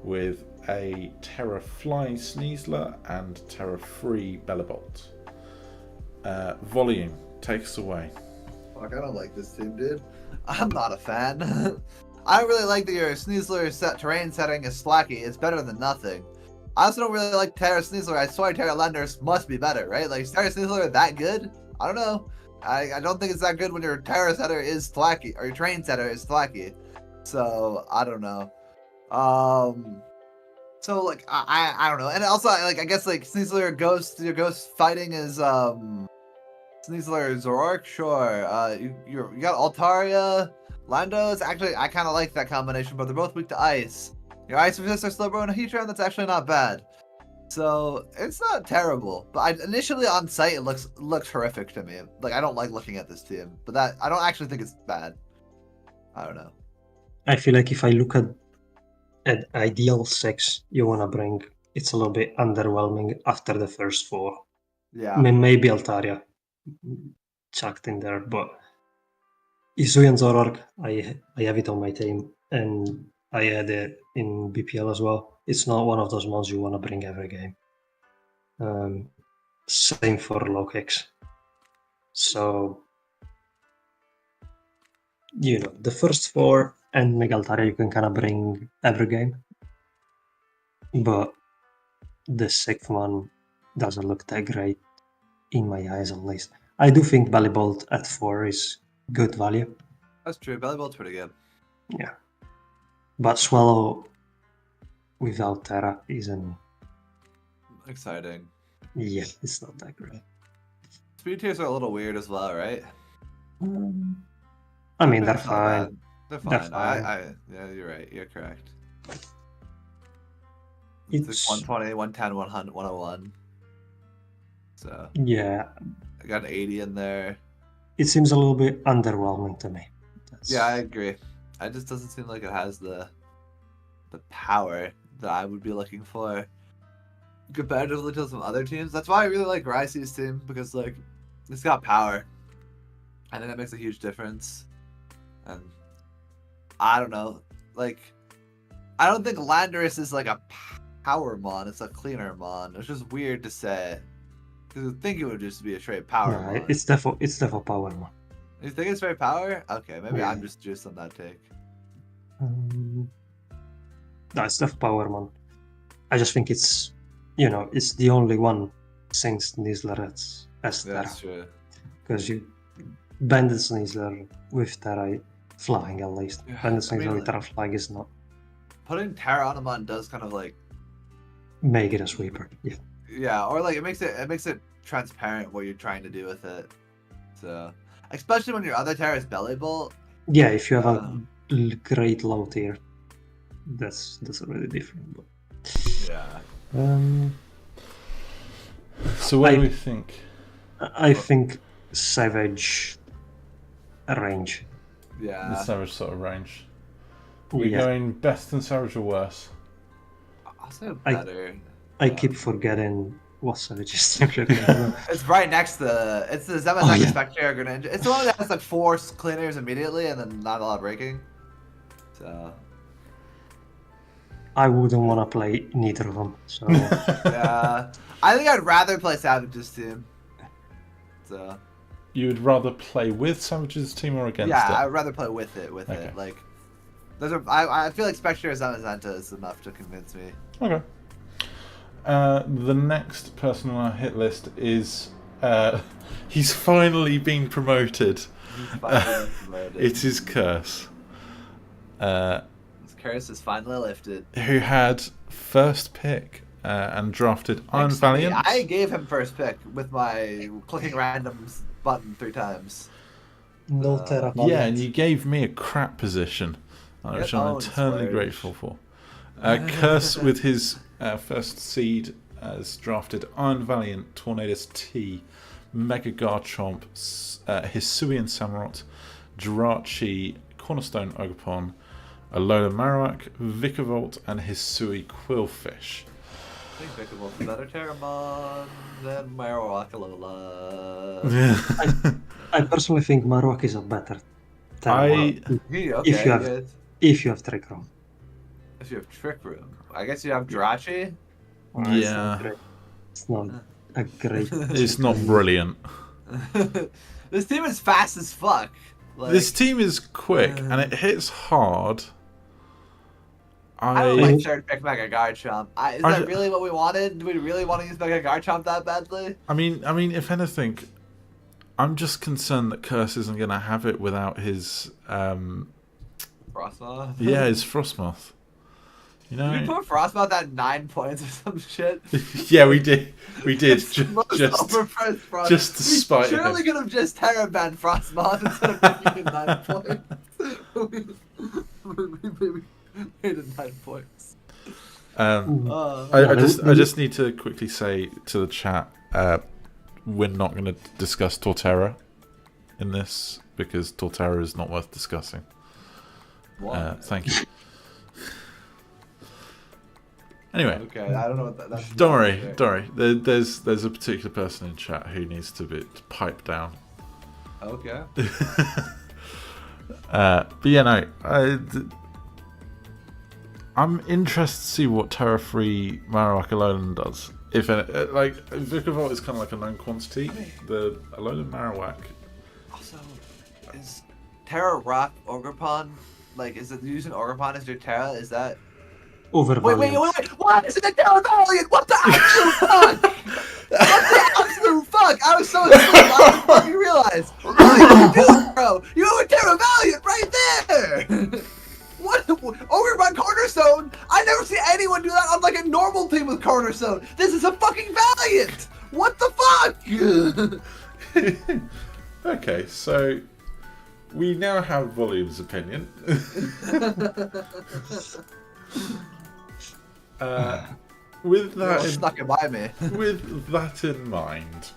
with a Terra Fly Sneasler and Terra Free Bellibolt. Volume, take us away. Fuck, I don't like this team, dude. I'm not a fan. I don't really like that your Sneasler terrain setting is slacky. It's better than nothing. I also don't really like Terra Sneasler. I swear Terra Landorus must be better, right? Like, is Terra Sneasler that good? I don't know. I don't think it's that good when your Terra setter is slacky, or your terrain setter is slacky. So, I don't know. So, like, I don't know. And also, like, I guess, like, Sneasler your ghost fighting is, Sneasler Zoroark, sure. You got Altaria, Landos. Actually, I kind of like that combination, but they're both weak to ice. Your ice resistor Slowbro and a Heatran, that's actually not bad. So it's not terrible, but initially on sight it looks horrific to me. Like, I don't like looking at this team, but I don't actually think it's bad. I don't know. I feel like if I look at ideal 6 you want to bring, it's a little bit underwhelming after the first 4. Yeah. I mean, maybe Altaria chucked in there, but Hisuian Zorark, I have it on my team, and I had it in BPL as well. It's not one of those ones you want to bring every game. Same for Lokex. So, the first 4 and Megaltaria you can kind of bring every game. But the 6th one doesn't look that great, in my eyes at least. I do think Bellybolt at 4 is good value. That's true. Bellybolt's pretty good. Yeah. But Swallow without Terra isn't... Exciting. Yeah, it's not that great. Speed tiers are a little weird as well, right? I mean, they're It's not fine. bad. They're They're fine. fine. Yeah, you're right. You're correct. It's It's like 120, 110, 100, 101. So yeah, I got an 80 in there. it seems a little bit underwhelming to me. Yeah, I agree. It just doesn't seem like it has the power that I would be looking for comparatively to some other teams. That's why I really like Ryce's team, because like it's got power. I think that makes a huge difference. And I don't know, like I don't think Landorus is like a power mon, it's a cleaner mon. It's just weird to say. Because I think it would just be a straight power No, mon. it's definitely power one. You think it's straight power? Okay, maybe Yeah. I'm just juiced on that take. No, it's definitely power one. I just think it's it's the only one since Nizzler as Terra. That's true. Because you Bandit Nizzler with Terra flying at least. Yeah, Bandit I mean, Nizzler with like- Terra flying is not. Putting Terra on a mon does kind of like, Make it a sweeper. Yeah. yeah, or like it makes it transparent what you're trying to do with it. So especially when your other Terra is Belly Bolt. Yeah, if you have a great low tier, that's already different. But Yeah. So what do we think? I think Savage range. The Yeah. Savage sort of range. We're Yeah. going best and Savage or worse? I'll say I- better. I keep forgetting what Savage is technically. It's right next to it's the Zemazaki Oh, yeah. Spectre Greninja. It's the one that has like 4 cleaners immediately and then not a lot of breaking. So I wouldn't want to play neither of them. So yeah, I think I'd rather play Savage's team. So You would rather play with Savage's team or against yeah, it? I'd rather play with it. Okay. Like, I feel like Spectre or Zamazenta is enough to convince me. Okay. The next person on our hit list is he's finally been promoted. He's finally promoted. It is Curse, His curse is finally lifted. who had first pick and drafted Iron Thanks to me. Valiant. I gave him first pick with my clicking randoms button 3 times. no Terra. Yeah, and you gave me a crap position, which Get I'm owned, eternally Splurge. grateful for. Curse, with his first seed, has drafted Iron Valiant, Tornadus T, Mega Garchomp, Hisuian Samurott, Jirachi, Cornerstone Ogerpon, Alola Marowak, Vikavolt, and Hisui Quillfish. I think Vicabolt's a better Terramon than Marowak Alola. I personally think Marowak is a better Terra. I- Okay, If you have- good. If you have Trick Room. If you have Trick Room. I guess you have Jirachi. Yeah. It's not a great. It's not brilliant. This team is fast as fuck. Like, This team is quick and it hits hard. I don't like third pick Mega Garchomp. Is I- that really what we wanted? Do we really want to use Mega Garchomp that badly? I mean, if anything, I'm just concerned that Curse isn't going to have it without his, Frostmoth? yeah, his Frostmoth. You Did we know? put Frostmoth at 9 points or some shit? Yeah, we did. It's the most Just overpriced Frostmoth. just to spite We surely him. could have just Terra banned Frostmoth instead of making it 9 points. we made it 9 points. I just need to quickly say to the chat, we're not going to discuss Torterra in this because Torterra is not worth discussing. Thank you. Anyway. Okay, I don't know what that's. Don't worry. There's a particular person in chat who needs to be piped down. Okay. But yeah, no. I'm interested to see what Terra-free Marowak Alolan does. If like Vikavolt is kind of like a known quantity, the Alolan Marowak. Also, is Terra Rock Ogerpon, like, is it using Ogerpon as your Terra? Is that... Overvalued. Wait, what? Is it a Terra Valiant? What the actual fuck? What the absolute fuck? I was so excited, I didn't fucking realize. What are you doing, bro? You have a Terra Valiant right there! What? Ogerpon Cornerstone? I never see anyone do that on like a normal team with Cornerstone. This is a fucking Valiant! What the fuck? Okay, so we now have Volume's opinion. With that, snuck it by me. With that in mind,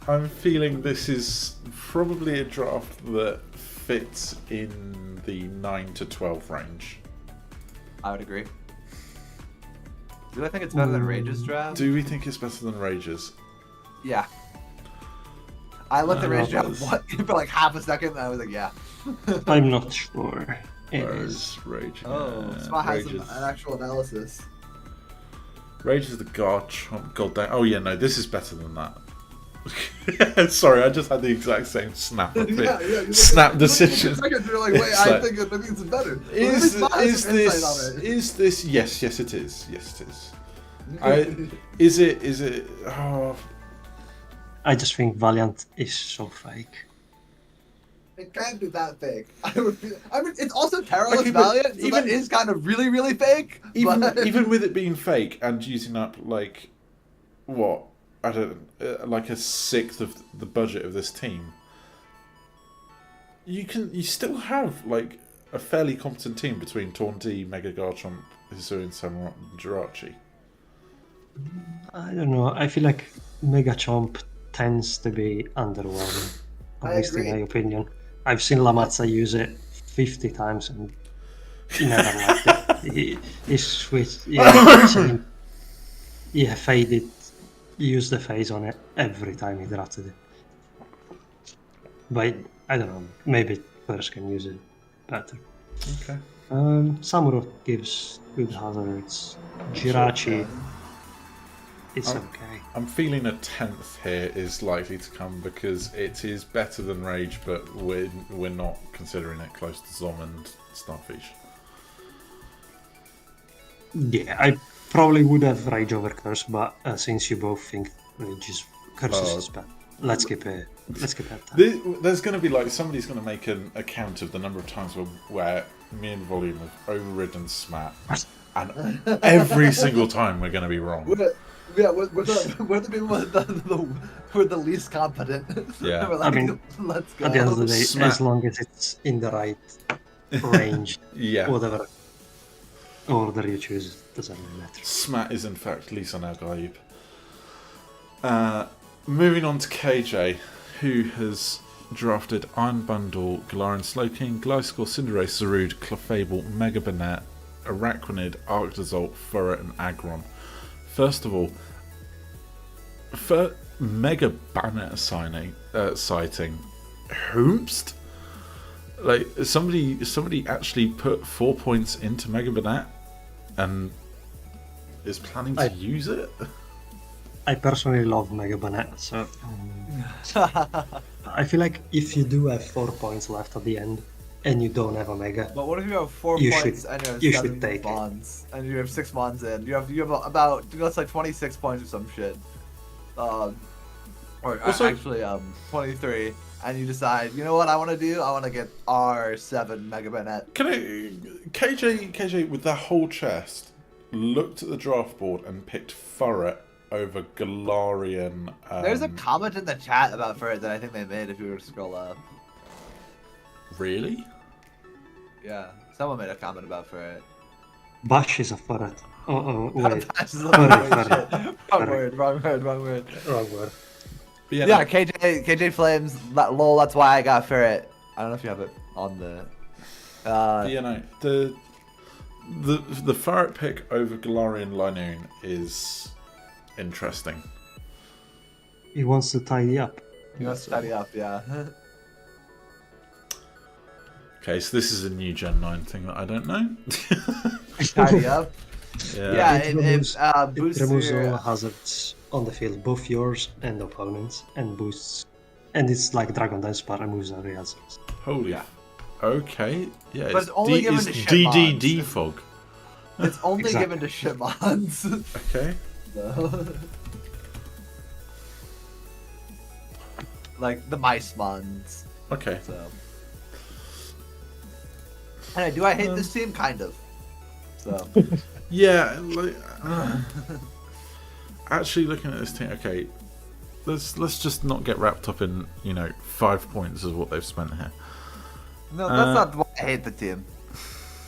I'm feeling this is probably a draft that fits in the 9 to 12 range. I would agree. Do I think it's better than Rage's draft? Do we think it's better than Rage's? Yeah. I looked at Rage's draft for like half a second and I was like, yeah. I'm not sure. Whereas Rage. Smatte has an actual analysis. Rage is the God damn. Oh yeah, no, this is better than that. Sorry, I just had the exact same snap snap decision. You're like, wait, I think it's better. Is this? Yes, it is. Yes, it is. Is it? Oh. I just think Valiant is so fake. It can't be that fake. I mean, it's also Terraless Valiant, so that is kind of really, really fake. Even with it being fake and using up like what? I don't like a sixth of the budget of this team. You still have like a fairly competent team between Taunty, Mega Garchomp, Hisuian, Samurott, and Jirachi. I don't know. I feel like Mega Chomp tends to be underwhelming, at least in my opinion. I've seen Lamazza use it 50 times and he never liked it. He switched. Faded. Used the phase on it every time he drafted it. But I don't know. Maybe first can use it better. Okay. Samurott gives good hazards. Jirachi. It's okay. I'm feeling a 10th here is likely to come because it is better than Rage, but we're not considering it close to Zom and Starfish. Yeah, I probably would have Rage over Curse, but since you both think Curse is bad, let's keep it. Let's keep it. There's going to be like somebody's going to make an account of the number of times where me and Volume have overridden Smatte, and every single time we're going to be wrong. Yeah, we're the people who are the least competent. Yeah, like, I mean, let's go. At the end of the day, as long as it's in the right range, yeah, whatever order you choose doesn't really matter. Smatte is in fact Lisa Nagaib. Moving on to KJ, who has drafted Iron Bundle, Galarian Slowking, Gliscor, Cinderace, Zarude, Clefable, Mega Banette, Araquanid, Arctozolt, Furret, and Aggron. First of all, for Mega Banner sighting, Hoomst? Like somebody actually put 4 points into Mega Banette and is planning to use it. I personally love Mega Banette, so I feel like if you do have 4 points left at the end and you don't have a Mega, but what if you have 4 points and you have 7 bonds and you have 6 bonds in? You have about let's like 26 points or some shit. Actually 23, and you decide, you know what I want to do? I want to get R7 Mega Banette. Can KJ with that whole chest looked at the draft board and picked Furret over Galarian. There's a comment in the chat about Furret that I think they made if you were to scroll up. Really? Yeah, someone made a comment about Furret. Bash is a Furret. Wait. Wrong word. But yeah, KJ Flames, lol, that's why I got Furret. I don't know if you have it. on the. You know, the Ferret pick over Galarian Linoon is interesting. He wants to tidy up. He wants to tidy up, yeah. Okay, so this is a new Gen 9 thing that I don't know. Tidy up. Yeah. It boosts removes your. all hazards on the field, both yours and opponents, and boosts. And it's like Dragon Dance Bar removes every hazards. Holy. Yeah. Okay. Yeah. But it's only given to DDD fog. It's only Exactly. given to shitmons. Okay. So. Like the mice mons. Okay. So. And do I hate this team? Kind of. So. Yeah. Like, actually, looking at this team, okay. Let's just not get wrapped up in 5 points of what they've spent here. No, that's not why I hate the team.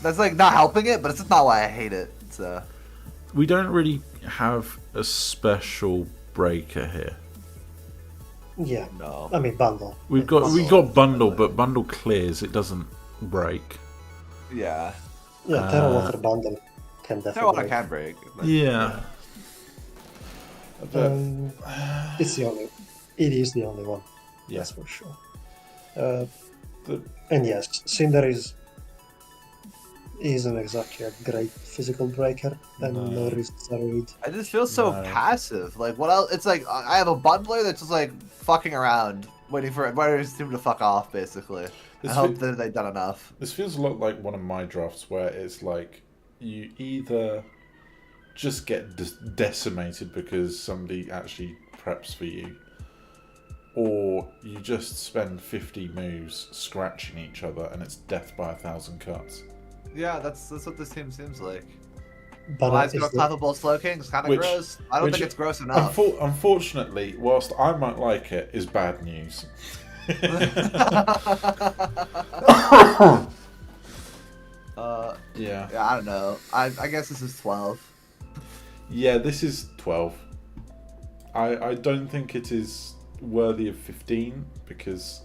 That's like not helping it, but it's just not why I hate it. So. We don't really have a special breaker here. Yeah. No. I mean, bundle. We've got bundle, but bundle clears. It doesn't break. Yeah. Yeah, Terra Water bundle can Terra definitely. Water can break. But Yeah. But, It's the only. It is the only one. Yeah. That's for sure. And yes, Cinder isn't exactly a great physical breaker, and no risks are read. I just feel so passive. Like what else? It's like I have a bundler that's just like fucking around, waiting for his team to fuck off. Basically, I hope that they've done enough. This feels a lot like one of my drafts where it's like you either just get decimated because somebody actually preps for you, or you just spend 50 moves scratching each other and it's death by 1,000 cuts. Yeah, that's what this team seems like. But Why is it clappable slow king? It's kind of gross. I don't think it's gross enough. Unfortunately, whilst I might like it, is bad news. Yeah. Yeah, I don't know. I guess this is 12. Yeah, this is 12. I don't think it is worthy of 15 because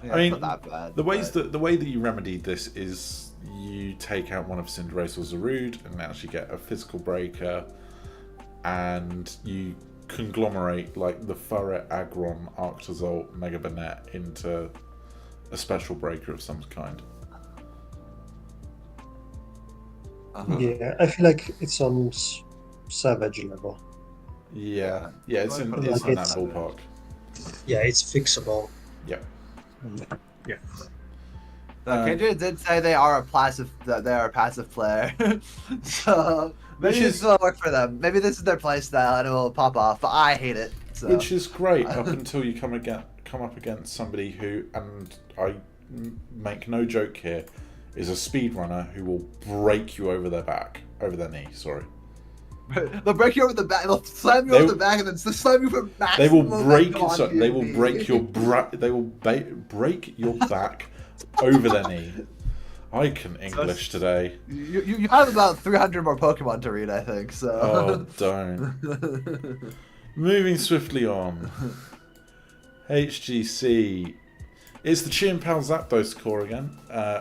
Yeah, I mean it's not that bad. the way that you remedied this is you take out one of Cinderace or Zarude and actually get a physical breaker, and you conglomerate like the Furret, Aggron, Arctozolt, Mega Banette into a special breaker of some kind. Yeah, I feel like it's on Savage level. Yeah, it's in that ballpark. Yeah, it's fixable. Yeah. Yeah. Kindred did say they are a passive player, so maybe this will work for them. Maybe this is their playstyle and it will pop off. But I hate it. So. Which is great up until you come up against somebody who, and I make no joke here, is a speedrunner who will break you over their knee. Sorry. They'll break you over the back. They'll slam you over the back and then slam you from back. They will break. They will break your. They will break your back over their knee. I can English today. You have about 300 more Pokemon to read, I think. So. Oh, don't. Moving swiftly on. HGC. It's the Chien-Pao Zapdos core again.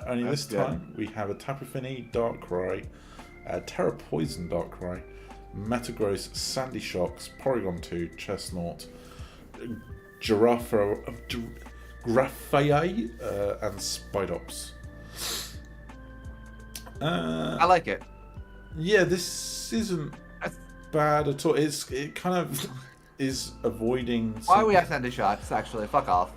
Only this time we have a Tapu Fini, Darkrai, Terra Poison Darkrai, Metagross, Sandy Shocks, Porygon 2, Chestnut, Graffaye, and Spidops. I like it. Yeah, this isn't bad at all. It kind of is avoiding. Why are we at Sandy Shocks? Actually, fuck off.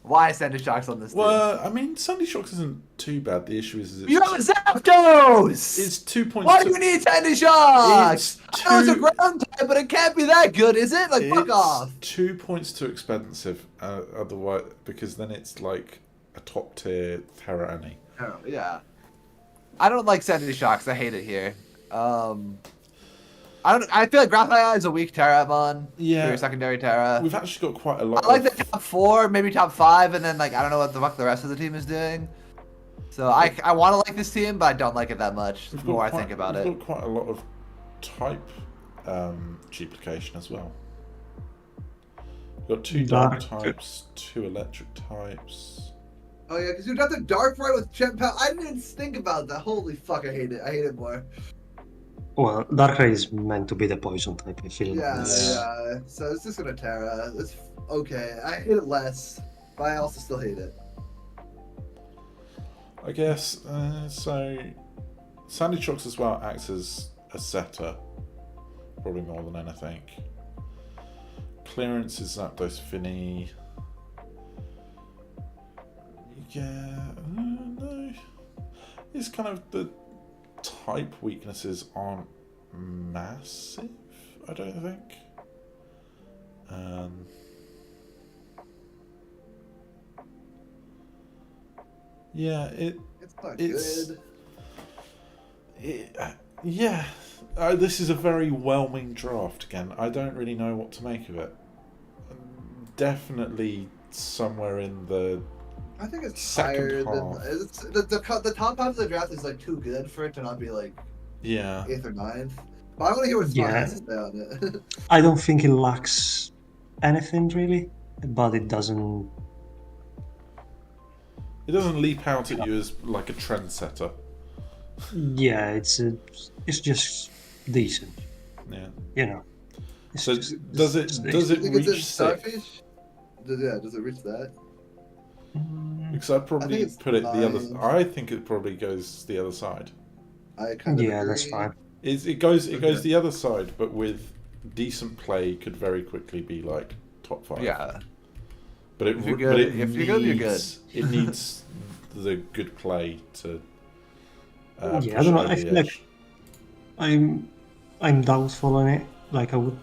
Why Sandy Shocks on this team? Well, I mean, Sandy Shocks isn't too bad. The issue is you have a Zapdos! It's 2 points. Why do you need Sandy Shocks? I know it's a ground type, but it can't be that good, is it? Like, fuck off. 2 points too expensive. Otherwise, because then it's like a top tier Terra Annie. Oh, yeah. I don't like Sandy Shocks. I hate it here. I feel like Graffaye is a weak Terramon. Yeah. For your secondary Terra. We've actually got quite a lot. I like the top 4, maybe top 5, and then like I don't know what the fuck the rest of the team is doing. So I want to like this team, but I don't like it that much. The more I think about it. We've got quite a lot of type duplication as well. We've got 2 dark types, 2 electric types. Oh yeah, because you got the dark right with Gem Power. I didn't even think about that. Holy fuck, I hate it. I hate it more. Well, Darkrai is meant to be the poison type, I feel. Yeah, yeah. So it's just gonna Terra. It's okay. I hate it less, but I also still hate it. I guess so. Sandy Shocks as well acts as a setter, probably more than anything. Clearance is Zapdos Finny. Yeah, no. It's kind of the type weaknesses aren't massive, I don't think. Yeah, it's not good. Yeah, this is a very whelming draft again. I don't really know what to make of it. Definitely somewhere in the I think it's second higher half. than the top half of the draft is like too good for it to not be like 8th or 9th. But I want to hear what Smatte has to say on it. I don't think it lacks anything really, but it doesn't. It doesn't leap out at you as like a trendsetter. Yeah, it's decent. Yeah. You know. So does it reach Starfish? Does it reach that? Because I'd probably put it the other. I think it probably goes the other side. I kind of agree. That's fine. It goes the other side, but with decent play, could very quickly be like top 5. Yeah. But if you're good, you're good. It needs the good play to. I don't know. I feel like I'm doubtful on it. Like I would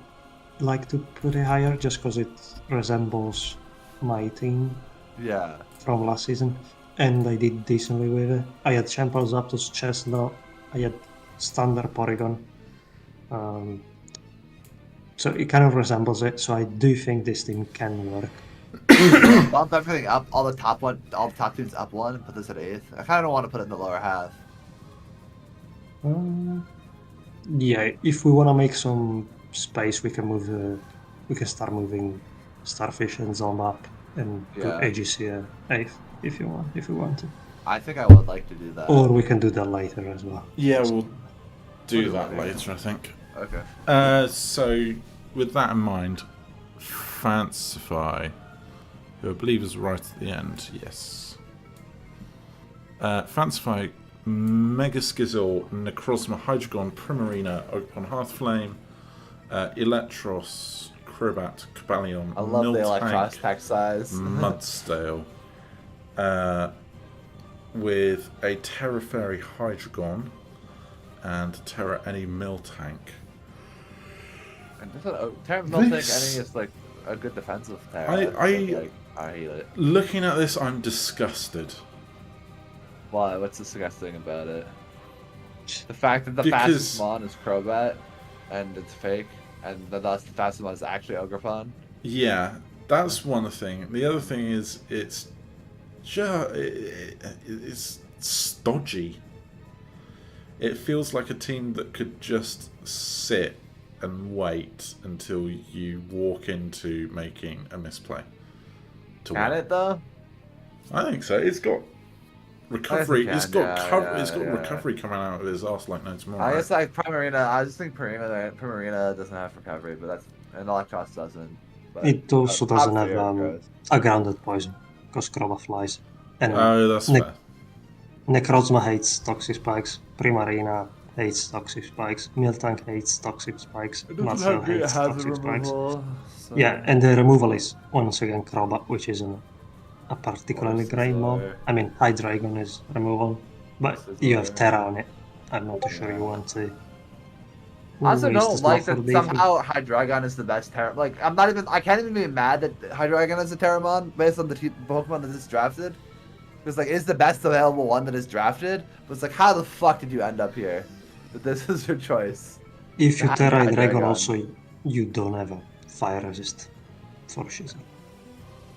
like to put it higher just because it resembles my team. Yeah. From last season, and I did decently with it. I had Champa, Zapdos, Chestnut. I had Standard Porygon. So it kind of resembles it. So I do think this team can work. Bump everything up, all the top teams up 1, and put this at 8th. I kind of don't want to put it in the lower half. Yeah, if we want to make some space, we can start moving Starfish and Zone up and put AGC at 8th if we want to. I think I would like to do that. Or we can do that later as well. Yeah, we'll do that later, I think. Okay. So with that in mind, Fancify, who I believe is right at the end, yes. Fancify, Mega Skizzle, Necrozma, Hydreigon, Primarina, Oakpon Hearthflame, Electros, Crobat, Cobalion, I love the Miltank, Electros pack size. Mudstale, with a Terra Fairy Hydreigon and Terra Any Miltank. And Terra Miltank, I think it's like a good defensive Terra. I hate it. Looking at this, I'm disgusted. Why? What's disgusting about it? The fact that the fastest mon is Crobat, and it's fake, and thus the fastest one is actually Ogrepon. Yeah, that's one thing. The other thing is it's stodgy. It feels like a team that could just sit and wait until you walk into making a misplay. Can it though? I think so. It's got recovery. It's got recovery coming out of his ass like no tomorrow. I guess like Primarina. I just think Primarina doesn't have recovery, but Electros doesn't. But it also doesn't have a grounded poison because Crobat flies. And that's fair. Necrozma hates toxic spikes. Primarina hates toxic spikes. Miltank hates toxic spikes. Mudstale hates toxic spikes. So... Yeah, and the removal is once again Crobat, which isn't a particularly great mod. I mean, Hydreigon is removal, but you have Terra on it. I'm not sure you want to. I also don't like that somehow Hydreigon is the best Terra. Like, I can't even be mad that Hydreigon is a Terramon based on the Pokemon that is drafted. Because, like, it's the best available one that is drafted. But it's like, how the fuck did you end up here? That this is your choice. If you Terra Hydreigon also, you don't have a fire resist for Shizzle.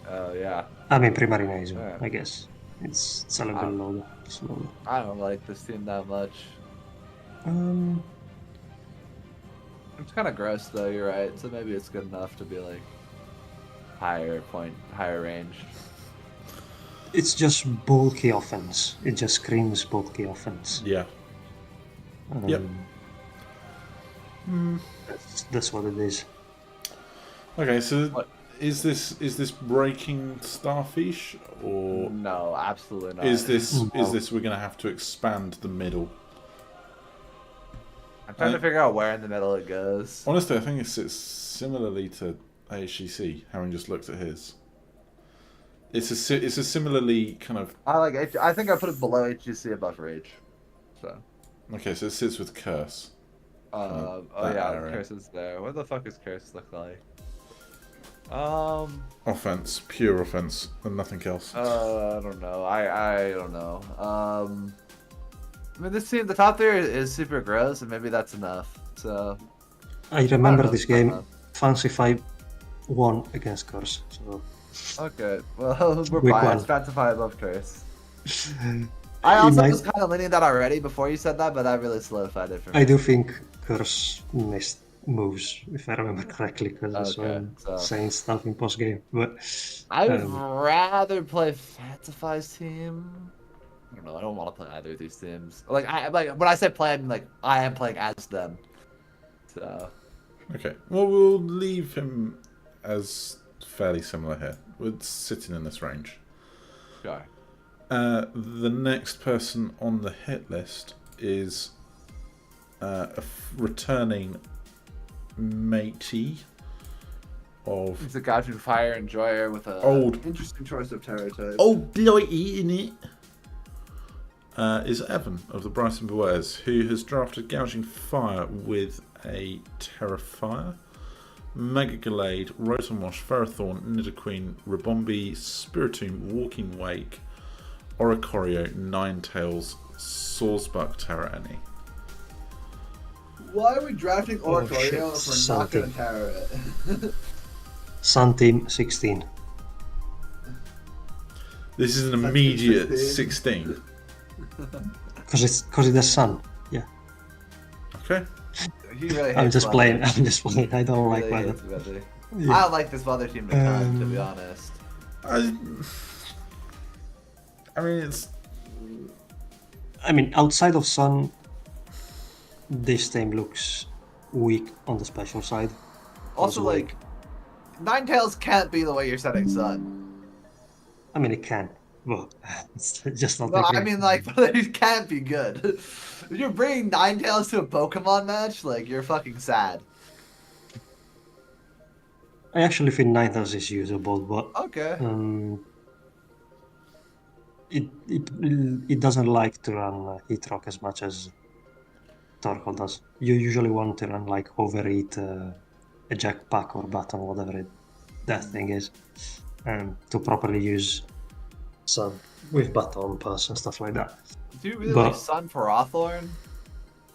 Oh, yeah. I mean, Primarina is one, I guess. It's a little bit slower. I don't like this team that much. It's kind of gross, though, you're right. So maybe it's good enough to be, like, higher range. it's just bulky offense. It just screams bulky offense. Yeah. Yep. That's what it is. Okay, so What? is this breaking Starfish, or No, absolutely not. is this No. we're gonna have to expand the middle? I'm trying to figure out where in the middle it goes. Honestly, I think it sits similarly to HGC, having just looked at his. It's a similarly kind of. I think I put it below HGC above Rage. So. Okay, so it sits with Curse. Oh that yeah, area. Curse is there. What the fuck does Curse look like? Offense, pure offense, and nothing else. I don't know. I don't know. I mean, this team, the top tier is super gross, and maybe that's enough. So. I remember know, this I don't game. know. Fancy 5 won against Curse. So Okay, well, we're Week biased. one. Fantify above Curse. I also might- was kind of leaning that already before you said that, but that really solidified it for me. I do think Curse missed moves, if I remember correctly, because I saw Okay, him so- saying stuff in post game. But I would um, rather play Fantify's team. I don't know. I don't want to play either of these teams. Like when I say play, I mean like I am playing as them. So Okay, well we'll leave him as fairly similar here. We're sitting in this range. sure. The next person on the hit list is returning matey of It's a Gaijin Fire Enjoyer with a Old. interesting choice of terror type. old blighty in it. Is Evan of the Brighton Bewares, who has drafted Gouging Fire with a Terrifier, Mega Gallade, Rotomwash, Ferrothorn, Nidoqueen, Ribombi, Spiritomb, Walking Wake, Oricorio, Ninetales, Sawsbuck, Terra-Any. Why are we drafting Oricorio shit, if we're not something. going to terror it? Sun Team 16. This is an That's immediate interesting. 16. Because it's the sun. Yeah. Okay. He really hates I'm just weather. playing. I'm just playing. I don't He like really weather. hates weather. Yeah. I don't like this weather team a ton, to be honest. I mean, it's. I mean, outside of sun, this team looks weak on the special side. Also, Also, like, Ninetales can't be the way you're setting Sun. I mean, it can. Well, it's just not No, the I game. mean, like, but it can't be good. If you're bringing Ninetales to a Pokemon match, like, you're fucking sad. I actually think Ninetales is usable, but Okay. it doesn't like to run Heat Rock as much as Torkoal does. You usually want to run like Overeat, a Jackpack or Baton, whatever that thing is, to properly use Sun with Baton Pass and stuff like that. Do you really But- like Sun for Hawthorne?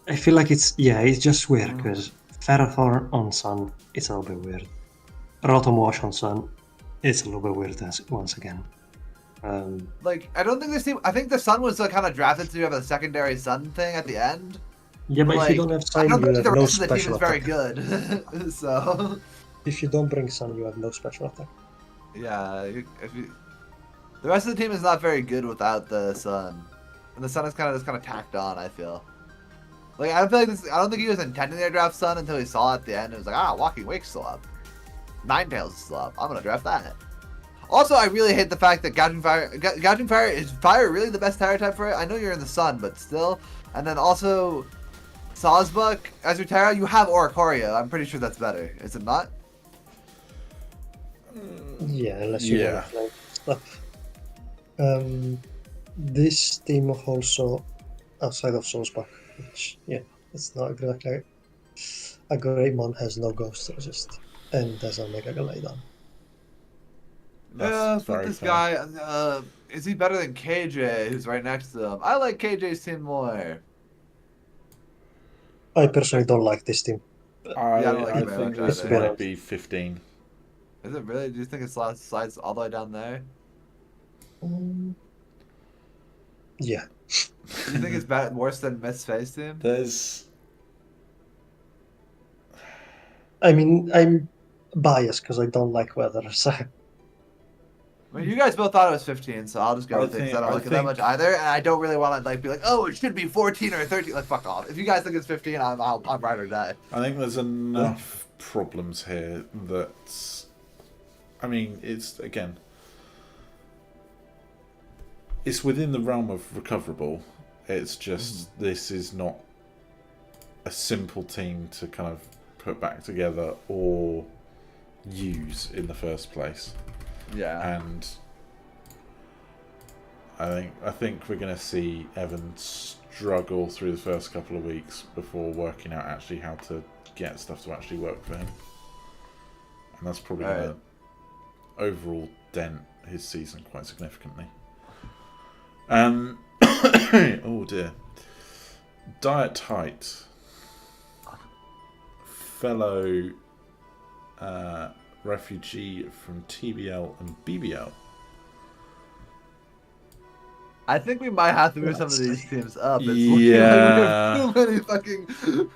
I feel like it's just weird because Ferrothorn on Sun, it's a little bit weird. Rotom Wash on Sun, it's a little bit weird once again. Like, I don't think this team. I think the Sun was kind of drafted to have a secondary Sun thing at the end. Yeah, but Like, if you don't have I Sun, don't you think have the no rest of the team special is very attack. good. So, If you don't bring Sun, you have no special attack. yeah, the rest of the team is not very good without the Sun, and the Sun is kind of tacked on. I feel. Like, I feel like this. I don't think he was intending to draft Sun until he saw it at the end. It was like, Walking Wake's still up. Ninetales is still up. I'm gonna draft that. Also, I really hate the fact that Gouging Fire is Fire really the best Terra type for it? I know you're in the Sun, but still. And then also, Sawsbuck as your Terra, you have Oricorio. I'm pretty sure that's better. Is it not? Yeah, unless you Yeah. want to play stuff. This team also outside of Soulspark, which it's not exactly a Greymon has no ghost resist and there's a Mega Gallade on. That's Put very this fair. guy. Is he better than KJ, who's right next to him? I like KJ's team more. I personally don't like this team. I, Yeah, I don't like I it very think much this either. might be 15. Is it really? Do you think it slides all the way down there? Yeah. Do you think it's bad, worse than Miss Face team? There's. I mean, I'm biased because I don't like weather, so I mean, you guys both thought it was 15, so I'll just go with it because I don't like it that much either, and I don't really want to like be like, oh, it should be 14 or 13. Like, fuck off. If you guys think it's 15, I'm ride or die. I think there's enough problems here that, I mean, it's again, it's within the realm of recoverable. It's just this is not a simple team to kind of put back together or use in the first place. Yeah. And I think we're going to see Evan struggle through the first couple of weeks before working out actually how to get stuff to actually work for him. And that's probably going to overall dent his season quite significantly. Oh dear. Diet Tight, fellow refugee from TBL and BBL. I think we might have to move some of these teams up. It's Yeah. like we have too many fucking.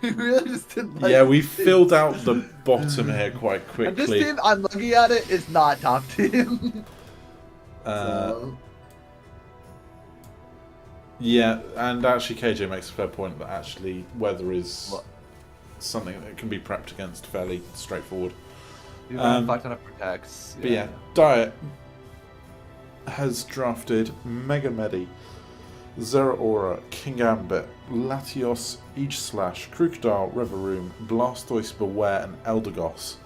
We really just didn't like. Yeah, we filled out the bottom here quite quickly. And this team, I'm looking at it, is not top team. Yeah, and actually KJ makes a fair point that actually weather is something that can be prepped against fairly straightforward. You have a ton of protects. But yeah, Diet has drafted Mega Medi, Zera Aura, King Gambit, Latios, Aegislash, Crocodile, Reveroom, Blastoise, Beware, and Eldegoss.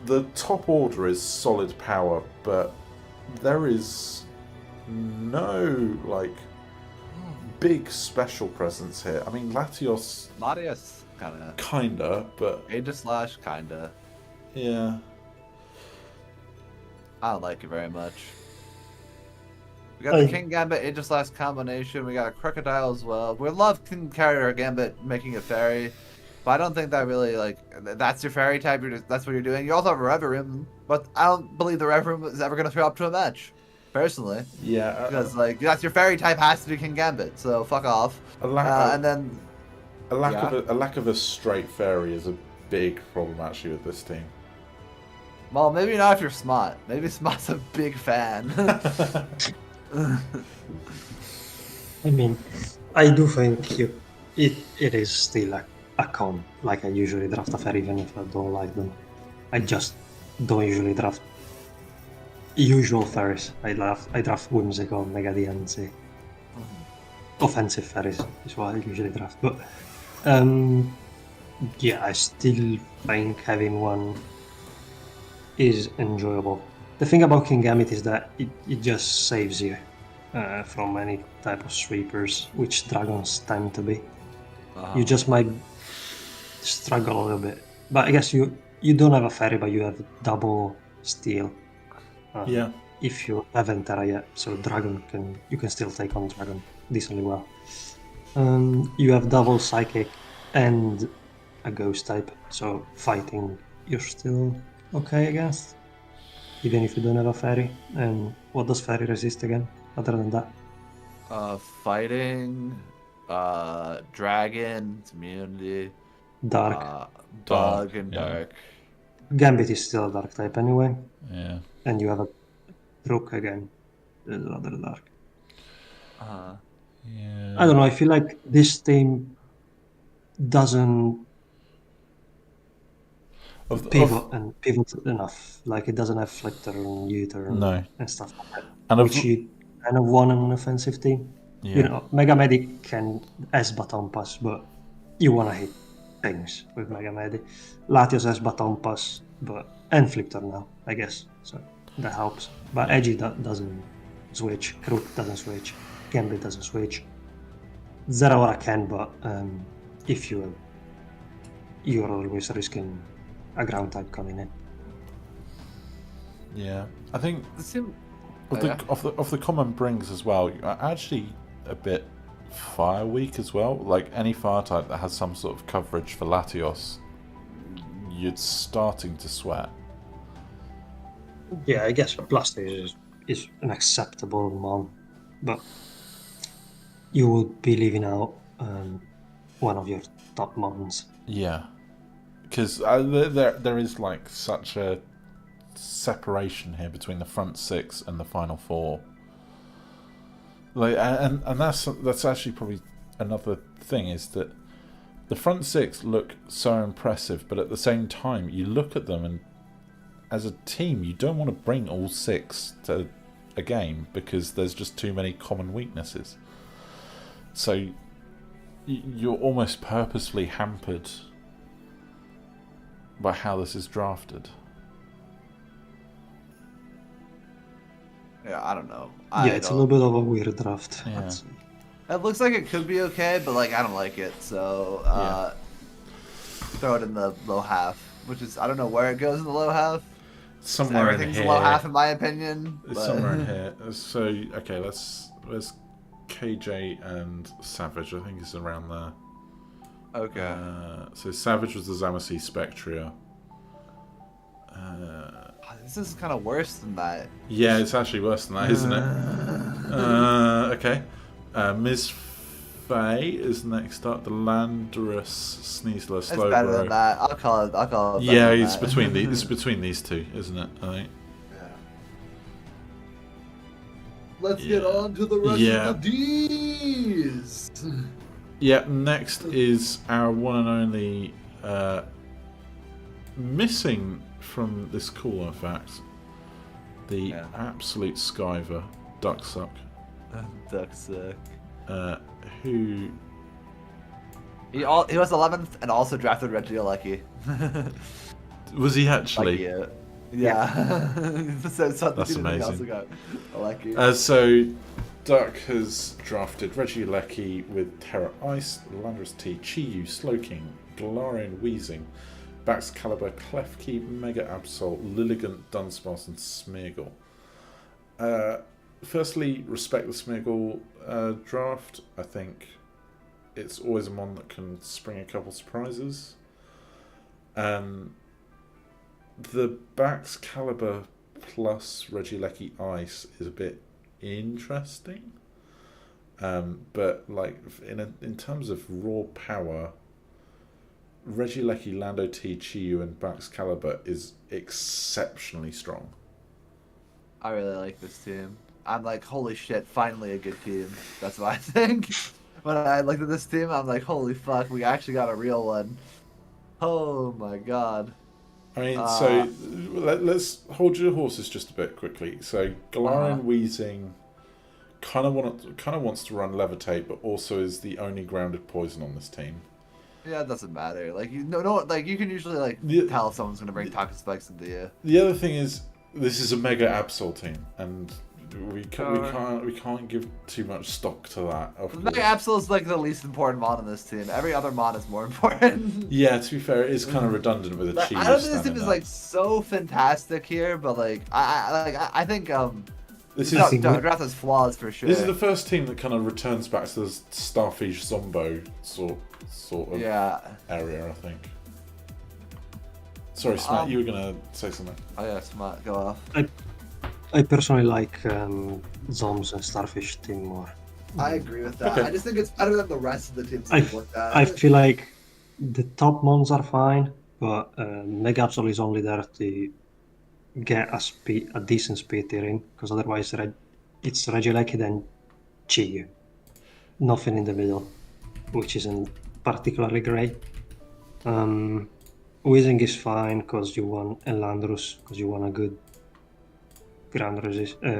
The top order is solid power, but there is no like big special presence here. I mean, Latios, kinda, but Aegislash, kinda. Yeah. I don't like it very much. We got the King Gambit Aegislash combination. We got a Crocodile as well. We love King Carrier Gambit making a fairy, but I don't think that really like that's your fairy type. That's what you're doing. You also have a Reveroom, but I don't believe the Reveroom is ever going to throw up to a match. Personally, yeah, because like that's your fairy type has to be King Gambit, so fuck off. And then a lack of a straight fairy is a big problem actually with this team. Well, maybe not if you're Smatte. Maybe Smatte's a big fan. I mean, I do think it is still a con. Like I usually draft a fairy even if I don't like them. I just don't usually draft usual fairies. I draft whimsical, Mega DNC. Offensive fairies is what I usually draft. But yeah, I still think having one is enjoyable. The thing about King Gambit is that it just saves you from any type of sweepers, which dragons tend to be. You just might struggle a little bit. But I guess you don't have a fairy, but you have double steel. Yeah. If you haven't Terra yet, so dragon you can still take on dragon decently well. You have double psychic and a ghost type, so fighting you're still okay against, even if you don't have a fairy. And what does fairy resist again, other than that? Fighting, dragon, immunity, Dark. bug, and dark. Gambit is still a dark type anyway. Yeah. And you have a Rook again, another dark. Yeah. I don't know, I feel like this team doesn't pivot enough. Like it doesn't have Flitter and U-turn and stuff like that. And which you kind of want on an offensive team. Yeah. You know, Mega Medic can S baton pass, but you want to hit things with Mega Medic. Latios has baton pass, and Flitter now, I guess. So that helps. But Edgy doesn't switch. Crook doesn't switch. Gambit doesn't switch. Zeraora can, but if you're always risking a ground type coming in. Yeah, I think of the common brings as well. Actually, a bit fire weak as well. Like any fire type that has some sort of coverage for Latios, you're starting to sweat. Yeah, I guess Blastoise is an acceptable mon, but you would be leaving out one of your top mons. Yeah, because there is like such a separation here between the front six and the final four. Like, and that's actually probably another thing, is that the front six look so impressive, but at the same time, you look at them and as a team, you don't want to bring all six to a game because there's just too many common weaknesses. So you're almost purposefully hampered by how this is drafted. Yeah, I don't know. It's a little bit of a weird draft. Yeah. It looks like it could be okay, but like I don't like it, so throw it in the low half, which is I don't know where it goes in the low half. Somewhere in Everything's here. low half in my opinion. It's somewhere in here. So okay, let's KJ and Savage. I think it's around there. Okay. So Savage was the Zamasu Spectria. This is kind of worse than that. Yeah, it's actually worse than that, isn't it? Okay. Ms. Faye is next up. The Landorus Sneasler It's better than that. I'll call it. Yeah, it's between between these two, isn't it? I think. Yeah. Let's get on to the rest of the D's. Yeah, next is our one and only missing from this call, in fact, the absolute skiver, Ducksuck. Ducksuck. Who... He was 11th and also drafted Reggie Lucky. Was he actually? Yeah. That's amazing. Also got Lucky. So, Duck has drafted Reggie Lecky with Terra Ice, Landorus T, Chiyu, Slowking, Galarian Wheezing, Bax Caliber, Klefki, Mega Absol, Lilligant, Dunsparce, and Smeargle. Firstly, respect the Smeargle draft. I think it's always a mon that can spring a couple surprises. The Bax Caliber plus Regieleki Ice is a bit interesting. But like in terms of raw power, Regieleki, Lando T, Chiyu, and Bax Caliber is exceptionally strong. I really like this team. I'm like, holy shit, finally a good team. That's what I think. When I looked at this team, I'm like, holy fuck, we actually got a real one. Oh my god. I mean, so let's hold your horses just a bit quickly. So Galarian Wheezing kind of wants to run Levitate, but also is the only grounded poison on this team. Yeah, it doesn't matter. Like you can usually tell if someone's gonna bring Taco Spikes into you. The other thing is, this is a Mega Absol team, and we can't give too much stock to that. Mega Absol is like the least important mod in this team. Every other mod is more important. Yeah, to be fair, it is kind of redundant with a cheese. I don't think this team is like so fantastic here, but like I think this draft has flaws for sure. This is the first team that kind of returns back to the Starfish Zombo sort of area, I think. Sorry, Smatte, you were gonna say something. Oh yeah, Smatte, go off. I personally like Zoms and Starfish team more. I agree with that. Okay. I just think it's better than the rest of the teams. I feel like the top mons are fine, but Mega Absol is only there to get a decent speed tier in, because otherwise it's Regieleki then Chiyu. Nothing in the middle, which isn't particularly great. Wheezing is fine because you want Elandrus, because you want a good ground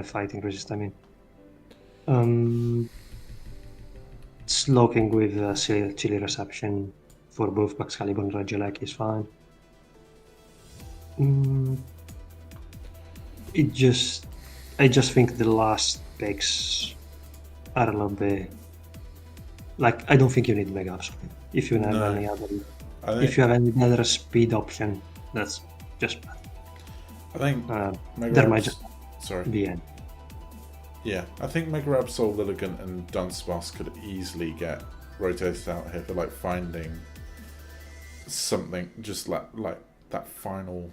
fighting resist, I mean. Slowking with chili reception for both Baxcalibur and Regieleki is fine. I just think the last picks are a little bit like, I don't think you need Mega Absol. If you have any other, if you have any other speed option, that's just bad. I think there might just be end. Yeah, I think Mega Absol, Lilligant, and Dunsparce could easily get rotated out here for like finding something just like that final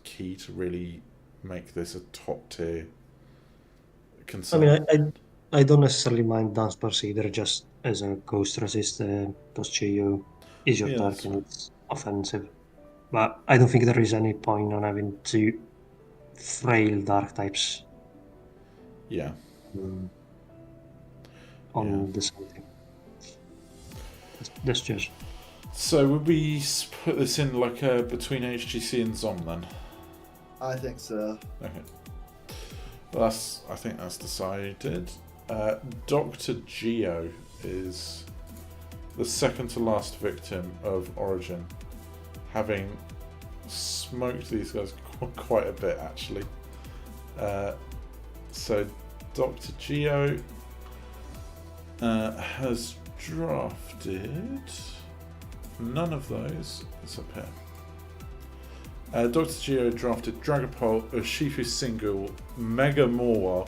key to really make this a top tier concern. I mean, I don't necessarily mind Dunsparce either, just as a ghost resist, plus Chiyu is your target and it's offensive. But I don't think there is any point on having two frail dark types. Yeah. On the same thing. That's just. So would we put this in like between HGC and Zom then? I think so. Okay. Well, I think that's decided. Dr. Geo is the second to last victim of Origin, having smoked these guys quite a bit actually. So Dr. Geo has drafted none of those. It's up here. Dr. Geo drafted Dragapult, Urshifu Single, Mega Morwar,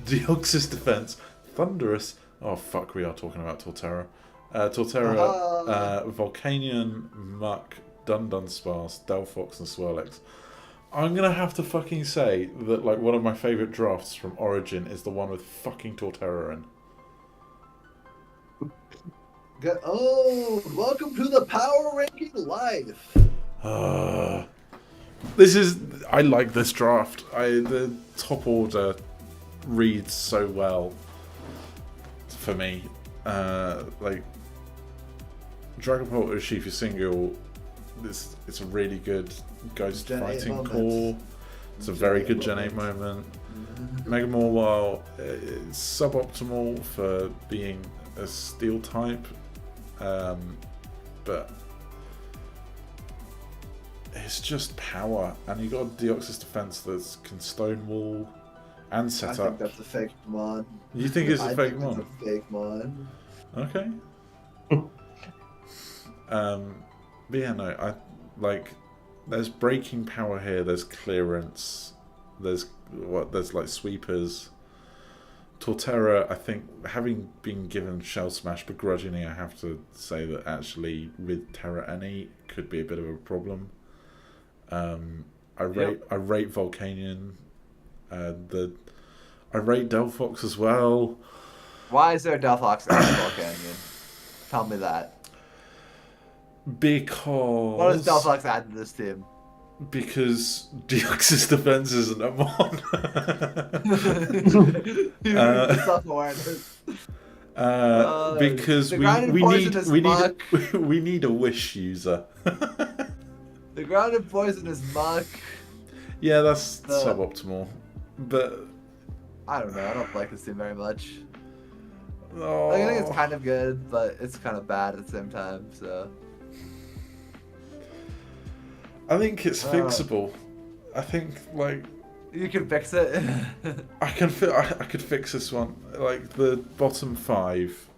Deoxys Defense, Thunderous. Oh fuck, we are talking about Torterra. Volcanion, Muck, Dunsparce, Delphox, and Swirlix. I'm gonna have to fucking say that like one of my favourite drafts from Origin is the one with fucking Torterra in. Welcome to the Power Ranking Life. I like this draft. The top order reads so well for me. Like Dragapult Urshifu Single, it's a really good Ghost Gen 8 Fighting moment. core. It's a very good Gen 8 moment. Mega Morwile is suboptimal for being a steel type, but it's just power, and you got Deoxys Defense that can Stonewall and set I up. think that's a fake mod. You think it's a fake It's mod? a fake mod. Okay. But yeah, no, I like. There's breaking power here. There's clearance. There's like sweepers. Torterra, I think, having been given Shell Smash begrudgingly, I have to say that actually with Terra Any could be a bit of a problem. I rate Volcanion. I rate Delphox as well. Why is there a Delphox and a Volcanion? Tell me that. Because... What does Delphox add to this team? Because Deoxys Defense isn't a mon. Because we need a wish user. The grounded poison is Muck. Yeah, that's suboptimal. But I don't know. I don't like this team very much. Oh. Like, I think it's kind of good, but it's kind of bad at the same time. So I think it's fixable. I think like you can fix it. I could fix this one. Like the bottom 5,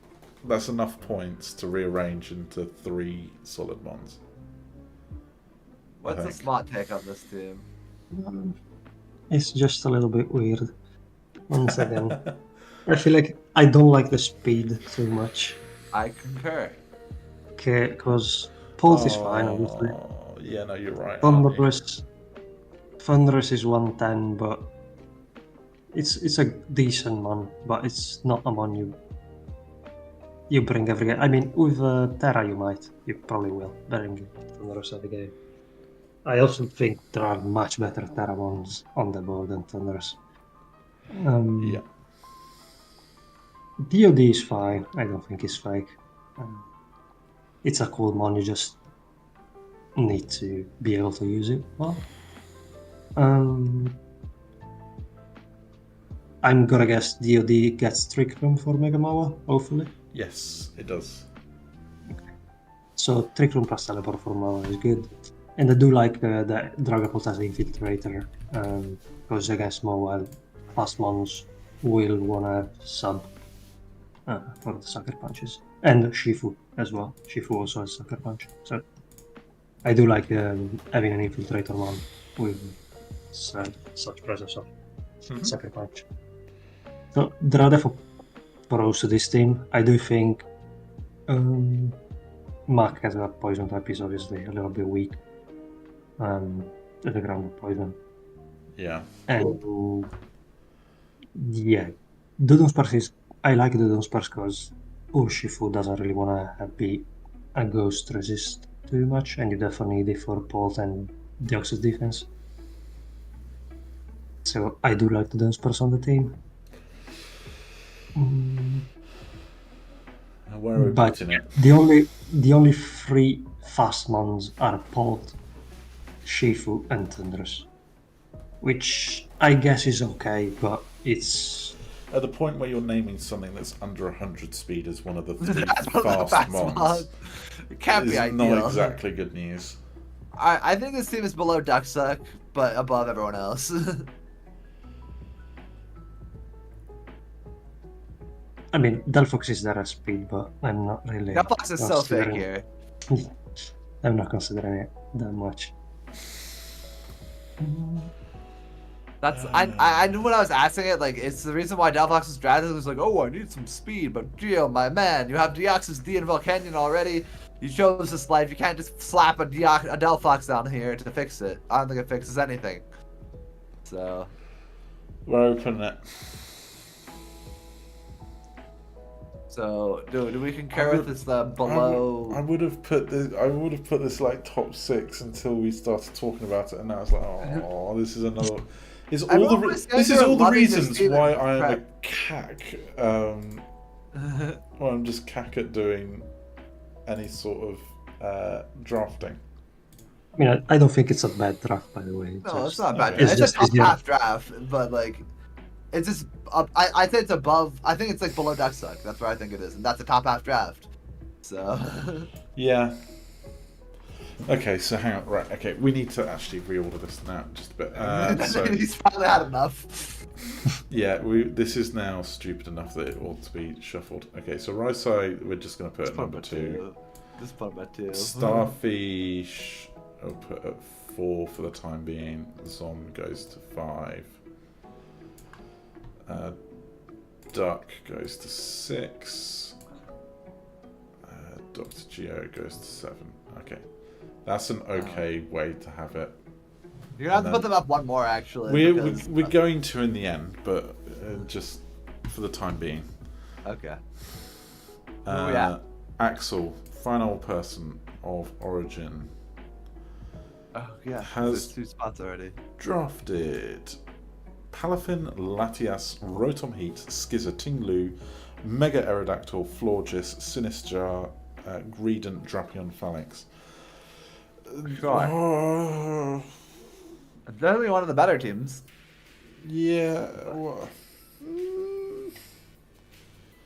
that's enough points to rearrange into 3 solid ones. What's the Smatte take on this team? It's just a little bit weird. Once again, I feel like I don't like the speed too much. I concur. Okay, because Pulse is fine, obviously. Yeah, no, you're right. Thunderous is 110, but it's a decent mon, but it's not a mon you bring every game. I mean, with Terra you probably will bring Thunderous every game. I also think there are much better Terra mons on the board than Thunderous. Yeah. DOD is fine. I don't think it's fake. It's a cool mon. You just need to be able to use it well. I'm gonna guess DOD gets Trick Room for Mega Mowa, hopefully. Yes, it does. Okay. So Trick Room plus Teleport for Mowa is good. And I do like the Dragapult as Infiltrator, because against Mowa, fast mons will wanna sub for the Sucker Punches. And Shifu as well. Shifu also has Sucker Punch. So I do like having an Infiltrator mon with such presence of Sucker Punch. So there are definitely pros to this team. I do think Mark has a poison type is obviously a little bit weak. The ground poison. Yeah. And yeah, Dunsparce is. I like Dunsparce because Urshifu doesn't really want to be a ghost resist too much, and you definitely need it for Pulse and Deoxys defense. So I do like the Dunsparce on the team. Where are we But putting it? the only three fast mons are Polt, Shifu, and Thundurus, which I guess is okay, but it's At the point where you're naming something that's under 100 speed as one of the three That's one of the fast fast mons, mons. It can't is be ideal. not exactly good news. I think this team is below Ducksuck, but above everyone else. I mean, Delphox is there at speed, but I'm not really. Duckfox is so fake considering- here. I'm not considering it that much. That's I knew when I was asking it, like it's the reason why Delphox was drafted was like, oh, I need some speed, but Geo, my man, you have Deoxys D and Volcanion already. You chose this life. You can't just slap a Delphox down here to fix it. I don't think it fixes anything. So We're opening it. So do we concur with this below? I would have put this like top 6 until we started talking about it, and now it's like, oh, this is another. This is all the reasons why I am a cack. Well, I'm just cack at doing any sort of drafting. I mean, I don't think it's a bad draft, by the way. No, it's not bad. okay. It's just a top easier. half draft, but like, it's just. I think it's above. I think it's like below Ducksuck. That's where I think it is, and that's a top half draft. So. Yeah. Okay, so hang on. Right. Okay, we need to actually reorder this now just a bit. So He's finally had enough. yeah, this is now stupid enough that it ought to be shuffled. Okay, so right side we're just going to put at number 2. Just put him at 2. Starfish, I'll put at 4 for the time being. Zon goes to 5. Duck goes to 6. Dr. Geo goes to 7. Okay. That's an okay way to have it. You're gonna have to put them up one more, actually. We're going to in the end, but just for the time being. Okay. Yeah. Axel, final person of Origin. Oh yeah. Has There's 2 spots already. drafted Palafin, Latias, Rotom Heat, Skizzer, Tinglu, Mega Aerodactyl, Florges, Sinistjar, Greedent, Drapion, Phalanx. Sure. Definitely one of the better teams. Yeah.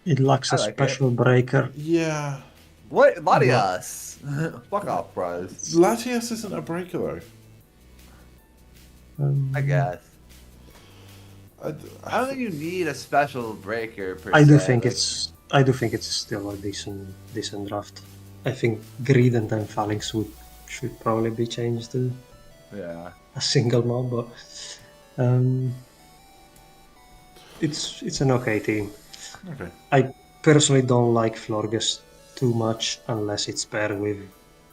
It lacks a I like special breaker. Yeah. What? Latias. Fuck off, bros. Latias isn't a breaker though. I guess. I I don't think you need a special breaker per I se. do think it's still a decent draft. I think Greedent and Phalanx should probably be changed to Yeah. a single mob, but it's an okay team. Okay. I personally don't like Florges too much unless it's paired with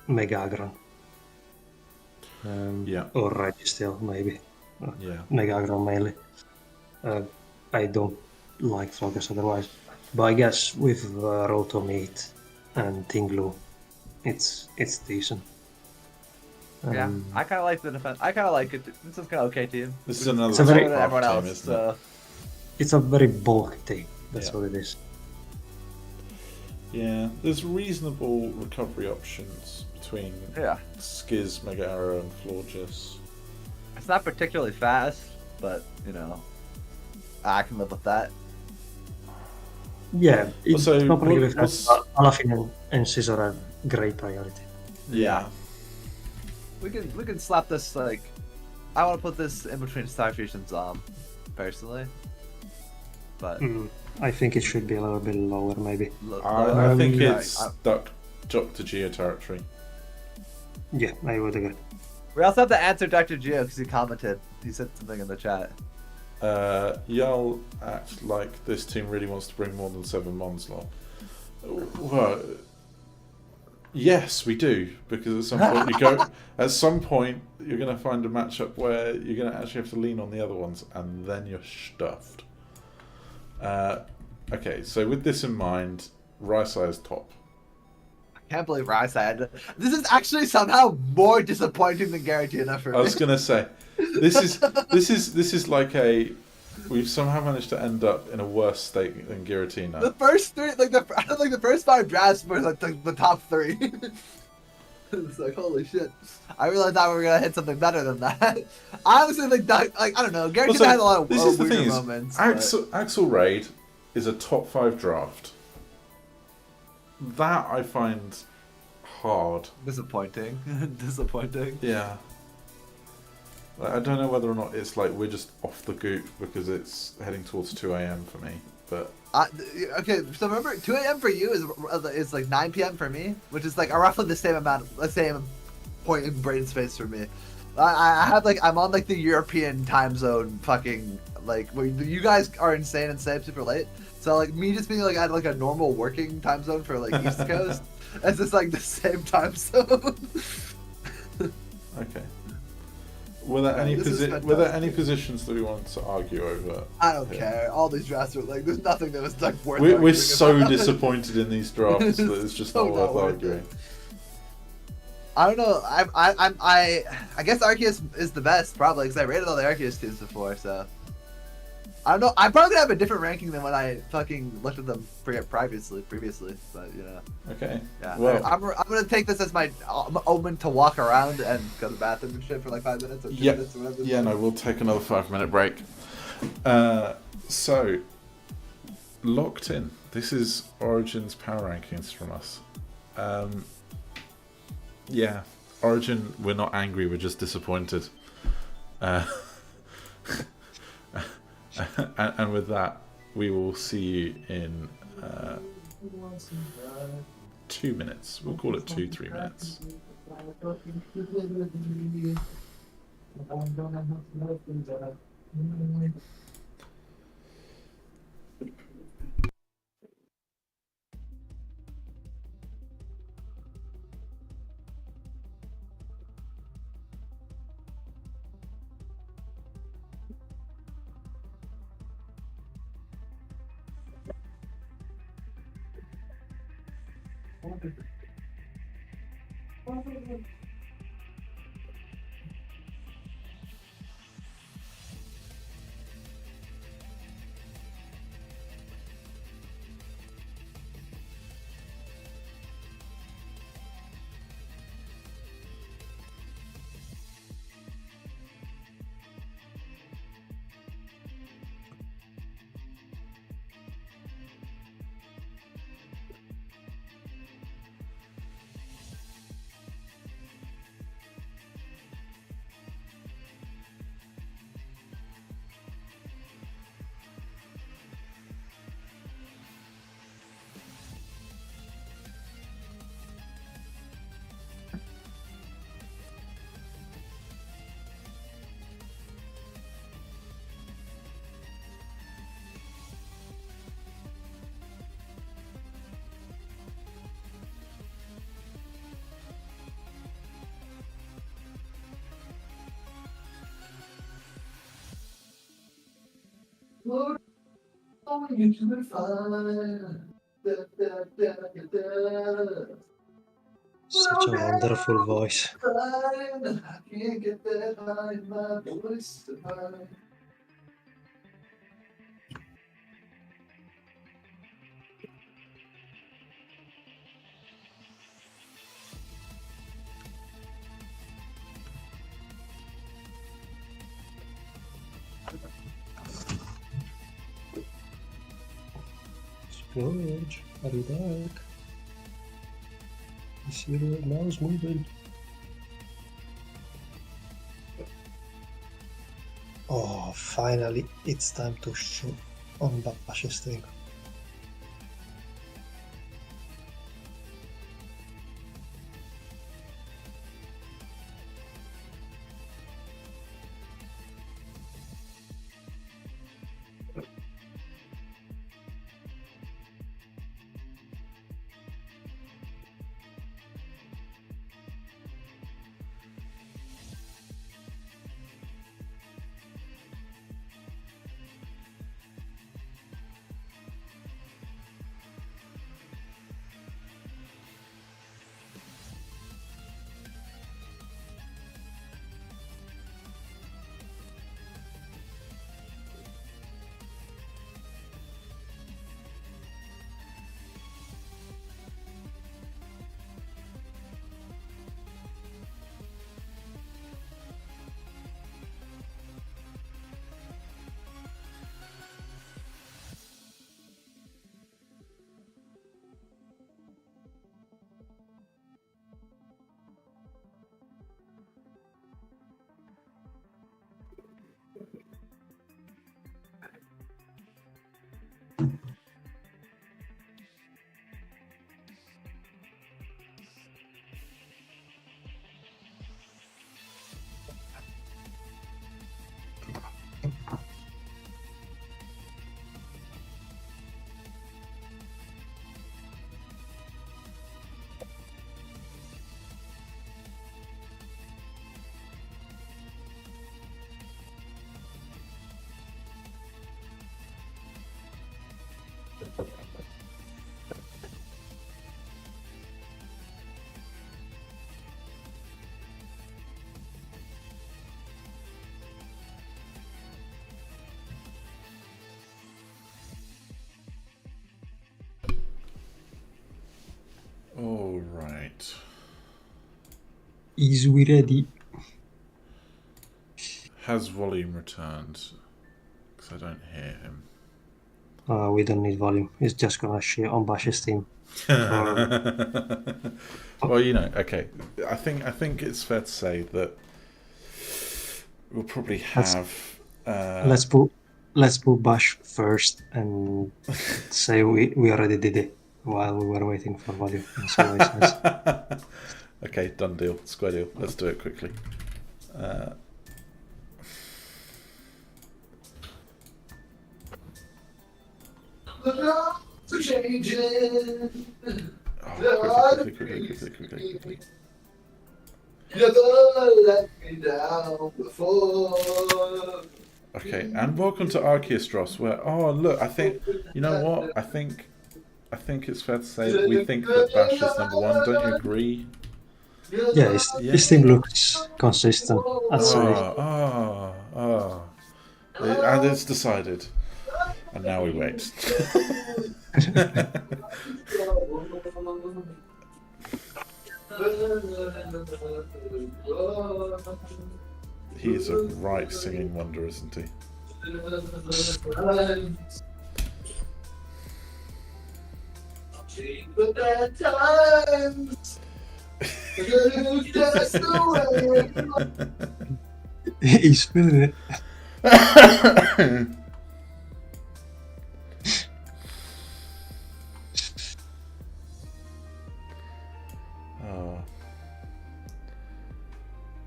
Megagron. Yeah. Or Registeel, maybe. Yeah. Megagron mainly. I don't like Florges otherwise. But I guess with Rotomate and Tinglu, it's decent. Yeah, I kind of like the defense. I kind of like it. This is kind of okay team. This is another It's a very- top Everyone half else. team, isn't So. It's a very bulky team. That's Yeah. what it is. it? Yeah. There's reasonable recovery options between Yeah. Skiz, Mega Arrow, and Florges. It's not particularly fast, but you know, I can live with that. Yeah, it's Also, not particularly what's- fast, but Alafin and Scizor have great priority. Yeah. We can slap this like. I want to put this in between Starfish and Zom, personally. But I think it should be a little bit lower, maybe. I think yeah, it's stuck to Geo territory. Yeah, I would agree. we also have to answer Dr. Geo because he commented. He said something in the chat. Y'all act like this team really wants to bring more than 7 mons, lol. Well, yes, we do, because at some point you're going to find a matchup where you're going to actually have to lean on the other ones, and then you're stuffed. Okay, so with this in mind, Raisai is top. I can't believe Rice had. This is actually somehow more disappointing than Garatina for me. I was going to say, This is like a. We've somehow managed to end up in a worse state than Giratina. The first three, like the first 5 drafts were like the top 3. It's like holy shit! I really thought we were gonna hit something better than that. Honestly, like I don't know. Giratina had a lot of weird moments. Axel Raid is a top 5 draft. That I find hard. Disappointing. Disappointing. Yeah. Like, I don't know whether or not it's like we're just off the goop because it's heading towards 2 a.m. for me, but okay. So remember, 2 a.m. for you is like 9 p.m. for me, which is like roughly the same point in brain space for me. I have like I'm on like the European time zone, fucking like where you guys are insane and stay up super late. So like me just being like at like a normal working time zone for like East Coast, it's just like the same time zone. Okay. Were there any positions that we want to argue over? I don't care. All these drafts are like there's nothing that was like worth. We're so disappointed in these drafts that it's just so not worth arguing. I don't know. I guess Arceus is the best probably because I rated all the Arceus teams before. So I don't know. I'm probably gonna have a different ranking than when I fucking looked at them previously. But you know. Okay. Yeah. Well, I'm gonna take this as my omen to walk around and go to the bathroom and shit for like 5 minutes or 2 minutes or whatever. Yeah. No, we'll take another 5-minute break. So locked in. This is Origin's power rankings from us. Yeah, Origin, we're not angry, we're just disappointed. And with that, we will see you in 2 minutes. We'll call it 2-3 minutes. Lord, only you can find. Such a wonderful voice. I can't get that high in my voice. Splurge, are you back? I see your mouse moving. Oh, finally, it's time to show on Bash's thing. Right. Is we ready? Has volume returned? Because I don't hear him. We don't need volume. It's just gonna share on Bash's team. Well, you know, okay. I think it's fair to say that we'll probably have. Let's put Bash first and say we already did it while we were waiting for volume. And see what it says. Okay, done deal, square deal. Let's do it quickly. Quickly. You never let me down before. Okay, and welcome to Archeostros, where look, I think you know what? I think it's fair to say that we think that Bash is number one. Don't you agree? Yeah, his team looks consistent. I'd say. And it's decided. And now we wait. He is a right singing wonder, isn't he? The bad times. He's feeling it.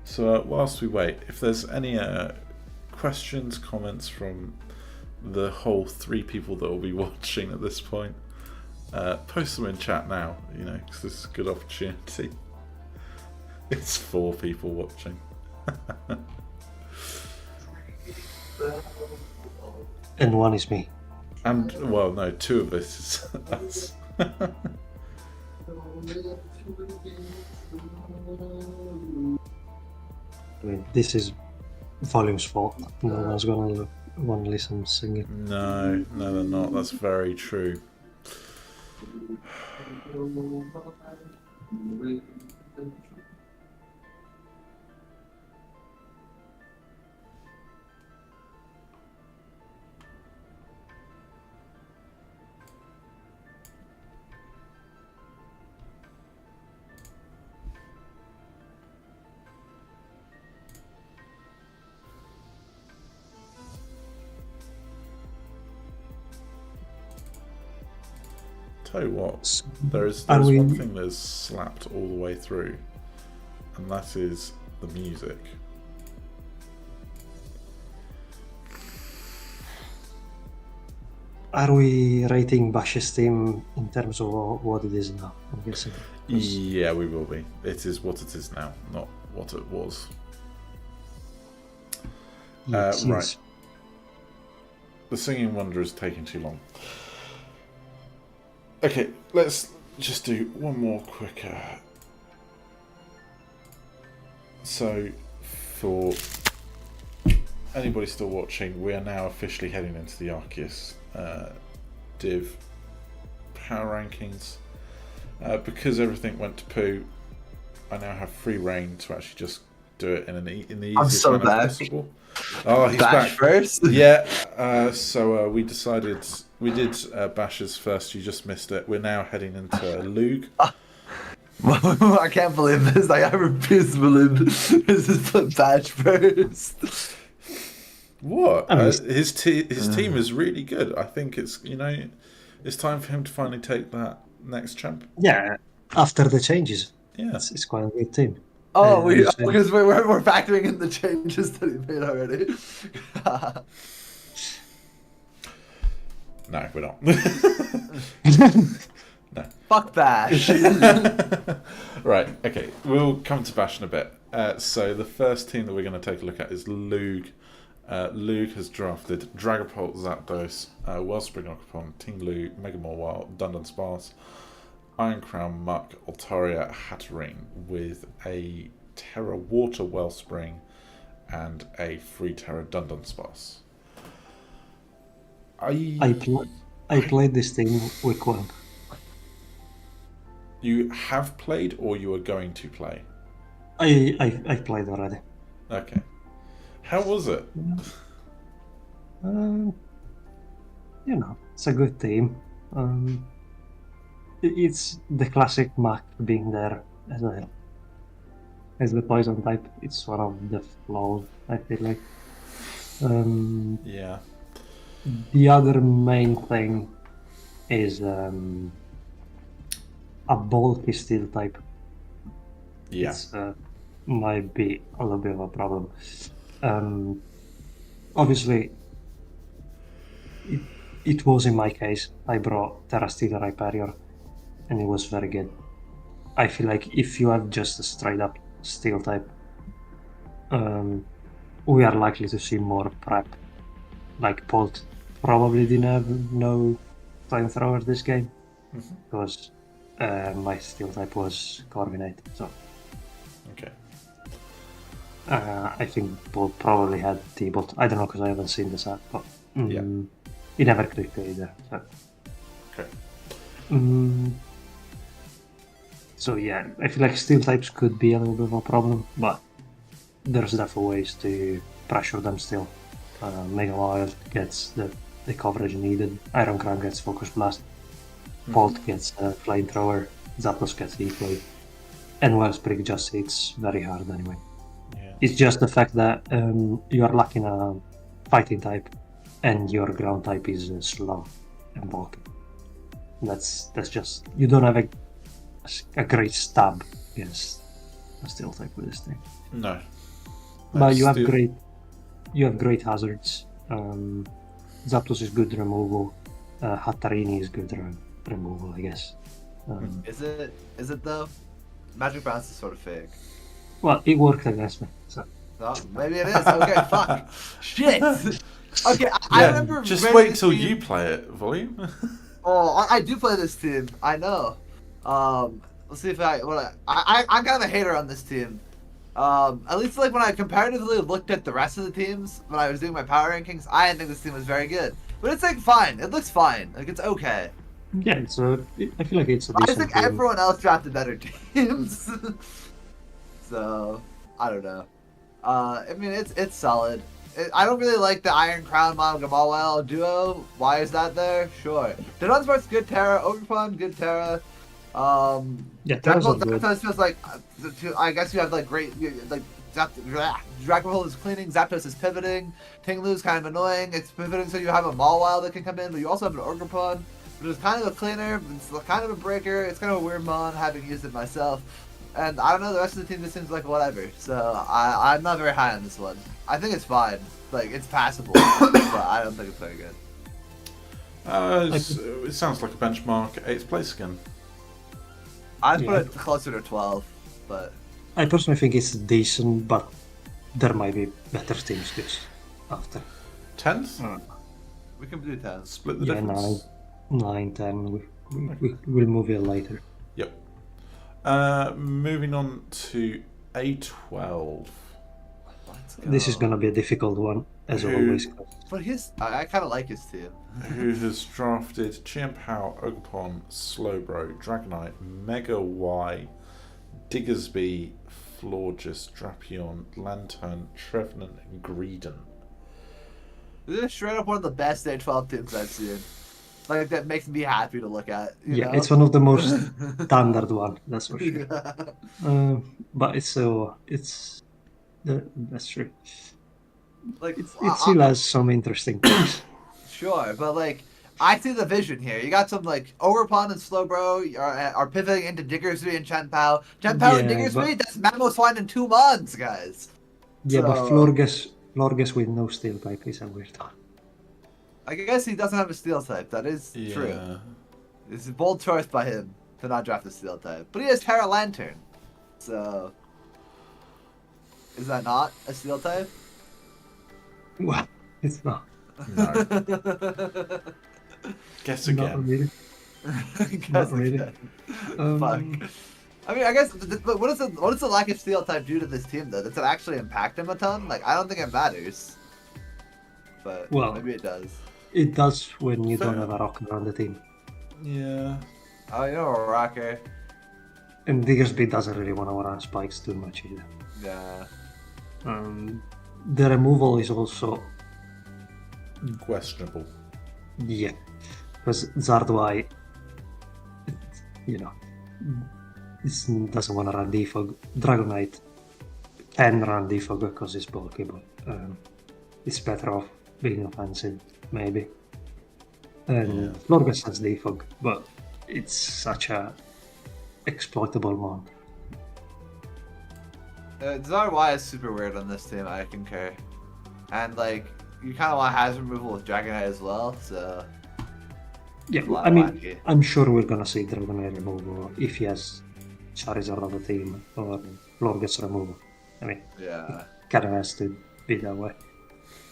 So whilst we wait, if there's any questions, comments from the whole 3 people that will be watching at this point, post them in chat now, you know, because this is a good opportunity. It's 4 people watching. And 1 is me. And, well, no, 2 of this is us. I mean, this is volume's fault. No one's gonna want to listen singing. No, they're not. That's very true. Tell you what, there's one thing that's slapped all the way through, and that is the music. Are we rating Bash's team in terms of what it is now? I'm guessing. Yeah, we will be. It is what it is now, not what it was. Yes. Right. The singing wonder is taking too long. Okay, let's just do one more quick. So, for anybody still watching, we are now officially heading into the Arceus Div power rankings. Because everything went to poo, I now have free reign to actually just do it in the easiest manner possible. Oh, he's back first. Yeah. So we decided we did Bash's first. You just missed it. We're now heading into Lug. I can't believe this. Like, I refuse to believe this is the Bash first. What? His team is really good. I think it's it's time for him to finally take that next champ. Yeah, after the changes. Yeah, it's quite a good team. Oh, because we're factoring in the changes that he made already. No, we're not. No. Fuck Bash. Right, okay. We'll come to Bash in a bit. So the first team that we're going to take a look at is Lug. Lug has drafted Dragapult, Zapdos, Wellspring Occupon, Team Lu, Mega Mawile, Dundon Sparse, Iron Crown Muck, Altaria, Hatterene, with a Terra Water Wellspring and a free Terra Dundon Sparse. I played this team week 1. You have played, or you are going to play? I played already. Okay. How was it? It's a good team. It's the classic Mac being there as the poison type. It's one of the flaws, I feel like. Yeah. The other main thing is a bulky steel type. Yeah. It's might be a little bit of a problem. Obviously, it was in my case. I brought Terra Steel Hyperior, and it was very good. I feel like if you have just a straight up steel type, we are likely to see more prep. Like Bolt probably didn't have no flamethrower this game because my steel type was Corvinate. So Okay. I think Bolt probably had T-Bolt. I don't know because I haven't seen the set, but Yeah. he never clicked either. So. Okay. So yeah, I feel like steel types could be a little bit of a problem, but there's definitely ways to pressure them still. Mega Wild gets the coverage needed. Iron Crown gets Focus Blast. Bolt gets Flamethrower. Zapdos gets Heatwave. And Wellspring just hits very hard anyway. Yeah. It's just the fact that you are lacking a fighting type and your ground type is slow and bulky. That's just, you don't have a great stab against a steel type with this thing. No. But you have great hazards. Zapdos is good removal. Hatterini is good removal, I guess. Is it though? Magic Bounce is sort of fake. Well, it worked against me. So. Oh, maybe it is. Okay, fuck. Shit. Okay, I remember. Just wait till you play it, Volume. Oh, I do play this team. I know. Let's see if I'm kind of a hater on this team. At least like when I comparatively looked at the rest of the teams when I was doing my power rankings, I didn't think this team was very good. But it's like fine. It looks fine. Like it's okay. Yeah, I feel like it's a decent I think team. everyone else drafted better teams. So I don't know. I mean it's solid. I don't really like the Iron Crown Gamalwell duo. Why is that there? Sure. Dunon's good Terra. Ogerpon, good Terra. Yeah, Terra's all good. Zapdos feels like, I guess you have like great, like Dragapult is cleaning, Zapdos is pivoting, Tinglu's kind of annoying. It's pivoting so you have a Mawile that can come in, but you also have an Ogerpon, which is kind of a cleaner, it's kind of a breaker. It's kind of a weird mon, having used it myself. And I don't know, the rest of the team just seems like whatever. So I'm not very high on this one. I think it's fine. Like, it's passable, but I don't think it's very good. It sounds like a benchmark 8th place again. I'd put it closer to 12, but... I personally think it's decent, but there might be better teams just after. 10th? We can do 10. Split the difference. 9, 10. We'll move it later. Yep. Moving on to A12. This is going to be a difficult one, as always. But I kind of like his team. Who has drafted Chimpao, Ogerpon, Slowbro, Dragonite, Mega Y, Diggersby, Florges, Drapion, Lantern, Trevenant, and Greedon. This is straight up one of the best A12 teams I've seen. Like, that makes me happy to look at. You know? It's one of the most standard one, that's for sure. But it's that's true. Like it still has some interesting things. Sure, but like I see the vision here. You got some like Ogerpon and Slowbro are pivoting into Diggersby and Chien-Pao. Chien-Pao and Diggersby, that's Mamoswine in 2 months, guys. Yeah, so, but Florges with no steel type is a weird one. I guess he doesn't have a steel type. That is true. It's a bold choice by him to not draft a steel type. But he has Terra Lantern. So is that not a steel type? Well, it's not. No. Guess again. Not really. Not really. Fuck. I mean, I guess, but what does the lack of steel type do to this team, though? Does it actually impact him a ton? Like, I don't think it matters. But maybe it does. It does when you don't have a rock around the team. Yeah. Oh, you know a rocker. And Diggersby doesn't really want to run spikes too much either. Yeah. The removal is also questionable. Yeah, because Zardwai, you know, doesn't want to run defog. Dragonite can run defog because it's bulky, but it's better off being offensive, maybe. And Florges has defog, but it's such a exploitable mon. Zarwai is super weird on this team, I concur. And like, you kind of want hazard removal with Dragonite as well, so... Yeah, I mean, I'm sure we're gonna see Dragonite removal if he has Charizard on the team or Florges removal. I mean, yeah, it kind of has to be that way.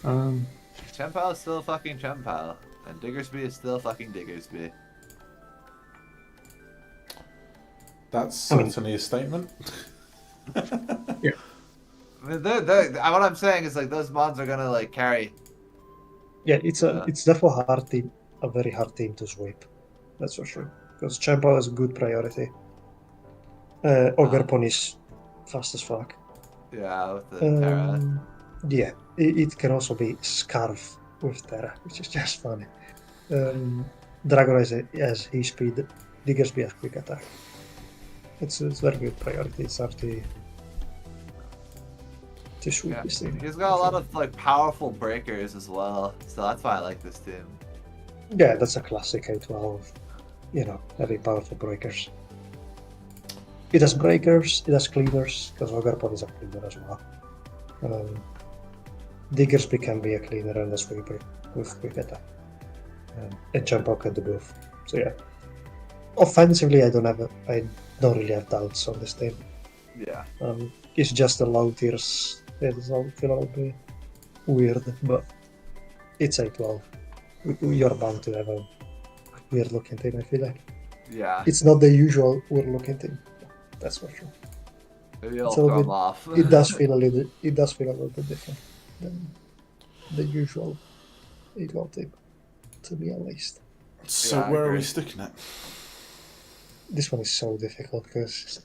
Chempal is still fucking Chempal, and Diggersby is still fucking Diggersby. That's certainly a statement. Yeah. I mean, what I'm saying is like those mods are gonna like carry. Yeah, it's definitely a hard team, a very hard team to sweep. That's for sure. Because Chempal is a good priority. Ogerpon is fast as fuck. Yeah, with the Terra. Yeah, it can also be Scarf with Terra, which is just funny. Dragonite has his speed, Diggersby has quick attack. It's very good priority. It's hard to sweep this team. He's got a lot of like powerful breakers as well, so that's why I like this team. Yeah, that's a classic A12. You know, having powerful breakers. It has breakers, it has cleaners, because Ogerpon is a cleaner as well. Diggersby can be a cleaner and a sweeper with quick attack. And Chempal can do both. So yeah. Offensively, I don't really have doubts on this team. Yeah. It's just the low tiers. It's all feel a little bit weird, but it's A12. You're bound to have a weird looking team, I feel like. Yeah. It's not the usual weird looking team. That's for sure. Maybe I'll throw him off. It does feel a little bit different than the usual A12 team, to me at least. So where are we sticking it? This one is so difficult because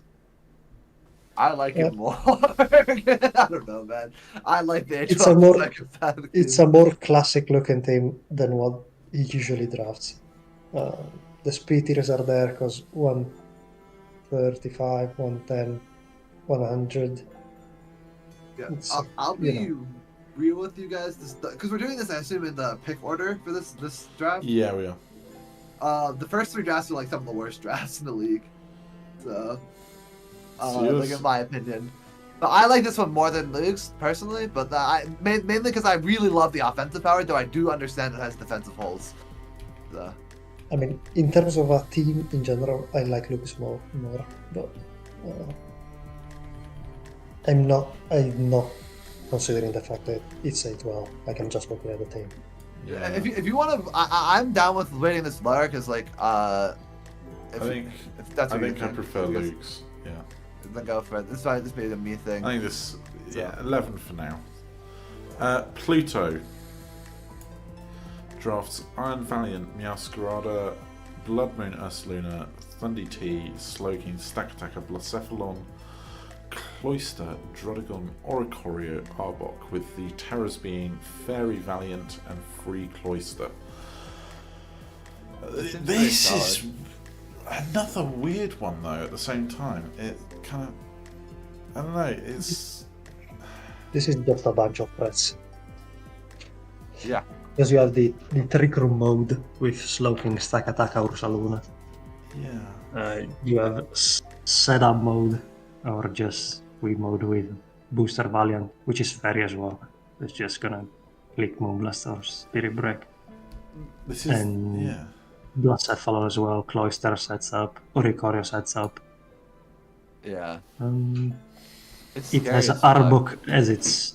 I like it more. I don't know, man. I like the H1 it's a more classic looking team than what he usually drafts. The speed tiers are there because 135, 110, 100. Yeah, I'll be real with you guys, because we're doing this, I assume, in the pick order for this draft. Yeah, we are. The first three drafts are like some of the worst drafts in the league. So, like in my opinion. But I like this one more than Luke's, personally, but mainly because I really love the offensive power, though I do understand it has defensive holes. So. I mean, in terms of a team in general, I like Lucas more, but I'm not considering the fact that it's A12. Like, I'm just looking at the team. Yeah. If you want to, I'm down with rating this lower because like I think I prefer Luke's. Yeah. Then go for it. This made a me thing. I think this 11 for now. Pluto drafts Iron Valiant, Meowscarada, Blood Moon Ursaluna, Thundy T, Slowking, Stack Attacker, Blacephalon, Cloyster, Drodagon, Oricorio, Arbok, with the terrors being Fairy Valiant and Free Cloyster. This is another weird one though at the same time. It kind of, I don't know, it's... This is just a bunch of threats. Yeah. Because you have the Trick Room mode with Slowking, Stack Attack, Ursaluna. Yeah. You have Setup mode, or just Wii mode with Booster Valiant, which is Fairy as well. It's just gonna click Moonblast or Spirit Break. This is, yeah. Blacephalon as well, Cloyster sets up, Oricorio sets up. Yeah. It has Arbok as its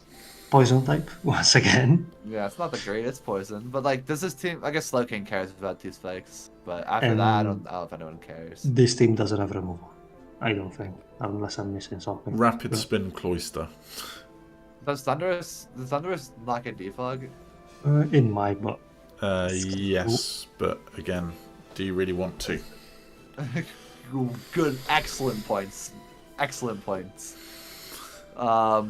poison type, once again. Yeah, it's not the greatest poison, but like, does this team, I guess Slowking cares about 2 spikes, but after that, I don't know if anyone cares. This team doesn't have removal, I don't think, unless I'm missing something. Rapid Spin Cloyster. Does Thunderous not get defog? It might, but... Yes, but again, do you really want to? good, excellent points. Excellent points. I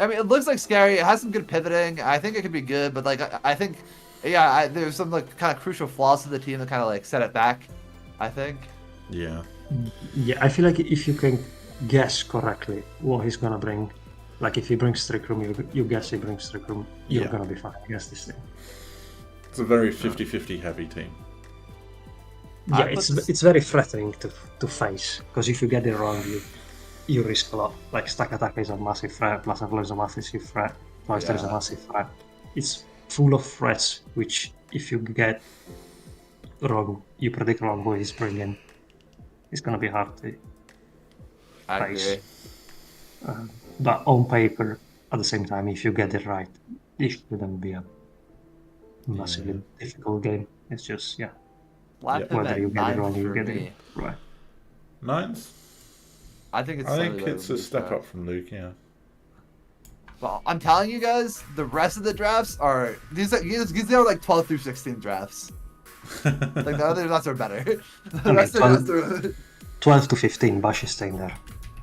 mean, it looks like scary. It has some good pivoting. I think it could be good, but like I think, yeah, there's some like kind of crucial flaws to the team that kind of like set it back. I think. Yeah. Yeah, I feel like if you can guess correctly what he's gonna bring, like if he brings Trick Room, you guess he brings Trick Room, you're gonna be fine against this thing. It's a very 50-50 heavy team. Yeah, it's very threatening to face, because if you get it wrong, you risk a lot. Like Stack Attack is a massive threat, plus Evolve is a massive threat, Cloister is a massive threat. It's full of threats, which if you get wrong, you predict wrong what he's bringing, it's gonna be hard to face. But on paper, at the same time, if you get it right, it shouldn't be a massively difficult game. It's just, whether you get it wrong, you get it right. 9th? I think it's a step up from Luke, yeah. Well, I'm telling you guys, the rest of the drafts are these are like 12 through 16 drafts. Like the other drafts are better. The rest of the drafts are 12 to 15, Bash is staying there.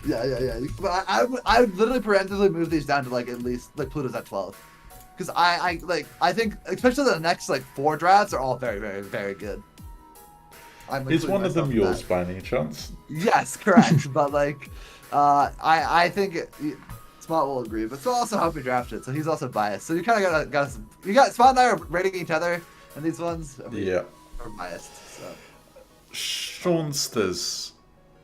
Yeah. But I would literally preemptively move these down to like at least like Pluto's at 12, because I think especially the next like 4 drafts are all very, very, very good. Is one of them yours by any chance? Yes, correct. But like, I think Smatte will agree, but Smatte also helped me draft it, so he's also biased. So you kind of got Smatte and I are rating each other, and these ones are biased. So. Shawnsters,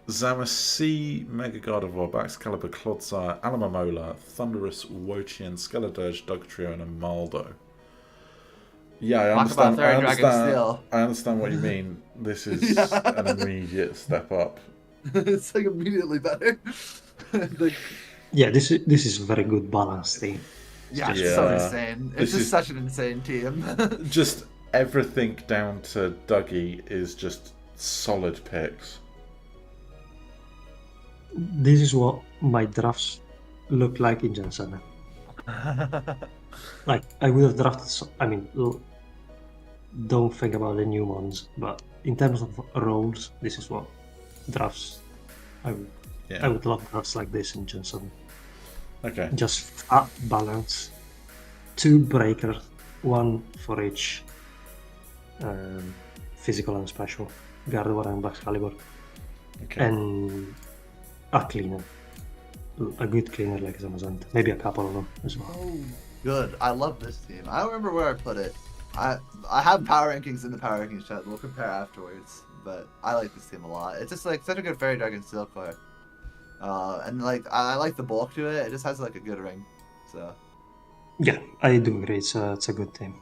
Zamacy, Mega Gardevoir, Baxcalibur, Clodsire, Alamamola, Thunderous, Wochian, Skeledirge, Dugtrio, and Amaldo. Yeah, I understand what you mean. This is an immediate step up. It's like immediately better. Yeah, this is a very good balance thing. Yeah, it's so insane. It's just such an insane team. Just everything down to Dougie is just solid picks. This is what my drafts look like in Gen 7. Like, I would have drafted, don't think about the new ones, but in terms of roles, this is what drafts I would love drafts like this in Gen 7. Okay. Just fat balance. 2 breaker, 1 for each physical and special. Gardevoir and Baxcalibur. Okay. And a cleaner. A good cleaner like Zamazenta. Maybe a couple of them as well. Oh, good. I love this team. I don't remember where I put it. I have power rankings in the power rankings chat. We'll compare afterwards. But I like this team a lot. It's just like such a good Fairy Dragon Steel core. And like I like the bulk to it. It just has like a good ring. So. Yeah, I do agree. It's a good team.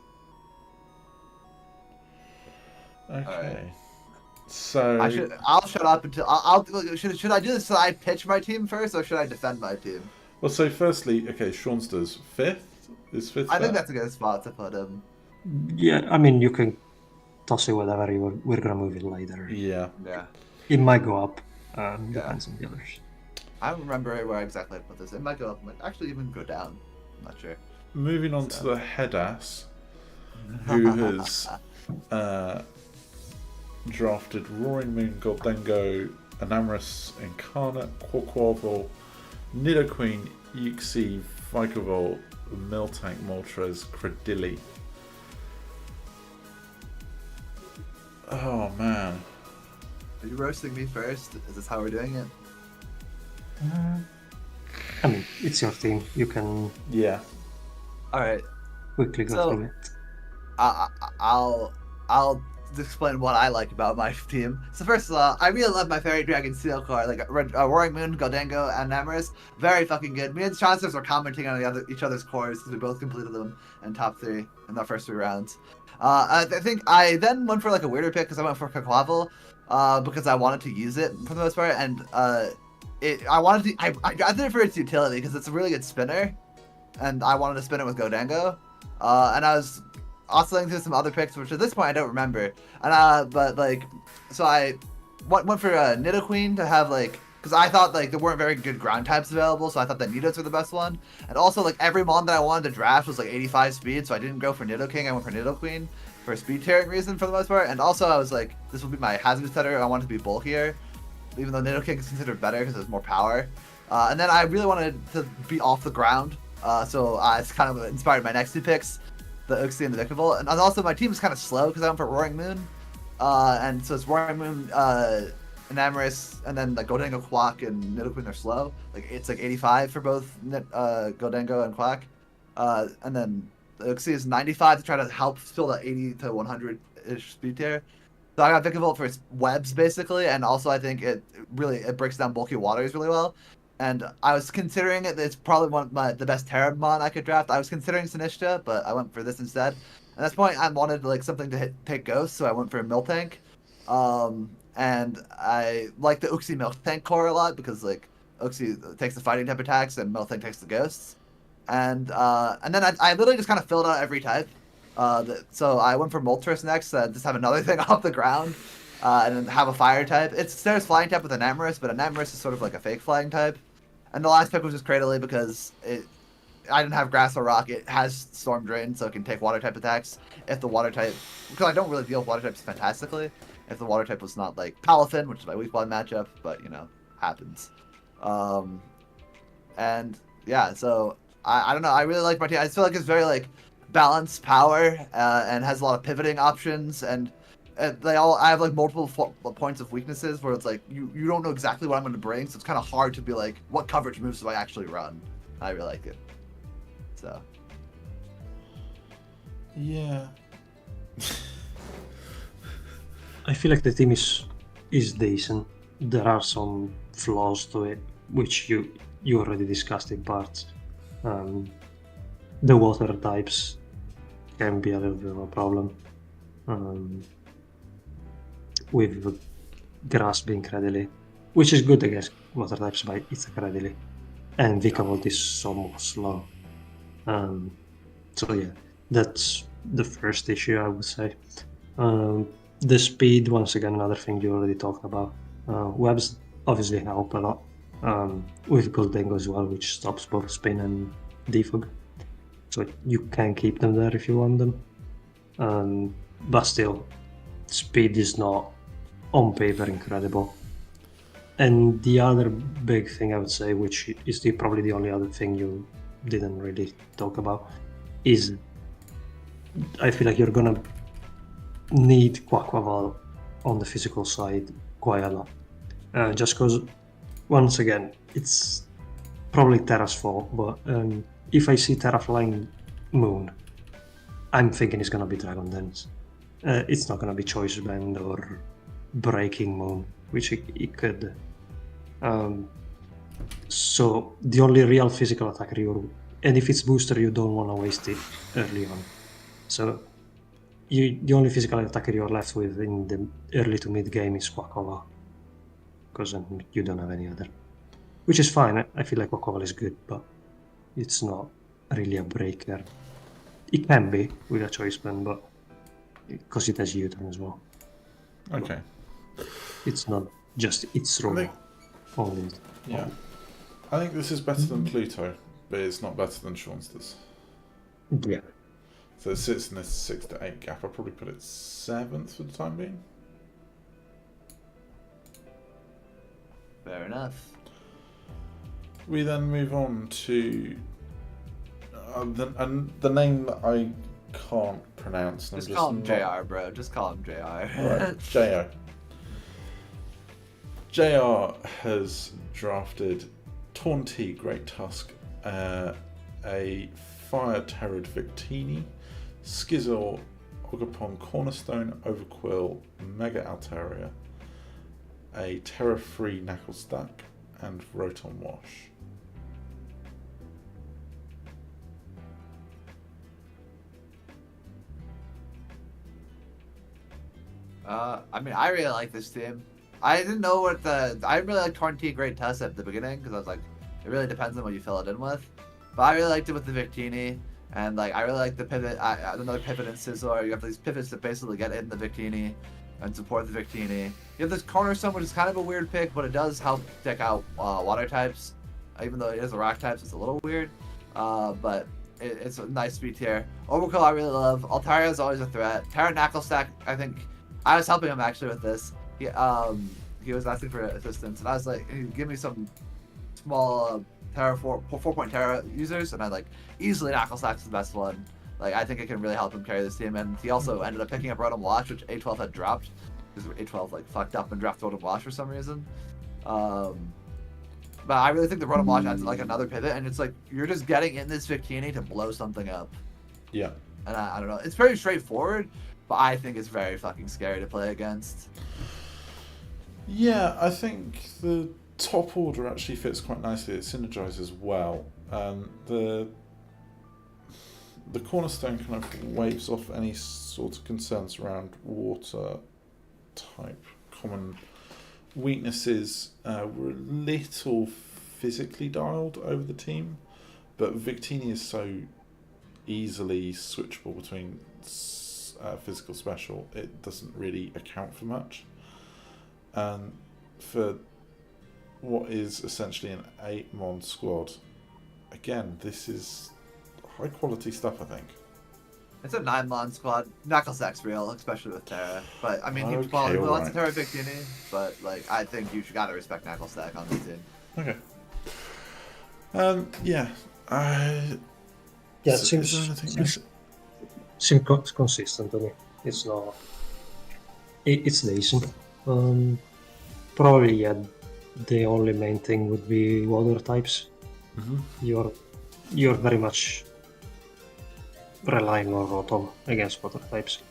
Okay. Right. So I'll shut up until should I do this? Should I pitch my team first, or should I defend my team? Well, so firstly, okay, Shawnsters 5th is 5th. I think that's a good spot to put him. Yeah, I mean you can toss it whatever. We're gonna move it later. Yeah. It might go up. Depends on the others. I don't remember where exactly I put this. It might go up. It might actually even go down. I'm not sure. Moving on to the head ass, who has drafted Roaring Moon, Goldengo, Enamorous, Incarnate, Quaquaval, Nidoqueen, Uxie, Vicavolt, Miltank, Moltres, Credilli. Oh man. Are you roasting me first? Is this how we're doing it? I mean, it's your team. You can Alright. quickly go through it. I'll explain what I like about my team. So first of all, I really love my Fairy Dragon Steel card, like Roaring Moon, Goldengo, and Amorous. Very fucking good. Me and Chancellors were commenting on each other's cores because we both completed them in top 3 in the first 3 rounds. I think I then went for like a weirder pick because I went for Quaquaval because I wanted to use it for the most part, and I got it for its utility because it's a really good spinner, and I wanted to spin it with Goldengo, and I was oscillating through some other picks, which at this point I don't remember. And so I went for Nidoqueen to have like, because I thought like there weren't very good ground types available, so I thought that Nidos were the best one. And also like every mon that I wanted to draft was like 85 speed, so I didn't go for Nidoking. I went for Nidoqueen for a speed tearing reason for the most part. And also I was like, this will be my hazard setter. I want it to be bulkier. even though Nidoking is considered better because there's more power. And then I really wanted to be off the ground, so it's kind of inspired my next two picks, the Uxie and the Vikavolt. And also my team is kind of slow because I went for Roaring Moon, and so it's Roaring Moon, Enamorus, and then like Goldengo, Quack, and Nidoqueen are slow. Like it's like 85 for both Goldengo and Quack, and then the Uxie is 95 to try to help fill that 80 to 100-ish speed tier. So I got Vikavolt for its webs basically, and also I think it breaks down bulky waters really well. And I was considering it. It's probably the best Terramon I could draft. I was considering Sinistcha, but I went for this instead. At this point, I wanted like something to take Ghost, so I went for a Miltank. And I like the Uxie Miltank core a lot because like Uxie takes the fighting type attacks and Miltank takes the ghosts. And then I literally just kind of filled out every type. So I went for Moltres next, just have another thing off the ground, and then have a fire type. There's flying type with Enamorus, but Enamorus is sort of like a fake flying type. And the last pick was just Cradily because I didn't have Grass or Rock. It has Storm Drain, so it can take water type attacks. If the water type, because I don't really deal with water types fantastically. If the water type was not like Palafin, which is my weak one matchup, but you know, happens. And yeah, so I don't know. I really like my team. I feel like it's very like balanced power, and has a lot of pivoting options, and I have like multiple points of weaknesses where it's like you don't know exactly what I'm going to bring, so it's kind of hard to be like, what coverage moves do I actually run? I really like it. So yeah. I feel like the team is decent. There are some flaws to it, which you already discussed in parts. The water types can be a little bit of a problem. With Grass being Cradily, which is good against water types, but it's a Cradily. And Vikavolt is so more slow. So yeah, that's the first issue, I would say. The speed, once again, another thing you already talked about. Webs obviously help a lot, with Goldengo as well, which stops both spin and defog. So you can keep them there if you want them. But still, speed is not on paper incredible. And the other big thing I would say, which is probably the only other thing you didn't really talk about, is I feel like you're gonna need Quaquaval on the physical side quite a lot. Just because, once again, it's probably Terra's fault, but if I see Terra flying Moon, I'm thinking it's gonna be Dragon Dance. It's not gonna be Choice Band or Breaking Moon, which it could. So the only real physical attacker and if it's booster, you don't want to waste it early on. So the only physical attacker you're left with in the early to mid game is Quaquaval, because you don't have any other, which is fine. I feel like Quaquaval is good, but it's not really a breaker. It can be with a Choice Band, but because it has U-turn as well. Okay. It's not just its role. Only. Yeah. I think this is better than Pluto, but it's not better than Shaunster's. Yeah. So it sits in this 6 to 8 gap. I'll probably put it 7th for the time being. fair enough. We then move on to the name that I can't pronounce. Just call him JR, bro. Just call him JR. Right, JR. JR has drafted Taunty Great Tusk, a Fire Terrored Victini, Skizzle, Ogerpon Cornerstone, Overquill, Mega Altaria, a Terra Free Knuckle Stack, and Rotom Wash. I mean, I really like this team. I didn't know what I really like Taunty Great Tusk at the beginning because I was like, it really depends on what you fill it in with. But I really liked it with the Victini, and like I really like the pivot. Another pivot in Scizor. You have these pivots that basically get in the Victini and support the Victini. You have this Cornerstone, which is kind of a weird pick, but it does help deck out water types. Even though it is a rock types, it's a little weird. But it's a nice speed tier. Overkill I really love. Altaria is always a threat. Terra Knuckle Stack, I think I was helping him actually with this. he was asking for assistance, and I was like, hey, give me some small Terra 4-point Terra users, and I like easily Knuckle Sack's the best one. Like I think it can really help him carry this team, and he also ended up picking up Rotom Wash, which A12 had dropped because A12 like fucked up and dropped Rotom Wash for some reason. But I really think the Rotom Wash adds like another pivot, and it's like you're just getting in this Victini to blow something up. Yeah. And I don't know, it's very straightforward, but I think it's very fucking scary to play against. Yeah, I think the top order actually fits quite nicely. It synergizes well. The cornerstone kind of waves off any sort of concerns around water type common weaknesses. Were a little physically dialed over the team, but Victini is so easily switchable between physical special, it doesn't really account for much. And for what is essentially an 8-mon squad, again, this is high quality stuff, I think. It's a 9-mon squad. Knuckle Sack's real, especially with Terra. But I mean, he Okay, probably all lots right. of Terra Victini, but like I think you gotta respect Knuckle Sack on this team. Okay. Yeah. Yeah, Is there anything seems consistent to me. It's not. It's decent. Probably, yeah. The only main thing would be water types. Mm-hmm. You're very much relying on Rotom against water types.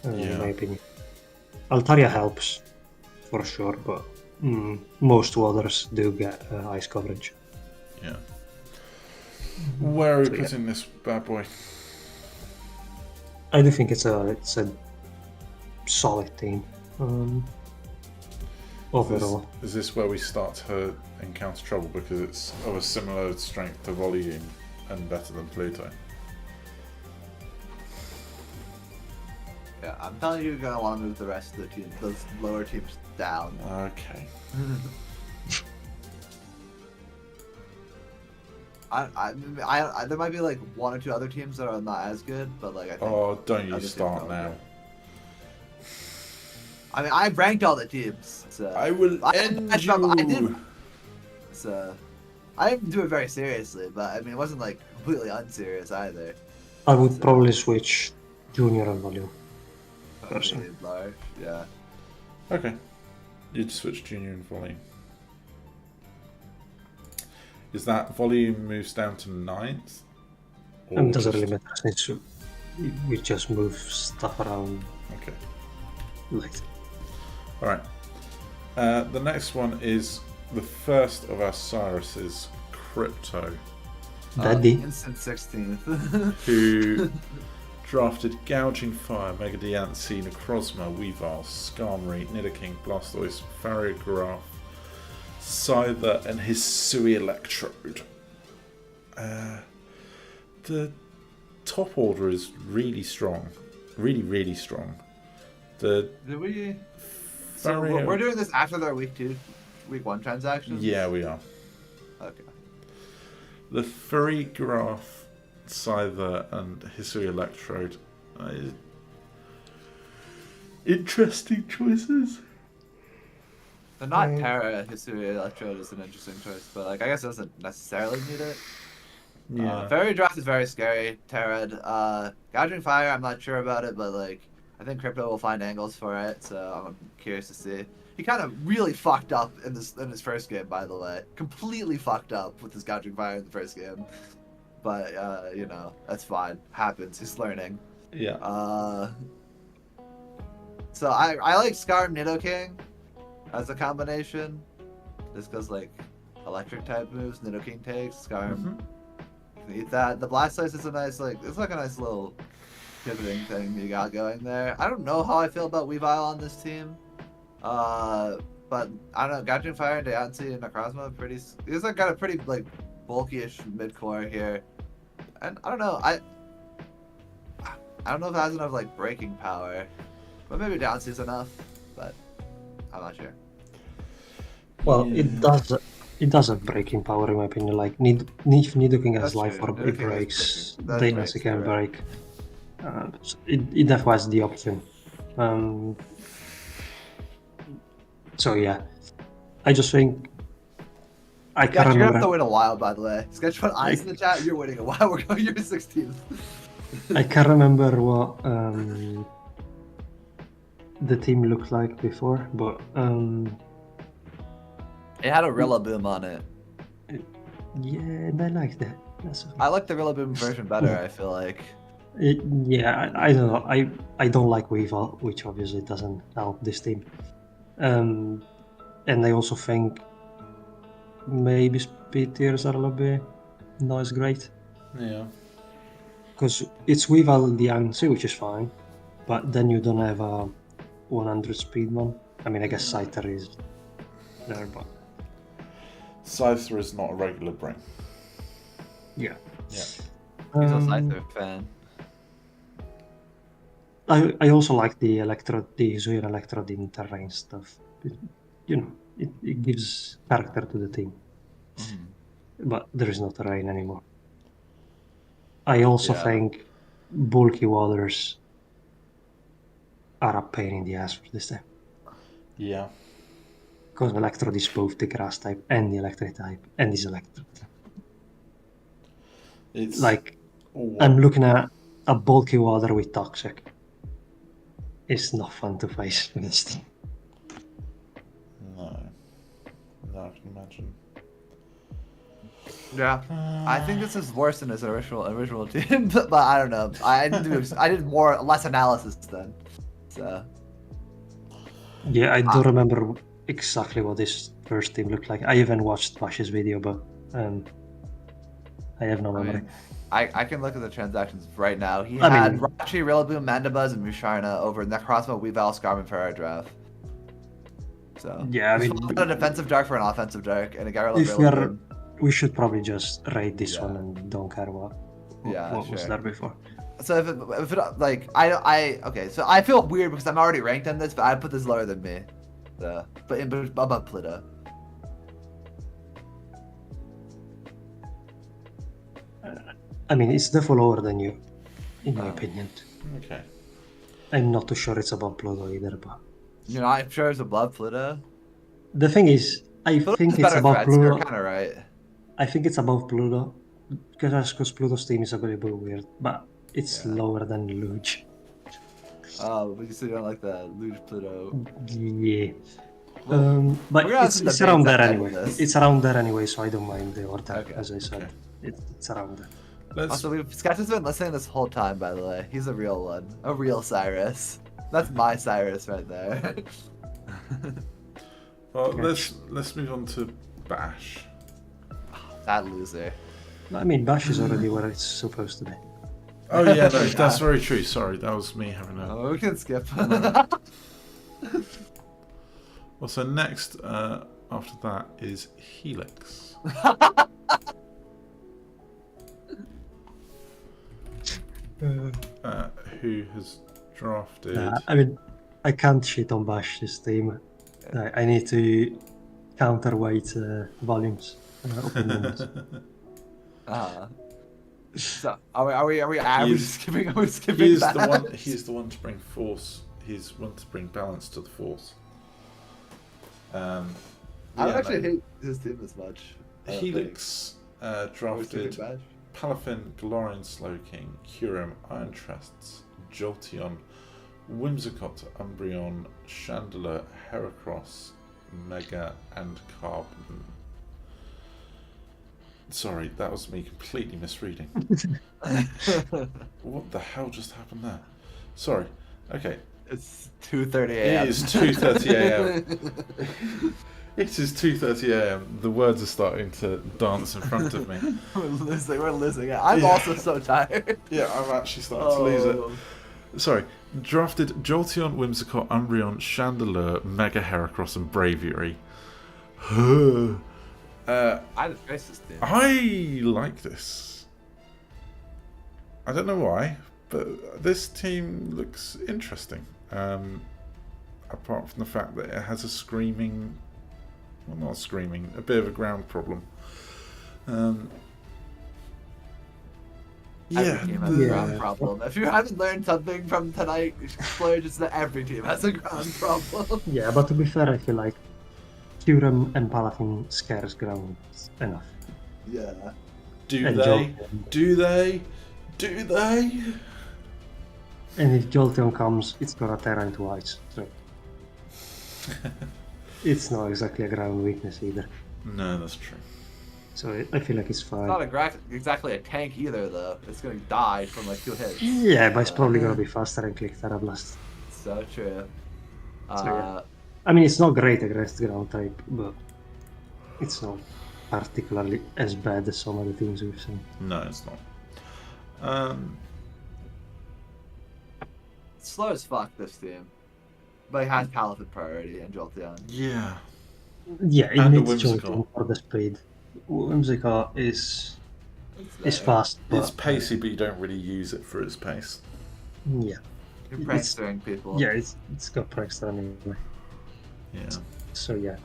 In my opinion, Altaria helps for sure, but most waters do get ice coverage. Yeah. Where are we So, yeah. putting this bad boy? I do think it's a solid team. Overall, Is this where we start to encounter trouble because it's of a similar strength to volume and better than Pluto? Yeah, I'm telling you, you're gonna want to move the rest of the team, those lower teams down. Okay. I there might be like 1 or 2 other teams that are not as good, but like I think. Oh, don't you other teams start are now. okay. I mean, I ranked all the teams. So I will end I you. did. So I didn't do it very seriously, but I mean, it wasn't like completely unserious either. I would probably switch Junior and Volume. Really large, yeah. Okay. You'd switch Junior and Volume. Is that Volume moves down to 9th? And it doesn't really matter since we just move stuff around. Okay. Like, Alright. The next one is the first of our Cyruses, Crypto, Daddy. Instant 16th. who drafted Gouging Fire, Mega Diancie, Necrozma, Weavile, Skarmory, Nidoking, Blastoise, Variograph, Scyther, and Hisui Electrode. The top order is really strong. Really, really strong. The Did we? So we're doing this after their week 1 transactions? Yeah, we are. Okay. The Variograph, Scyther, and Hisui Electrode. Interesting choices. They're not Terra. Hisui Electrode is an interesting choice, but like I guess it doesn't necessarily need it. Yeah. Fairy Draft is very scary. Terra. Gouging Fire, I'm not sure about it, but like I think Crypto will find angles for it, so I'm curious to see. He kind of really fucked up in his first game, by the way. Completely fucked up with his Gouging Fire in the first game. But, you know, that's fine. Happens. He's learning. Yeah. So I like Scar Nidoking as a combination. Just because, like, electric type moves Nidoking takes. Scar can eat that. The Blastoise is a nice, like, it's like a nice little pivoting thing you got going there. I don't know how I feel about Weavile on this team. But I don't know, Gouging Fire and Diancie and Necrozma he's like got a pretty like bulky-ish mid-core here. And I don't know, I don't know if it has enough like breaking power. But maybe Diancie's enough, but I'm not sure. well, it does have breaking power in my opinion. Like if Nidoking has That's Life true. Orb, it Nidoking has breaks. breaking. That Diancie breaks, can you're right. break. So it definitely has the option. So yeah, I just think I Gosh, can't you're gonna have remember. to win a while, by the way. Sketch put eyes in the chat. You're winning a while. We're going. You're 16th. I can't remember what the team looked like before, but It had a Rillaboom on it. yeah, and I like that. I like the Rillaboom version better. I feel like. Yeah, I don't know. I don't like Weavile, which obviously doesn't help this team. And I also think maybe speed tiers are a little bit not as great. Yeah. Because it's Weavile the Ansi, which is fine, but then you don't have a 100 speed one. I mean, I guess Scyther is there, but Scyther is not a regular bring. yeah. Yeah. He's a Scyther fan. I also like the Zoyan Electrode in terrain stuff. It gives character to the team. But there is no terrain anymore. I also think bulky waters are a pain in the ass for this time. Yeah. Because Electrode is both the grass type and the electric type, and is Electrode. It's like I'm looking at a bulky water with toxic. It's not fun to face with this team. No, I can imagine. Yeah, I think this is worse than his original team, but I don't know. I did less analysis then. So. Yeah, I don't remember exactly what this first team looked like. I even watched Bash's video, but I have no memory. I can look at the transactions right now. He had Rachi, Rillaboom, Mandibuzz, and Musharna over Necrozma, Weavile, Scarman, Ferrodraft. So yeah, I mean, a defensive dark for an offensive dark, and a Gyarados. We should probably just rate this one and don't care what was there before. So if it like okay, so I feel weird because I'm already ranked on this, but I put this lower than me. So, but above Pluto. I mean, it's definitely lower than you, in my opinion. Okay. I'm not too sure it's above Pluto either, but you're not sure it's above Pluto. The thing is, I think it's above Pluto. You're kind of right. I think it's above Pluto because Pluto's team is a bit weird, but it's lower than Luge. Oh, but you still don't like the Luge Pluto. Yeah. But it's around there anyway. It's around there anyway, so I don't mind the order. As I said, it's around there. Also, Scott has been listening this whole time, by the way. He's a real one. A real Cyrus. That's my Cyrus right there. Well, let's move on to Bash. That loser. I mean, Bash is already where it's supposed to be. Oh yeah, no, that's very true. Sorry, that was me having a... Oh, we can skip. Well, so next, after that, is Helix. Who has drafted... I mean, I can't shit on Bash this team. I need to counterweight volumes. So are we skipping? Are we skipping? He's the one to bring force. He's one to bring balance to the force. I don't actually hate his team as much. Helix drafted Palafin, Galarian Slowking, Kyurem, Iron Trusts, Jolteon, Whimsicott, Umbreon, Chandelure, Heracross, Mega, and Carbon. Sorry, that was me completely misreading. What the hell just happened there? Sorry. Okay. It's 2:30 a.m. It is 2:30 a.m. It is 2:30 a.m. The words are starting to dance in front of me. We're losing it. I'm also so tired. Yeah, I'm actually starting to lose it. Sorry. Drafted Jolteon, Whimsicott, Umbreon, Chandelure, Mega Heracross, and Braviary. I like this. I don't know why, but this team looks interesting. Apart from the fact that it has a screaming, well, not screaming, a bit of a ground problem. Ground problem. If you haven't learned something from tonight, Splurge is that every team has a ground problem. Yeah, but to be fair, I feel like Kyurem and Paladin scarce ground enough. Yeah. Do And they? Jolteon. Do they? Do they? And if Jolteon comes, it's gonna tear into ice. So it's not exactly a ground weakness either. No, that's true. So I feel like it's It's fine. not exactly a tank either, though. It's gonna die from like 2 hits. Yeah, but it's probably gonna be faster and click Terra Blast. So true. So, yeah. I mean, it's not great against ground type, but it's not particularly as bad as some other things we've seen. No, it's not. Slow as fuck, this team. But it has Paladin priority and Jolteon. Yeah. Yeah, it And needs Whimsicott. Jolteon for the speed. Whimsicott is It's fast. It's But, pacey, but you don't really use it for its pace. yeah. You're prankstering people. Yeah, it's got prankster anyway. Yeah. So yeah.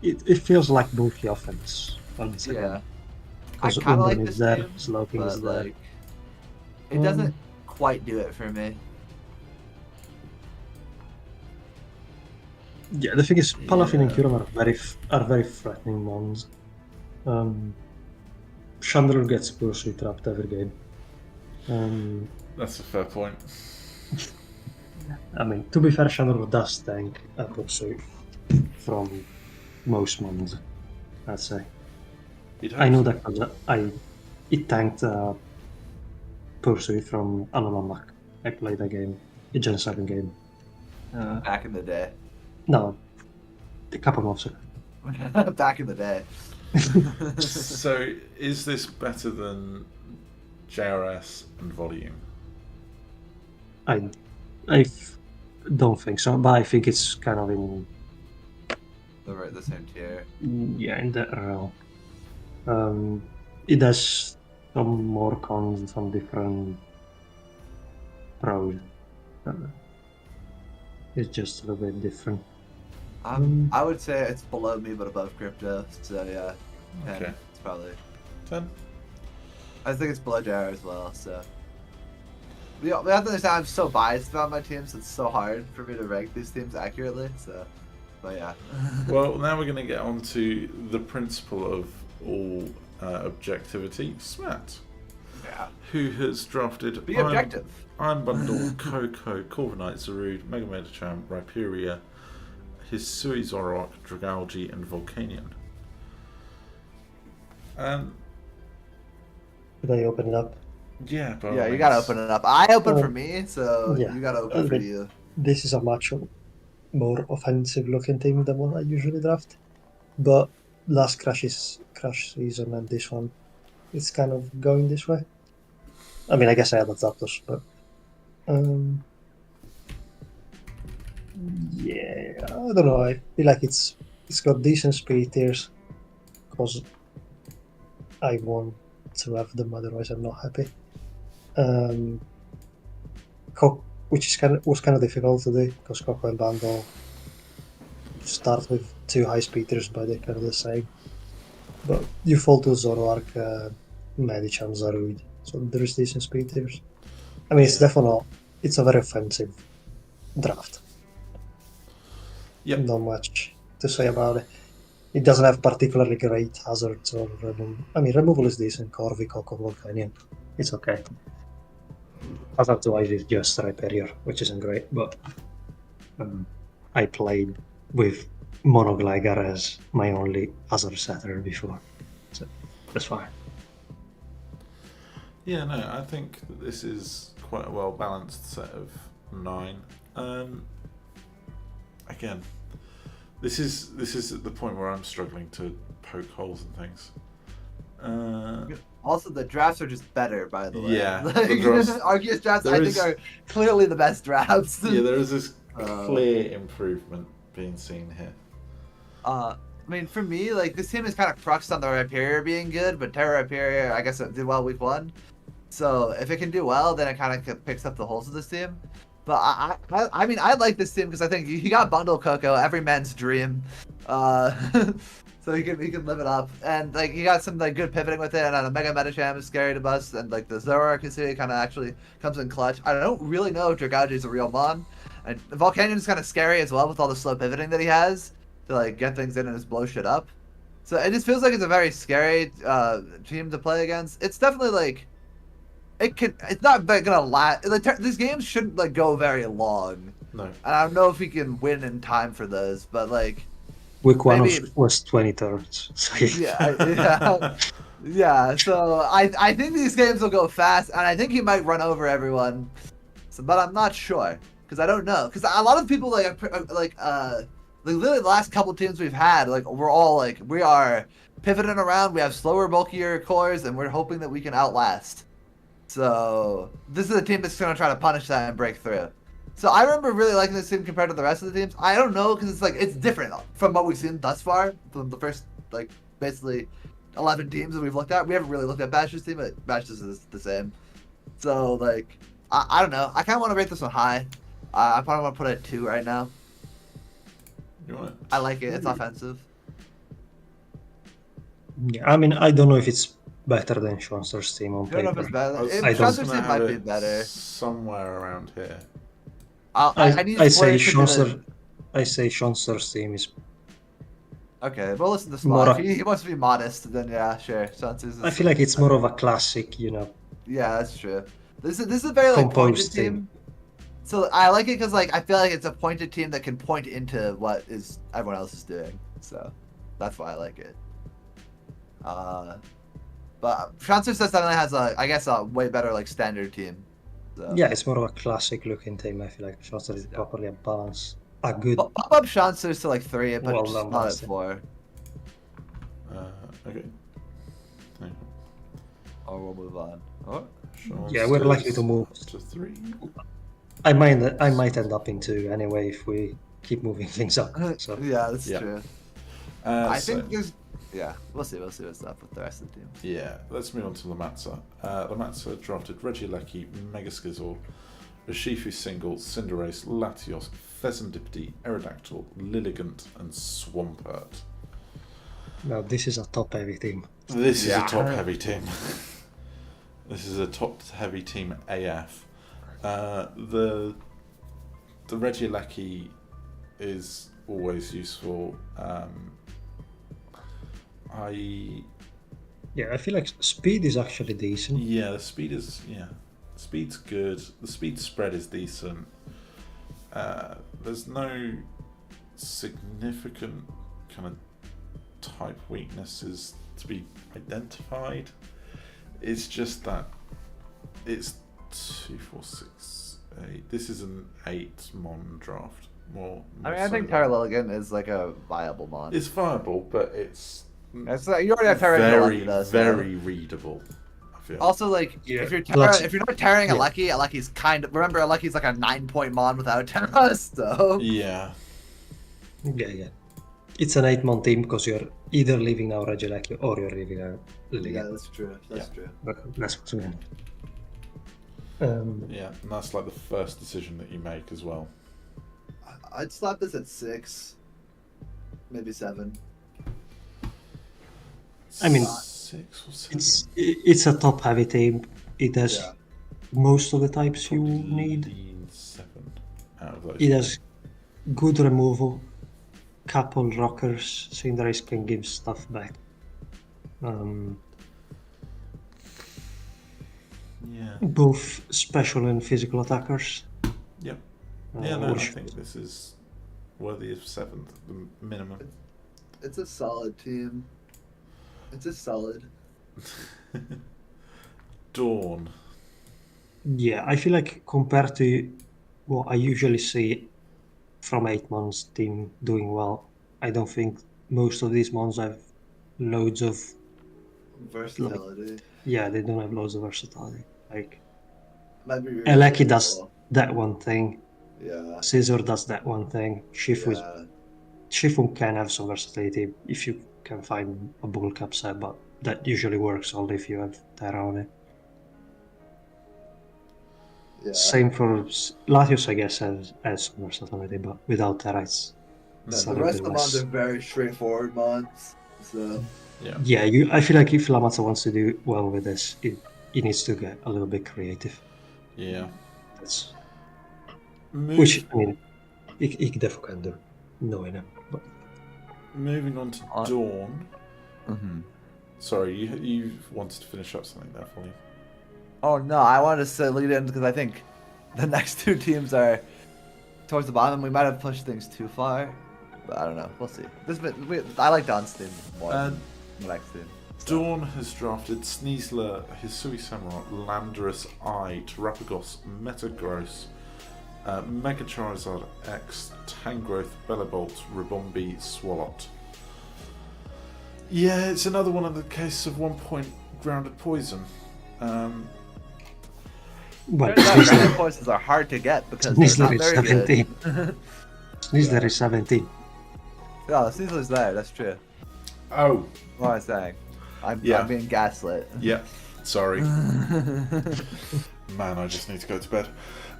It feels like bulky offense. Honestly. Yeah. I Because kind of like Umbran this is there, team, Slowking is but there. like, it doesn't quite do it for me. Yeah, the thing is, Paladin and Yeah. Kyurem are very threatening mons. Chandler gets pursuit trapped every game. That's a fair point. I mean, to be fair, Chandler does tank a pursuit from most mons, I'd say. I know that because it tanked pursuit from Analamak. I played that game, a Gen 7 game. Back in the day. No, a couple months ago. Back in the day. So, is this better than JRS and volume? I don't think so, but I think it's kind of in The same tier. in that realm. It has some more cons and some different pros. It's just a little bit different. I would say it's below me, but above Crypto. So yeah, 10. Okay. It's probably. 10? I think it's below JR as well. So. You have to understand, I'm so biased about my teams. It's so hard for me to rank these teams accurately. So, but yeah. Well, now we're going to get on to the principle of all objectivity, Smatte. Yeah. Who has drafted Be objective. Iron Bundle, Coco, Corviknight, Zarude, Mega Medicham, Rhyperior, Hisui Zoroark, Dragalge, and Volcanion. Could I open it up? Yeah, but Yeah, you gotta open it up. I open for me, so yeah. you gotta open for you. This is a much more offensive looking team than what I usually draft. But last Crash season and this one, it's kind of going this way. I mean, I guess I had Zapdos, but yeah, I don't know. I feel like it's got decent speed tiers because I want to have them. Otherwise, I'm not happy. Which was kind of difficult to do because Coco and Bundle start with 2 high speed tiers, but they're kind of the same. But you fall to Zoroark, Medicham, Zarude, so there's decent speed tiers. I mean, it's a very offensive draft. Yep. Not much to say about it. It doesn't have particularly great hazards or removal. I mean, removal is decent. Corvi, Coco, Volcanion. It's okay. Hazard-wise, it's just Rhyperior, which isn't great, but I played with Mono Gligar as my only hazard setter before, so that's fine. Yeah, no, I think that this is quite a well-balanced set of 9. Again, this is at the point where I'm struggling to poke holes and things. Also, the drafts are just better, by the way. Yeah, Like, the drafts- Arceus drafts, I think, are clearly the best drafts. Yeah, there is this clear improvement being seen here. I mean, for me, like, this team is kind of cruxed on the Rhyperior being good, but Terra Rhyperior, I guess it did well week 1. So if it can do well, then it kind of picks up the holes of this team. But I mean, I like this team because I think he got Bundle Coco, every man's dream. So he can live it up, and like he got some like good pivoting with it, and a Mega Medicham is scary to bust, and like the Zoroark kind of actually comes in clutch. I don't really know if Dragalge is a real mon, and Volcanion is kind of scary as well with all the slow pivoting that he has. to like get things in and just blow shit up. So it just feels like it's a very scary team to play against. It's definitely like it's not gonna last. Like, these games shouldn't like go very long. No. And I don't know if we can win in time for those, but like Week one maybe, was 23rd. So yeah. So I think these games will go fast, and I think he might run over everyone. So, but I'm not sure because I don't know because a lot of people like literally the last couple teams we've had like we're all like we are pivoting around. We have slower, bulkier cores, and we're hoping that we can outlast. So this is a team that's going to try to punish that and break through. So I remember really liking this team compared to the rest of the teams. I don't know because it's like it's different from what we've seen thus far. From the first like basically 11 teams that we've looked at. We haven't really looked at Bash's team, but Bash's is the same. So like I don't know. I kind of want to rate this one high. I probably want to put it at 2 right now. You want it? I like it. It's offensive. Yeah, I mean, I don't know if it's better than Schwanster's team on I don't know if paper. it's better. I don't- Schwanzer's team might be better. Somewhere around here. I say Schwanster's team is. Okay, well listen to More Smatte. If he wants to be modest, then yeah, sure. Schwanzer's is... I feel like it's more of a classic, Yeah, that's true. This is a very like pointed composed team. team. So I like it because like I feel like it's a pointed team that can point into what is everyone else is doing. So that's why I like it. But Schwanzer definitely has a way better like standard team. So. Yeah, it's more of a classic looking team. I feel like Schwanster is properly a balance. A good. Pop up Schwanzer's to like 3, but Well just done, not at Master. 4. Okay. Or we'll move on. Oh. Yeah, we're likely to move to 3. I might end up in 2 anyway if we keep moving things up. So Yeah, that's true. I so, think there's... Yeah, we'll see what's up with the rest of the teams. Yeah, let's move on to Lamatza. Lamatza drafted Regieleki, Megaskizzle, Urshifu Single, Cinderace, Latios, Pheasantipede, Aerodactyl, Lilligant, and Swampert. now this is a top heavy team. This is a top-heavy team. This is a top-heavy team AF. The Regieleki is always useful. I feel like speed is actually decent. Yeah, the speed is speed's good. The speed spread is decent. There's no significant kind of type weaknesses to be identified. It's just that it's 2, 4, 6, 8. This is an 8 mon draft. More I mean, I think Terra Lilligant is like a viable mon. It's viable, but it's like, you already have Terra very readable. I feel. Also, like if you're not tearing Aleki's kind of remember Aleki's like a 9-point mon without Terra, so Yeah. It's an 8-man team because you're either leaving now Regieleki or you're leaving out Lilligant. Yeah, that's true. That's true. That's what's going Yeah, and that's like the first decision that you make as well. I'd slap this at 6, maybe 7. I mean, 6 or 7. it's a top heavy team. It has most of the types you need. 7 out of those. It has good removal, couple rockers, Cinderace can give stuff back. Both special and physical attackers. Yep. I think this is worthy of 7th, the minimum. It's a solid team. It's a solid. Dawn. Yeah, I feel like compared to what I usually see from 8-man's team doing well, I don't think most of these mons have loads of versatility. They don't have loads of versatility. Like really Eleki does that one thing. Yeah. Scissor does that one thing. Shifu can have some versatility if you can find a bull cap set, but that usually works only if you have Terra on it. Yeah. Same for Latios, I guess, has some versatility, but without Terra, it's the rest of the mons are very straightforward mons. So I feel like if Lamatza wants to do well with this, he needs to get a little bit creative. Yeah. Which, I mean, he definitely can do, knowing him. But moving on to Dawn. Mm-hmm. Sorry, you wanted to finish up something there for you. Oh no, I wanted to lead in because I think the next two teams are towards the bottom. We might have pushed things too far, but I don't know. We'll see. I like Dawn's team more than the next team. So. Dawn has drafted Sneasler, Hisui Samurai, Landorus I, Terapagos, Metagross, Mega Charizard X, Tangrowth, Bellabolt, Ribombi, Swalot. Yeah, it's another one of the cases of 1 point grounded poison. Well, grounded poisons are hard to get because Sneasler they're is not very 17. good. Sneasler is 17. Oh, Sneasler's there. That's true. Oh. What am I saying? I'm being gaslit. Yeah, sorry. Man, I just need to go to bed.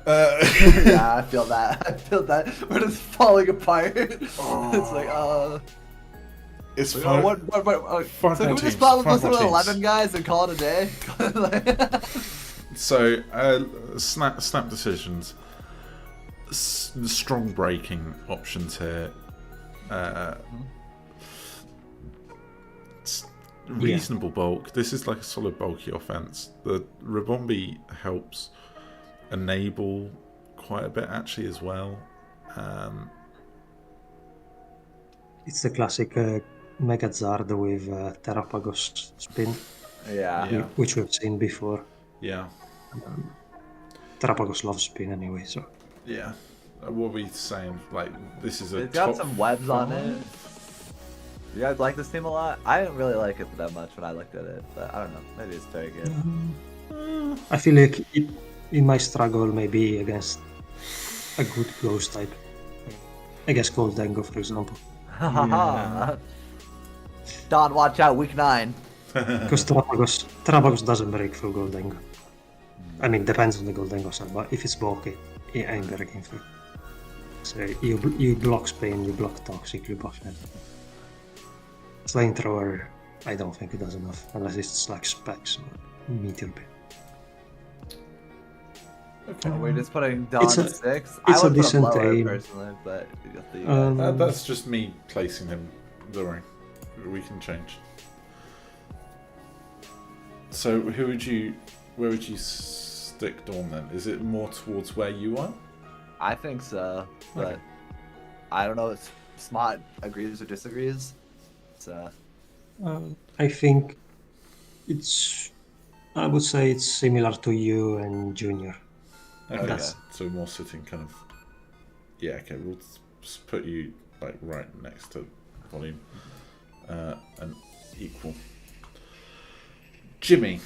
Yeah, I feel that. I feel that. We're just falling apart. Oh. It's like, It's like, fine. So can we just spot with 11 guys and call it a day? So, snap decisions. Strong braking options here. Reasonable bulk. This is like a solid bulky offense. The Ribombi helps enable quite a bit actually as well. It's the classic Mega Zard with Terapagos spin, which we've seen before. Yeah. Terapagos loves spin anyway, so. Yeah. What were we saying? Like, this is a It's got some webs on it. You guys like this team a lot? I didn't really like it that much when I looked at it, but I don't know. Maybe it's very good. I feel like it might struggle maybe against a good ghost type. I guess Goldengo, for example. Don, watch out, week 9. Because Terapagos doesn't break through Goldengo. I mean, depends on the Goldengo side, but if it's bulky, it ain't breaking through. So you block Spain, you block Toxic, you block that. Flamethrower, I don't think it does enough, unless it's like Specs or Meteor Beam. Okay. We're just putting Dawn It's a- 6. it's I would a decent put him lower team. personally, but up to you guys. That's just me placing him. Don't worry. We can change. So, where would you stick Dawn then? Is it more towards where you are? I think so, but Okay. I don't know if Smatte agrees or disagrees. So I think I would say it's similar to you and Junior. Okay. Okay. So more sitting kind of. Yeah. Okay. We'll just put you like right next to volume, and equal. Jimmy.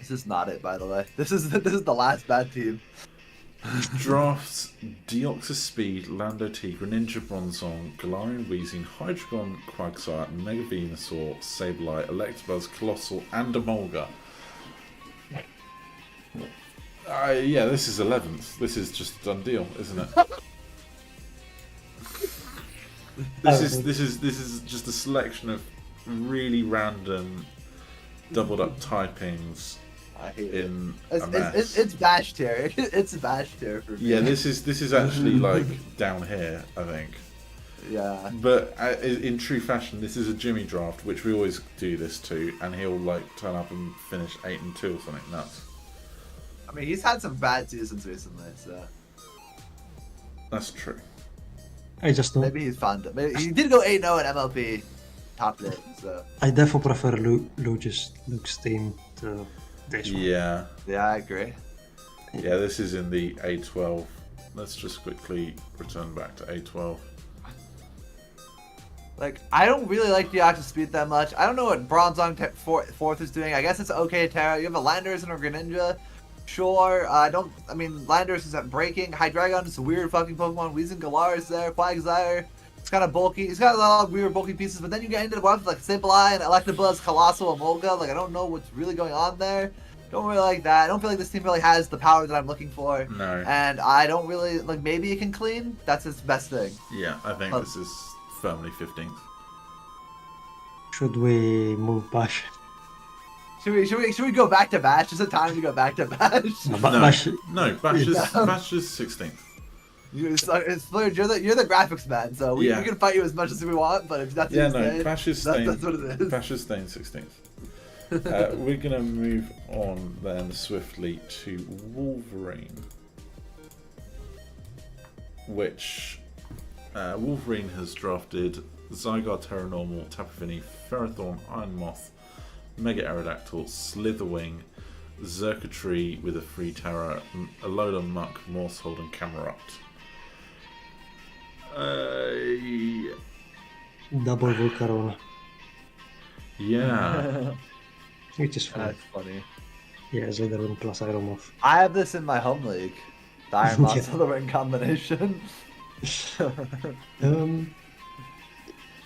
this is not it, by the way. This is the last bad team. Drafts Deoxyspeed, Lando T, Greninja Bronzong, Galarian Weezing, Hydreigon, Quagsire, Mega Venusaur, Sableye, Electabuzz, Colossal, and Emolga. Yeah, this is 11th. This is just a done deal, isn't it? This is just a selection of really random doubled up typings. I hate in a mess. it's bash tier. It's bash tier for me. Yeah, this is actually like down here, I think. Yeah. But in true fashion, this is a Jimmy draft, which we always do this to, and he'll like turn up and finish 8-2 or something nuts. I mean, he's had some bad seasons recently, so That's true. I just don't. maybe he's fun. Maybe he did go 8-0 at MLP, topped it. So I definitely prefer Luke's team to this one. Yeah, yeah, I agree. yeah. This is in the A12. Let's just quickly return back to A12. Like, I don't really like Deoxyspeed that much. I don't know what Bronzong fourth is doing. I guess it's okay, Terra. You have a Landorus and a Greninja. Sure. I mean, Landorus is at breaking. Hydreigon is a weird fucking Pokemon. Weezing Galar is there. Quagsire. It's kind of bulky. It's got a lot of weird bulky pieces, but then you get into the ones with like Sableye and Electabuzz, Colossal, Emolga. Like, I don't know what's really going on there. Don't really like that. I don't feel like this team really has the power that I'm looking for. No. And I don't really like. Maybe it can clean. That's its best thing. Yeah, I think this is firmly 15th. Should we move Bash? Should we go back to Bash? Is it time to go back to Bash? No, No, Bash, no, Bash is 16th. Splurge, you're the graphics man, so we can fight you as much as we want, but if that's Clash is staying. That's what it is. Clash is staying 16th. We're gonna move on then swiftly to Wolverine, which Wolverine has drafted Zygarde, Terranormal, Tapu Fini, Ferrothorn, Iron Moth, Mega Aerodactyl, Slitherwing, Xurkitree with a free Terra, Alola Muck, Morsehold, and Camerupt. Double Volcarona. Yeah. Which is fun. That's funny. Yeah, Slitherwing plus Aeromoth. I have this in my home league. The Iron Moth Slitherwing combination.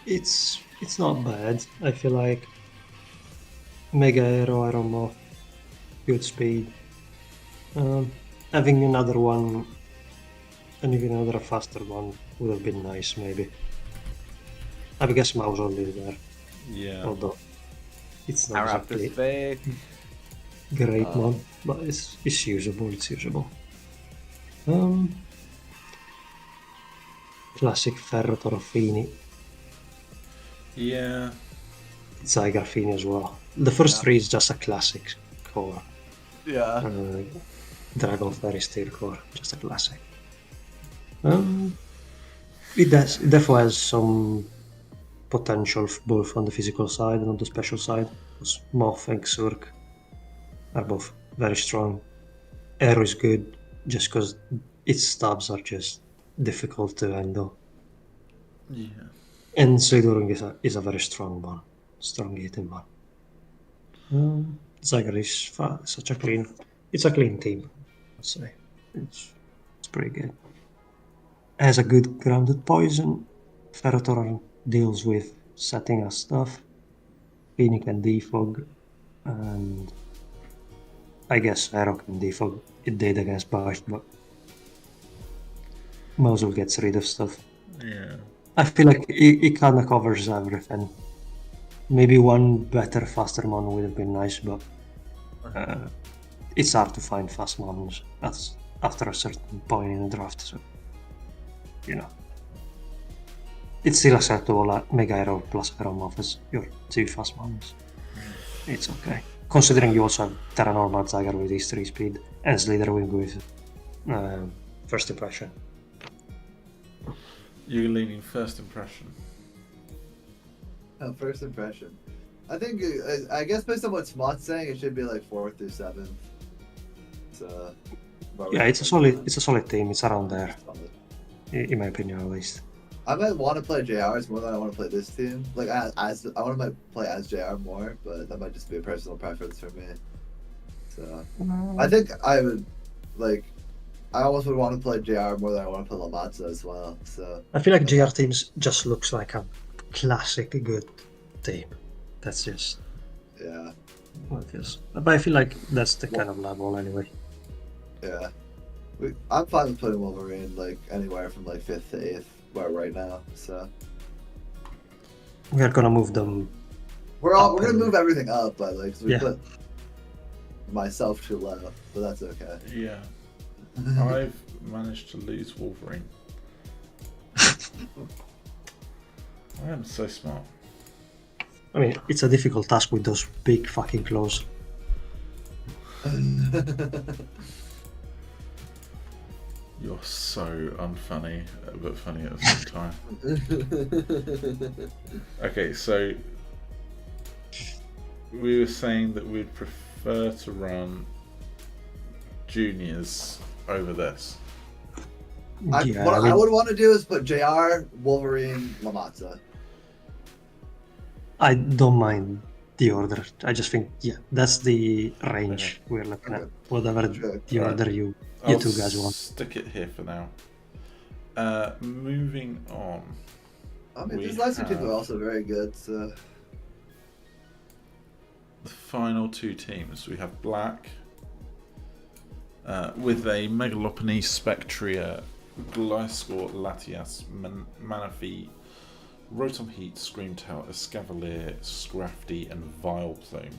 It's not bad. I feel like Mega Aero, Aeromoth, good speed. Having another one, and even another faster one, would have been nice, maybe. I guess Mausold is there. Yeah. Although it's not Raptor's exactly fake. great one, but it's usable. It's usable. Classic Ferrotorfini. Yeah. Zygarfini as well. The first three is just a classic core. Yeah. Dragon Fairy Steel core, just a classic. It definitely has some potential both on the physical side and on the special side. Because Moth and Xurk are both very strong. Aero is good just because its stabs are just difficult to handle. Yeah. And Slitherwing is a very strong one. Strong hitting one. Zygarde is such a clean... It's a clean team, I'd say. It's pretty good. Has a good grounded poison. Ferrothorn deals with setting us stuff. Fini can defog. And I guess Aero can defog. It did against Bash, but Mausold gets rid of stuff. Yeah. I feel like it kind of covers everything. Maybe one better, faster mon would have been nice, but it's hard to find fast mons after a certain point in the draft. So, you know, it's still acceptable that Mega Aero plus Aeromoth is your two fast mons. It's okay, considering you also have Terranormal Zygarde with his 3 speed and Slitherwing with first impression. You're leaning first impression. First impression. I think, I guess based on what Smatte's saying, it should be like 4th through 7th. So, yeah, it's a solid team. It's around there, in my opinion, at least. I might want to play JRs more than I want to play this team. Like, I want to play as JR more, but that might just be a personal preference for me. So, I think I would, like, I almost would want to play JR more than I want to play Lamazza as well. So I feel like JR teams just looks like a classic good team. That's just what it is. But I feel like that's the kind of level anyway. Yeah, I'm fine with putting Wolverine like anywhere from like 5th to 8th right now. So we are gonna move them. We're gonna move everything up, but like so we put myself too low, but that's okay. Yeah. I've managed to lose Wolverine. I am so smart. I mean, it's a difficult task with those big fucking claws. You're so unfunny, but funny at the same time. Okay, so we were saying that we'd prefer to run juniors over this. I would want to do is put JR, Wolverine, Lamazza. I don't mind the order. I just think, that's the range we're looking at. Whatever the order you two guys want. Stick it here for now. Moving on. I mean, these last two teams are also very good, so... The final two teams. We have Black with a Megalopony, Spectria, Gliscor, Latias, Manaphy, Rotom Heat, Screamtail, Escavalier, Scrafty, and Vileplume.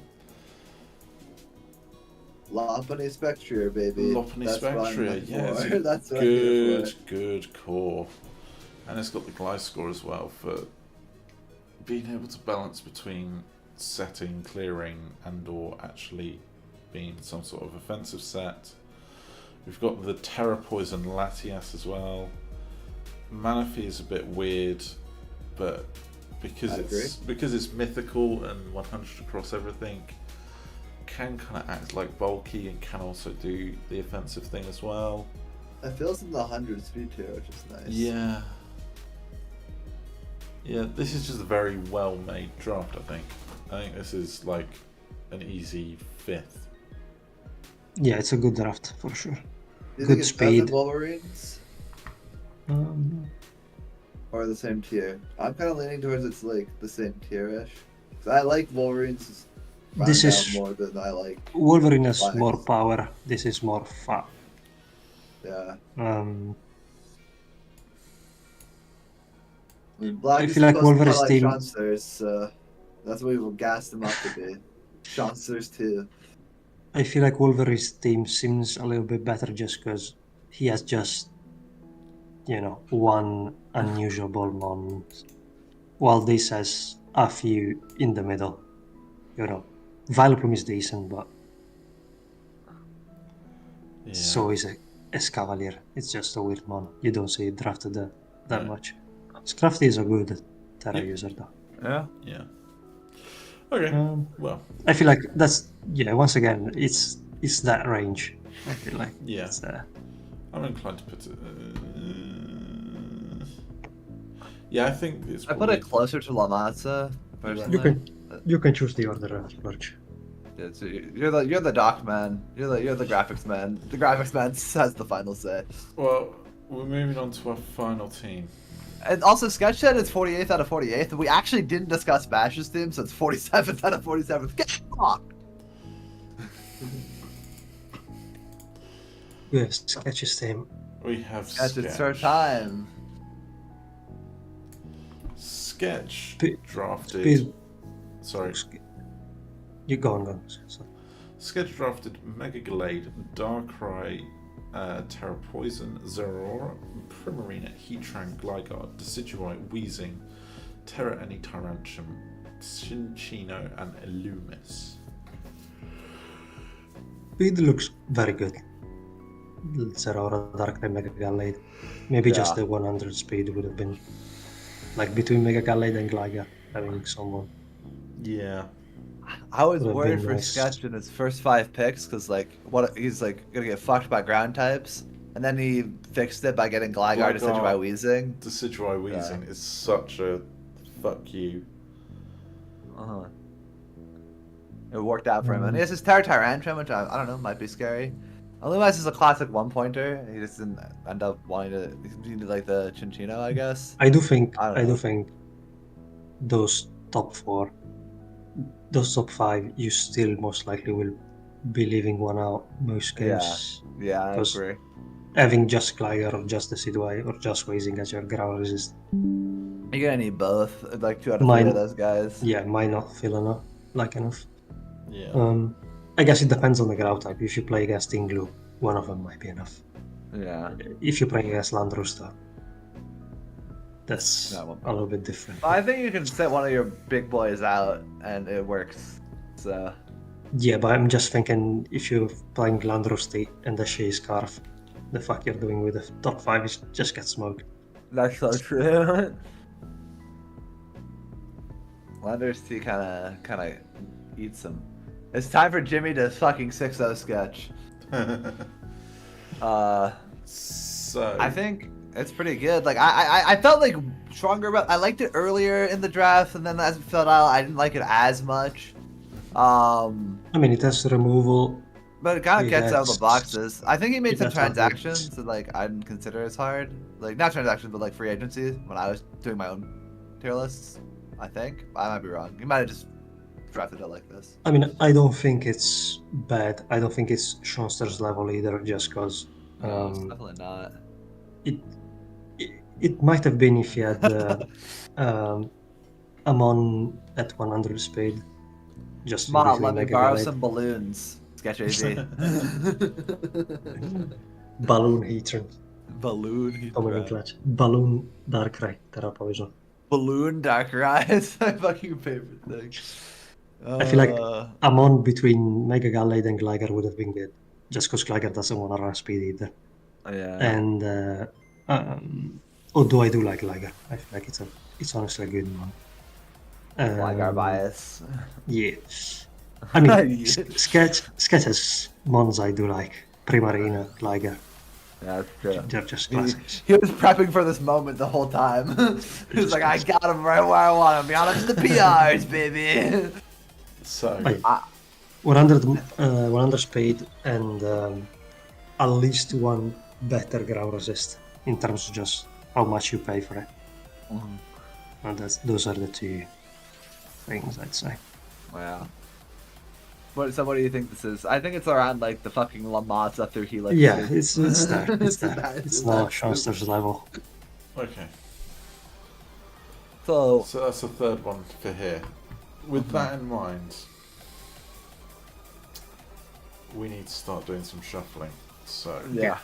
Lopunny Spectre, baby. Lopunny That's what I'm Spectre, looking yeah, for. it's a That's what I'm here for. good core. And it's got the glide score as well for being able to balance between setting, clearing, and or actually being some sort of offensive set. We've got the Terra Poison Latias as well. Manaphy is a bit weird, but because it's mythical and 100 across everything, can kind of act like bulky and can also do the offensive thing as well. It feels in the 100 speed too, which is nice. Yeah. Yeah, this is just a very well made draft, I think. I think this is like an easy 5th. Yeah, it's a good draft for sure. Do you Good think it's better speed. than Wolverines? Or the same tier? I'm kind of leaning towards it's like the same tier-ish. 'Cause I like Wolverines This is more than I like. Wolverine has Flags. more power. This is more fun. Yeah. Black I is feel like supposed to Wolverine's play team. like Chauncers, so that's what we will gas them up to be. Chauncers too. I feel like Wolverine's team seems a little bit better just because he has just, one unusual ball moment, while this has a few in the middle. Vileplume is decent, but so is a Escavalier. It's just a weird mon. You don't see it drafted that much. Scrafty is a good Terra user though. Yeah. Yeah. Okay. Well, I feel like that's once again it's that range. I feel like it's there. I'm inclined to put it. Yeah, I think it's. I put it closer to La Mazza. You can choose the order, Splurge. Yeah, so you're the doc man. You're the graphics man. The graphics man has the final say. Well, we're moving on to our final team. And also, Sketch said it's 48th out of 48th. We actually didn't discuss Bash's team, so it's 47th out of 47th. Get fucked! Yes, Sketch's team. We have Sketch. Sketch. It's her time. Sketch drafted. Sorry. You go on. Sorry. Sketch drafted Mega Glade, Darkrai, Terra Poison, Zeraora, Primarina, Heatran, Gligar, Decidueye, Weezing, Terra Any Tyrantrum, Cinccino, and Illumis. Speed looks very good. Zeraora, Darkrai, Mega Gallade. Maybe just the 100 speed would have been like between Mega Gallade and Gligar having someone. Yeah. I was worried for Sketch in his first 5 picks because he's gonna get fucked by ground types, and then he fixed it by getting Gligar, Decidueye, Weezing. Decidueye, Weezing is such a fuck you. It worked out for him, and he has his Terra Tyrantrum, which I don't know, might be scary. Illumis is a classic 1-pointer. He just didn't end up wanting to. He needed like the Cinccino, I guess. I do think those top 4. Those top 5, you still most likely will be leaving one out most games. Yeah, I agree. Having just Gligar or just Decidueye or just Weezing as your ground resist. You're gonna need both, like 2 out of 3 of those guys. Yeah, might not feel enough. Yeah. I guess it depends on the ground type. If you play against Inglu, one of them might be enough. Yeah. If you play against Landrusta, that's a little bit different. I think you can set one of your big boys out and it works. So. Yeah, but I'm just thinking if you're playing Landrusti and the Shea Scarf, the fuck you're doing with the top 5 is just get smoked. That's so true. Landrusti kind of eats him. It's time for Jimmy to fucking 6-0 Sketch. So I think it's pretty good. Like I felt like stronger about. I liked it earlier in the draft, and then as it fell out, I didn't like it as much. I mean, it has removal, but it kind of gets out of the boxes. I think he made some that's transactions that like I didn't consider as hard. Like not transactions, but like free agency when I was doing my own tier lists. I think I might be wrong. He might have just drafted it like this. I mean, I don't think it's bad. I don't think it's Schonster's level either, just because. No, it's definitely not. It might have been if he had Amon at 100 speed. Just Smatte, let me borrow some balloons. Sketch AV. Balloon Heatran. Balloon. Coming in clutch. Balloon Darkrai, Terapoison. Balloon Darkrai is my fucking favorite thing. I feel like I'm on between Mega Gallade and Gligar would have been good. Just because Gligar doesn't want to run speed either. Yeah. And although I do like Gligar, I feel like it's honestly a good one. Gligar bias. Yeah. I mean, Sketch has mons I do like. Primarina, Gligar. Yeah, that's true. They're just classics. He was prepping for this moment the whole time. He was like, I got him right where I want him. Got him to the PRs, baby. So, 100 speed and at least one better ground resist in terms of just how much you pay for it. And those are the two things I'd say. Wow. So what do you think this is? I think it's around like the fucking Lamazza through Helix. Yeah, it's there. It's there. It's not Shrunster's level. okay. So that's the third one for here. With that in mind, we need to start doing some shuffling. So yeah.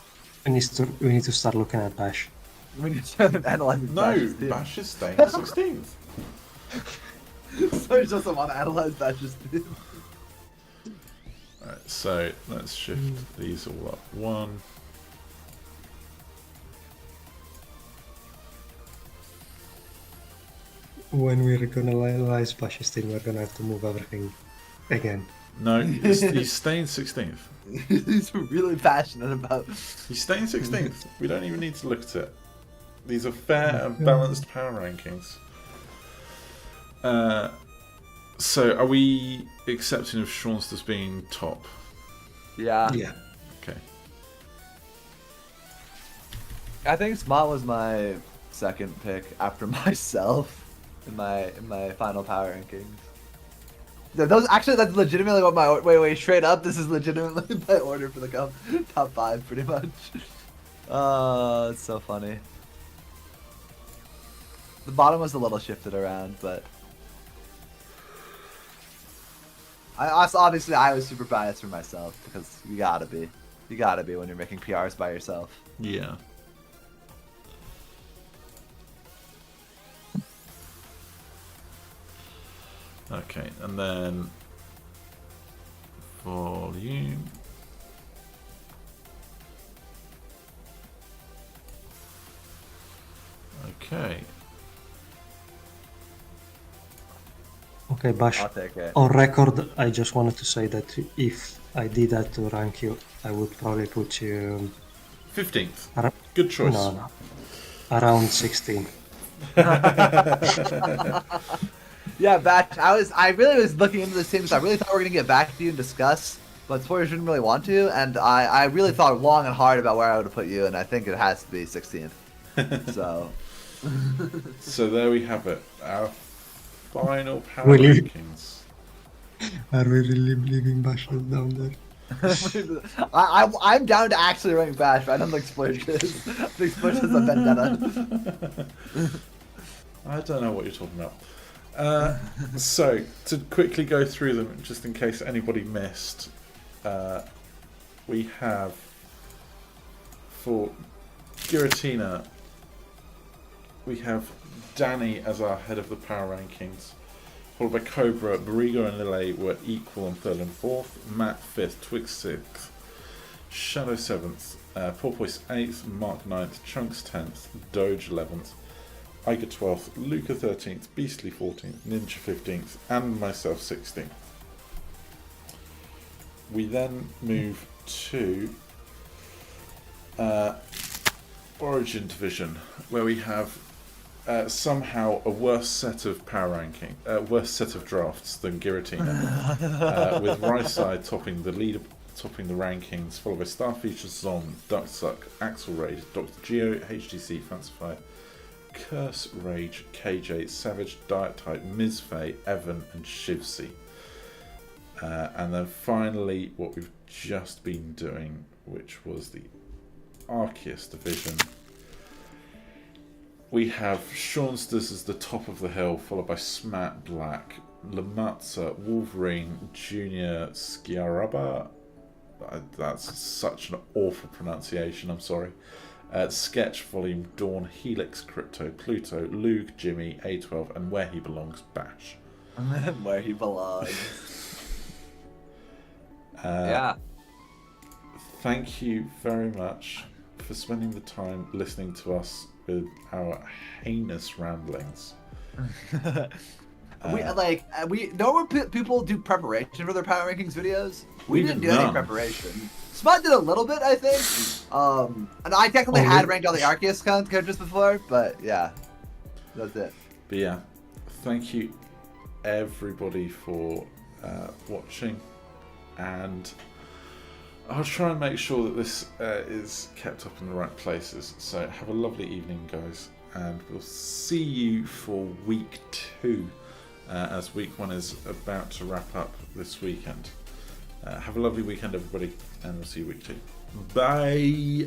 We need to start looking at Bash. We need to analyze no, Bash is staying 16th. So he doesn't want to analyze Bash's team. Alright, so let's shift these all up. One. When we're gonna analyze Bash's team, we're gonna have to move everything again. No, he's staying 16th. He's really passionate about. He's staying 16th. We don't even need to look at it. These are fair and balanced power rankings. So, are we accepting of Shrunster's being top? Yeah. Yeah. Okay. I think Smatte was my second pick after myself in my final power rankings. Those actually, that's legitimately what my wait straight up. This is legitimately my order for the top 5, pretty much. It's so funny. The bottom was a little shifted around, but obviously I was super biased for myself because you gotta be when you're making PRs by yourself. Yeah. Okay, and then volume. Okay. Okay, Bash. I'll take it. On record, I just wanted to say that if I did that to rank you, I would probably put you 15th. Good choice. No. Around 16. Yeah, Batch. I really was looking into this team, so I really thought we were gonna get back to you and discuss, but spoilers didn't really want to, and I really thought long and hard about where I would have put you, and I think it has to be 16th. So. So there we have it. Our final power Really? rankings. Are we really leaving Bash down there? I'm down to actually rank Bash, but I don't think Splurge is. I think Splurge is a vendetta. I don't know what you're talking about. So, to quickly go through them, just in case anybody missed, we have for Giratina, we have Danny as our head of the power rankings, followed by Cobra. Barigo and Lille were equal on 3rd and 4th, Matt 5th, Twix 6th, Shadow 7th, Porpoise 8th, Mark 9th, Chunks 10th, Doge 11th, Iger 12th, Luca 13th, Beastly 14th, Ninja 15th, and myself 16th. We then move to Origin Division, where we have somehow a worse set of power ranking, worse set of drafts than Giratina, with Ryside topping the rankings, followed by Starfeature, Zon, Ducksuck, Axel Raid, Dr. Geo, HTC, Fancify, Curse, Rage, KJ, Savage, Diet Type, Mizfei, Evan, and Shivsi. And then finally, what we've just been doing, which was the Arceus Division. We have Shrunster's as the top of the hill, followed by Smatte Black, Lamazza, Wolverine, Junior, Sciaraba, That's such an awful pronunciation. I'm sorry. Sketch, Volume, Dawn, Helix, Crypto, Pluto, Luke, Jimmy, A12, and Where He Belongs, Bash. Where he belongs. Yeah. Thank you very much for spending the time listening to us with our heinous ramblings. We know when people do preparation for their power rankings videos. We didn't do none. any preparation. Smatte did a little bit, I think. And I technically had ranked all the Arceus characters before, but yeah, that's it. But yeah, thank you everybody for watching, and I'll try and make sure that this is kept up in the right places. So have a lovely evening, guys, and we'll see you for week 2, as week 1 is about to wrap up this weekend. Have a lovely weekend, everybody, and we'll see you week 2. Bye!